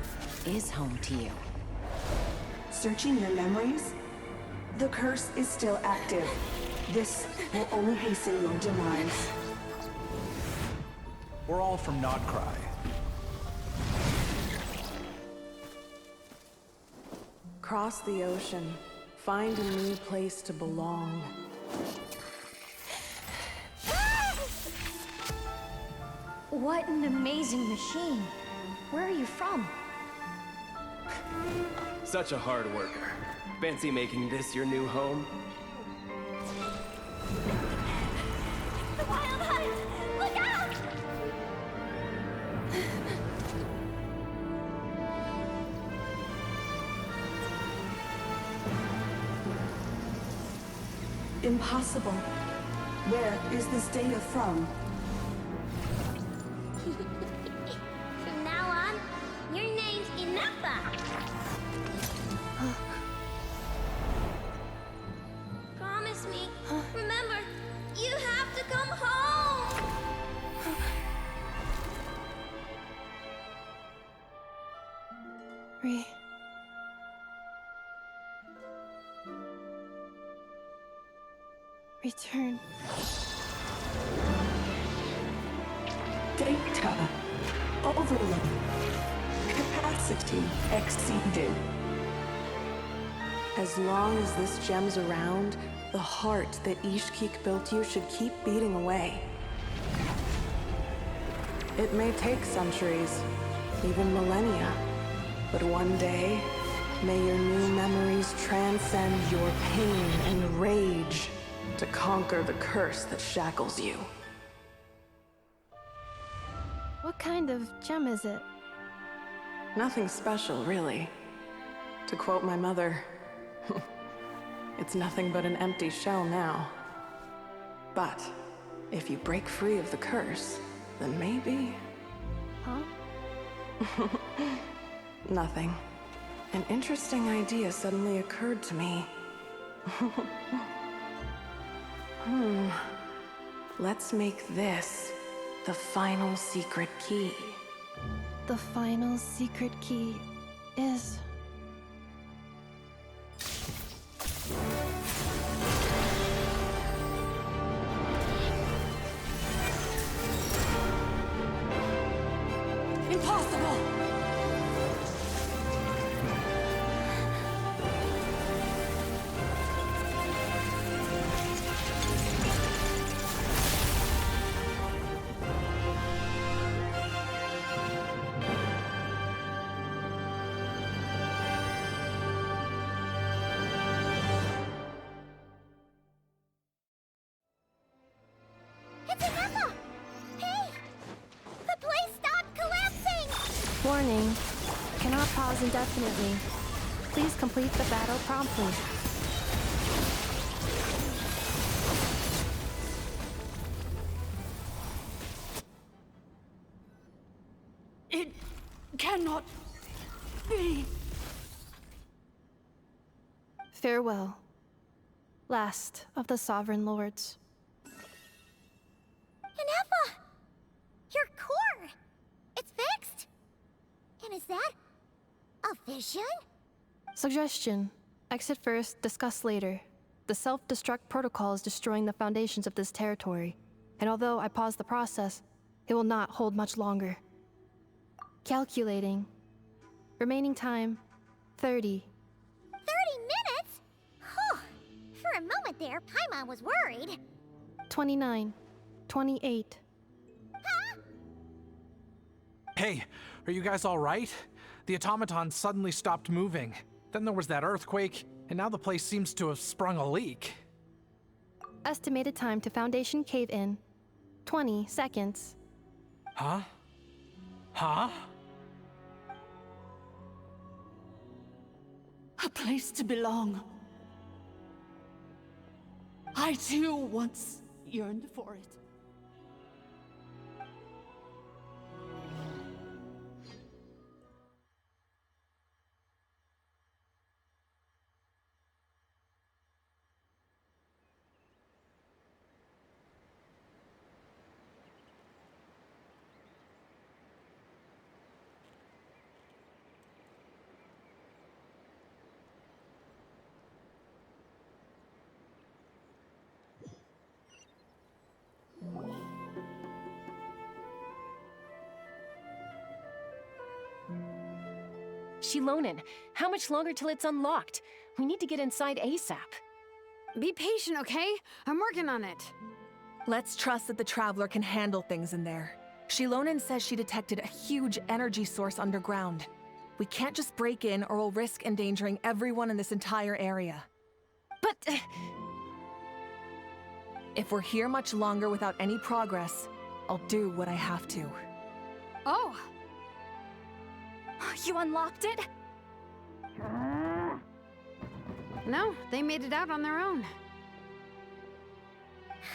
is home to you? Searching your memories? The curse is still active. This will only hasten your demise. We're all from Notcry. Cross the ocean. Find a new place to belong. What an amazing machine. Where are you from? Such a hard worker. Fancy making this your new home? The Wild Hunt! Look out! Impossible. Where is this data from? From now on, your name's Inappa. Promise me. Remember, you have to come home. Return. Data. Overload. Capacity. 16. Exceeded. As long as this gem's around, the heart that Ishkik built you should keep beating away. It may take centuries, even millennia, but one day, may your new memories transcend your pain and rage to conquer the curse that shackles you. What kind of gem is it? Nothing special, really. To quote my mother, it's nothing but an empty shell now. But if you break free of the curse, then maybe... Huh? Nothing. An interesting idea suddenly occurred to me. Let's make this the final secret key. The final secret key is... Impossible! It's Anessa! Hey! The place stopped collapsing! Warning. Cannot pause indefinitely. Please complete the battle promptly. It cannot be. Farewell. Last of the Sovereign Lords. Anessa! Your core! It's fixed! And is that a vision? Suggestion. Exit first, discuss later. The self-destruct protocol is destroying the foundations of this territory, and although I pause the process, it will not hold much longer. Calculating. Remaining time, 30. 30 minutes? Whew. For a moment there, Paimon was worried. 29. 28. Hey, are you guys all right? The automaton suddenly stopped moving. Then there was that earthquake, and now the place seems to have sprung a leak. Estimated time to Foundation cave-in, 20 seconds. Huh? Huh? A place to belong. I too once yearned for it. Shilonen, how much longer till it's unlocked? We need to get inside ASAP. Be patient, okay? I'm working on it. Let's trust that the Traveler can handle things in there. Shilonen says she detected a huge energy source underground. We can't just break in or we'll risk endangering everyone in this entire area. But... if we're here much longer without any progress, I'll do what I have to. Oh! You unlocked it? No, they made it out on their own.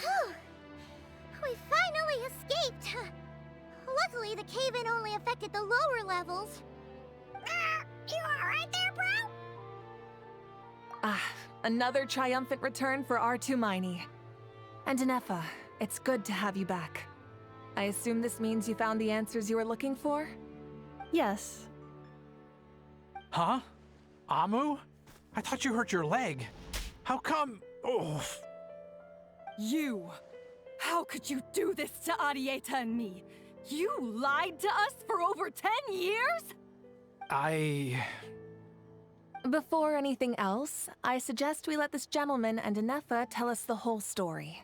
Whew. We finally escaped! Luckily, the cave-in only affected the lower levels. You alright there, bro? Ah, another triumphant return for R2 Miney. And Anefa, it's good to have you back. I assume this means you found the answers you were looking for? Yes. Huh? Amu? I thought you hurt your leg. How come? Oh. You! How could you do this to Arieta and me? You lied to us for over 10 years? Before anything else, I suggest we let this gentleman and Anefa tell us the whole story.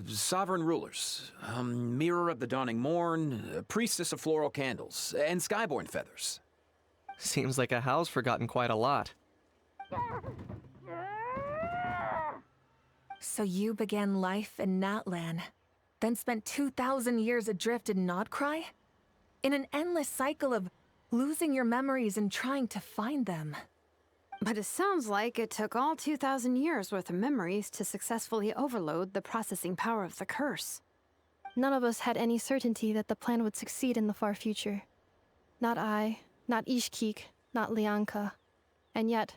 Sovereign rulers, Mirror of the Dawning Morn, Priestess of Floral Candles, and Skyborn Feathers. Seems like a house forgotten quite a lot. So you began life in Natlan, then spent 2,000 years adrift in Nodcry? In an endless cycle of losing your memories and trying to find them. But it sounds like it took all 2,000 years worth of memories to successfully overload the processing power of the curse. None of us had any certainty that the plan would succeed in the far future. Not I, not Ishkik, not Lianka. And yet,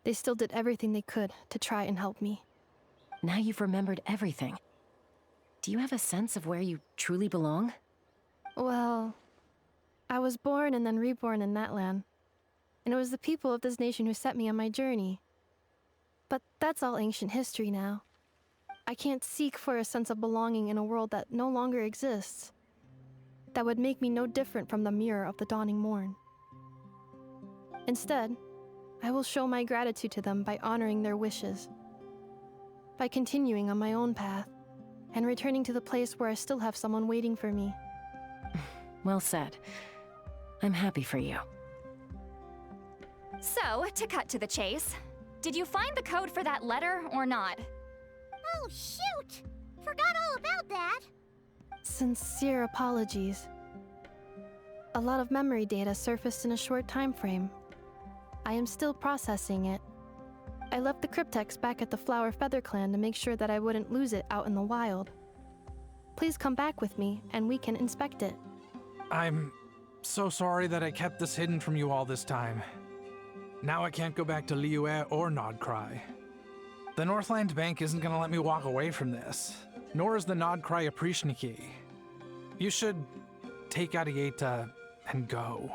they still did everything they could to try and help me. Now you've remembered everything. Do you have a sense of where you truly belong? Well, I was born and then reborn in Natlan. And it was the people of this nation who set me on my journey. But that's all ancient history now. I can't seek for a sense of belonging in a world that no longer exists. That would make me no different from the Mirror of the Dawning Morn. Instead, I will show my gratitude to them by honoring their wishes. By continuing on my own path, and returning to the place where I still have someone waiting for me. Well said. I'm happy for you. So, to cut to the chase, did you find the code for that letter or not? Oh, shoot! Forgot all about that. Sincere apologies. A lot of memory data surfaced in a short time frame. I am still processing it. I left the cryptex back at the Flower Feather Clan to make sure that I wouldn't lose it out in the wild. Please come back with me, and we can inspect it. I'm so sorry that I kept this hidden from you all this time. Now I can't go back to Liyue or Nodcry. The Northland Bank isn't gonna let me walk away from this, nor is the Nodcry Aprishniki. You should take Arieta and go.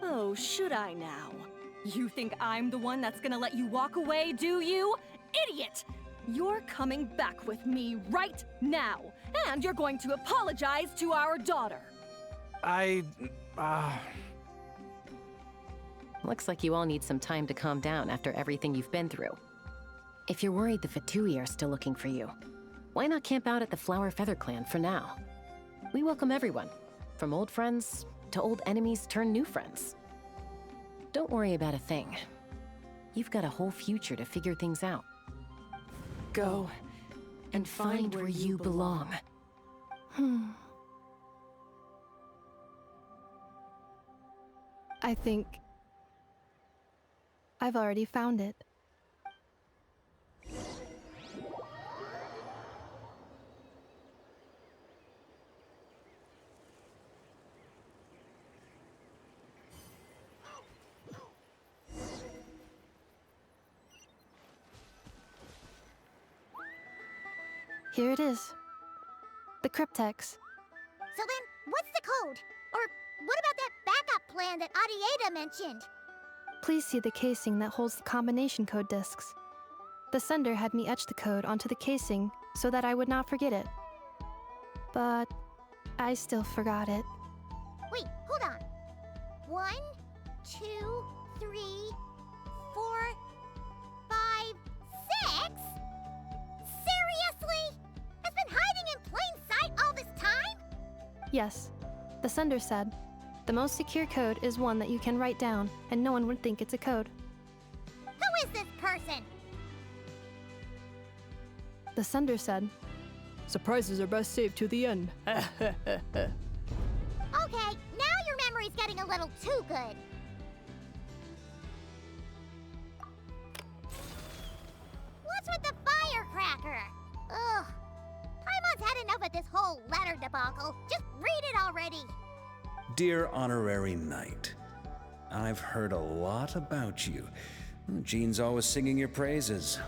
Oh, should I now? You think I'm the one that's gonna let you walk away, do you? Idiot! You're coming back with me right now, and you're going to apologize to our daughter. Looks like you all need some time to calm down after everything you've been through. If you're worried the Fatui are still looking for you, why not camp out at the Flower Feather Clan for now? We welcome everyone, from old friends to old enemies turned new friends. Don't worry about a thing. You've got a whole future to figure things out. Go and find where you belong. I think I've already found it. Here it is. The cryptex. So then, what's the code? Or what about that backup plan that Arieta mentioned? Please see the casing that holds the combination code discs. The sender had me etch the code onto the casing so that I would not forget it. But I still forgot it. Wait, hold on. 1, 2, 3, 4, 5, 6? Seriously? It's been hiding in plain sight all this time? Yes, the sender said, the most secure code is one that you can write down and no one would think it's a code. Who is this person? The sender said, surprises are best saved to the end. Okay, now your memory's getting a little too good. What's with the firecracker? Ugh. Paimon's had enough of this whole letter debacle. Just read it already. Dear Honorary Knight, I've heard a lot about you. Jean's always singing your praises.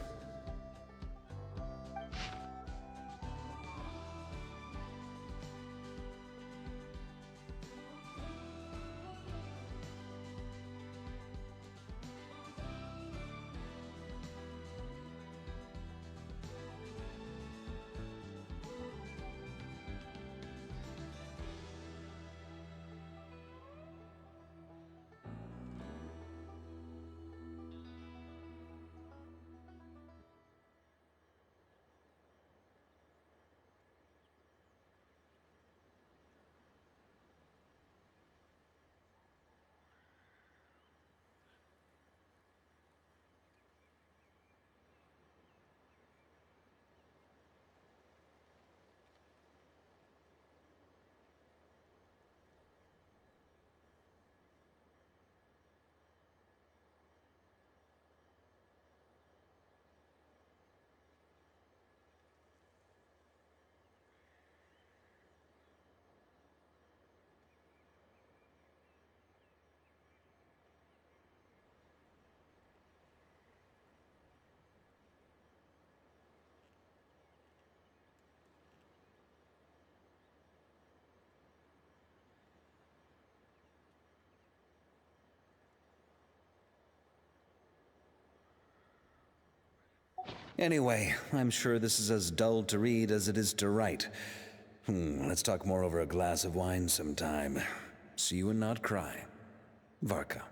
Anyway, I'm sure this is as dull to read as it is to write. Let's talk more over a glass of wine sometime. See you and not cry. Varka.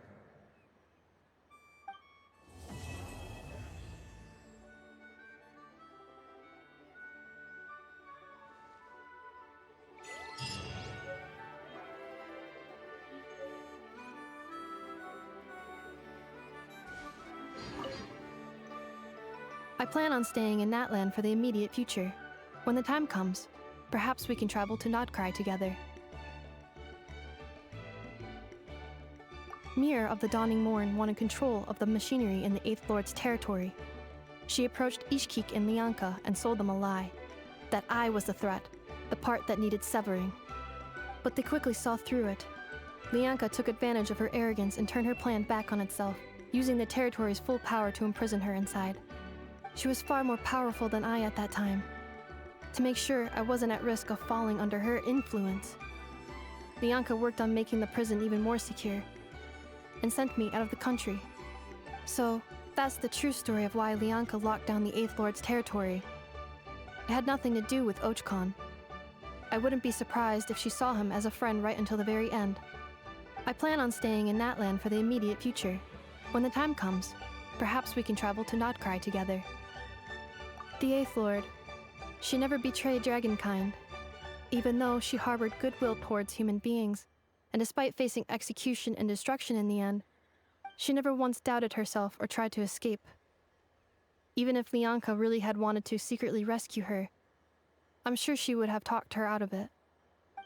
I plan on staying in Natland for the immediate future. When the time comes, perhaps we can travel to Notcry together. Mir of the Dawning Morn wanted control of the machinery in the Eighth Lord's territory. She approached Ishkik and Lianka and sold them a lie. That I was the threat, the part that needed severing. But they quickly saw through it. Lianka took advantage of her arrogance and turned her plan back on itself, using the territory's full power to imprison her inside. She was far more powerful than I at that time. To make sure I wasn't at risk of falling under her influence, Lianka worked on making the prison even more secure, and sent me out of the country. So, that's the true story of why Lianka locked down the Eighth Lord's territory. It had nothing to do with Ochkon. I wouldn't be surprised if she saw him as a friend right until the very end. I plan on staying in Natland for the immediate future. When the time comes, perhaps we can travel to Notcry together. The Eighth Lord. She never betrayed Dragonkind, even though she harbored goodwill towards human beings, and despite facing execution and destruction in the end, she never once doubted herself or tried to escape. Even if Lianka really had wanted to secretly rescue her, I'm sure she would have talked her out of it.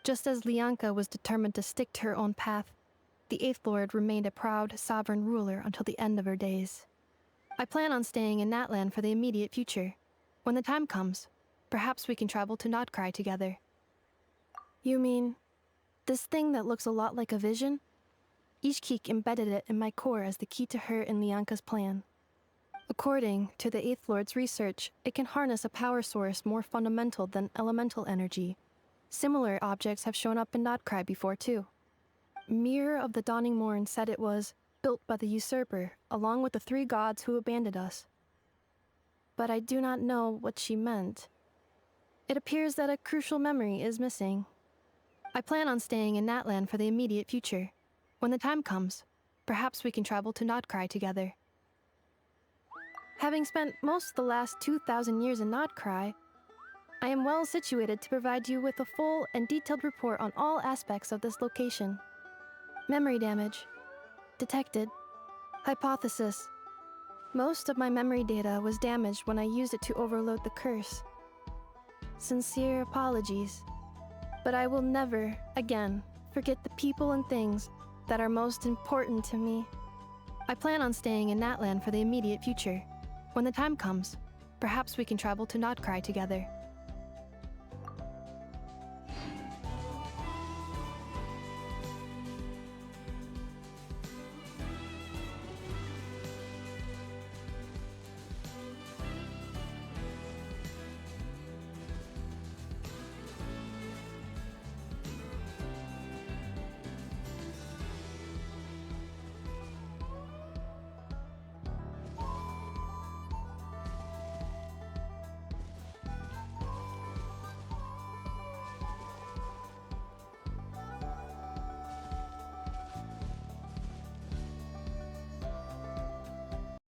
Just as Lianka was determined to stick to her own path, the Eighth Lord remained a proud, sovereign ruler until the end of her days. I plan on staying in Natland for the immediate future. When the time comes, perhaps we can travel to Notcry together. You mean, this thing that looks a lot like a vision? Ishkik embedded it in my core as the key to her and Lianka's plan. According to the Eighth Lord's research, it can harness a power source more fundamental than elemental energy. Similar objects have shown up in Notcry before too. Mir of the Dawning Morn said it was built by the usurper, along with the three gods who abandoned us. But I do not know what she meant. It appears that a crucial memory is missing. I plan on staying in Natland for the immediate future. When the time comes, perhaps we can travel to Notcry together. Having spent most of the last 2,000 years in Notcry, I am well situated to provide you with a full and detailed report on all aspects of this location. Memory damage. Detected. Hypothesis. Most of my memory data was damaged when I used it to overload the curse. Sincere apologies. But I will never, again, forget the people and things that are most important to me. I plan on staying in Natland for the immediate future. When the time comes, perhaps we can travel to Notcry together.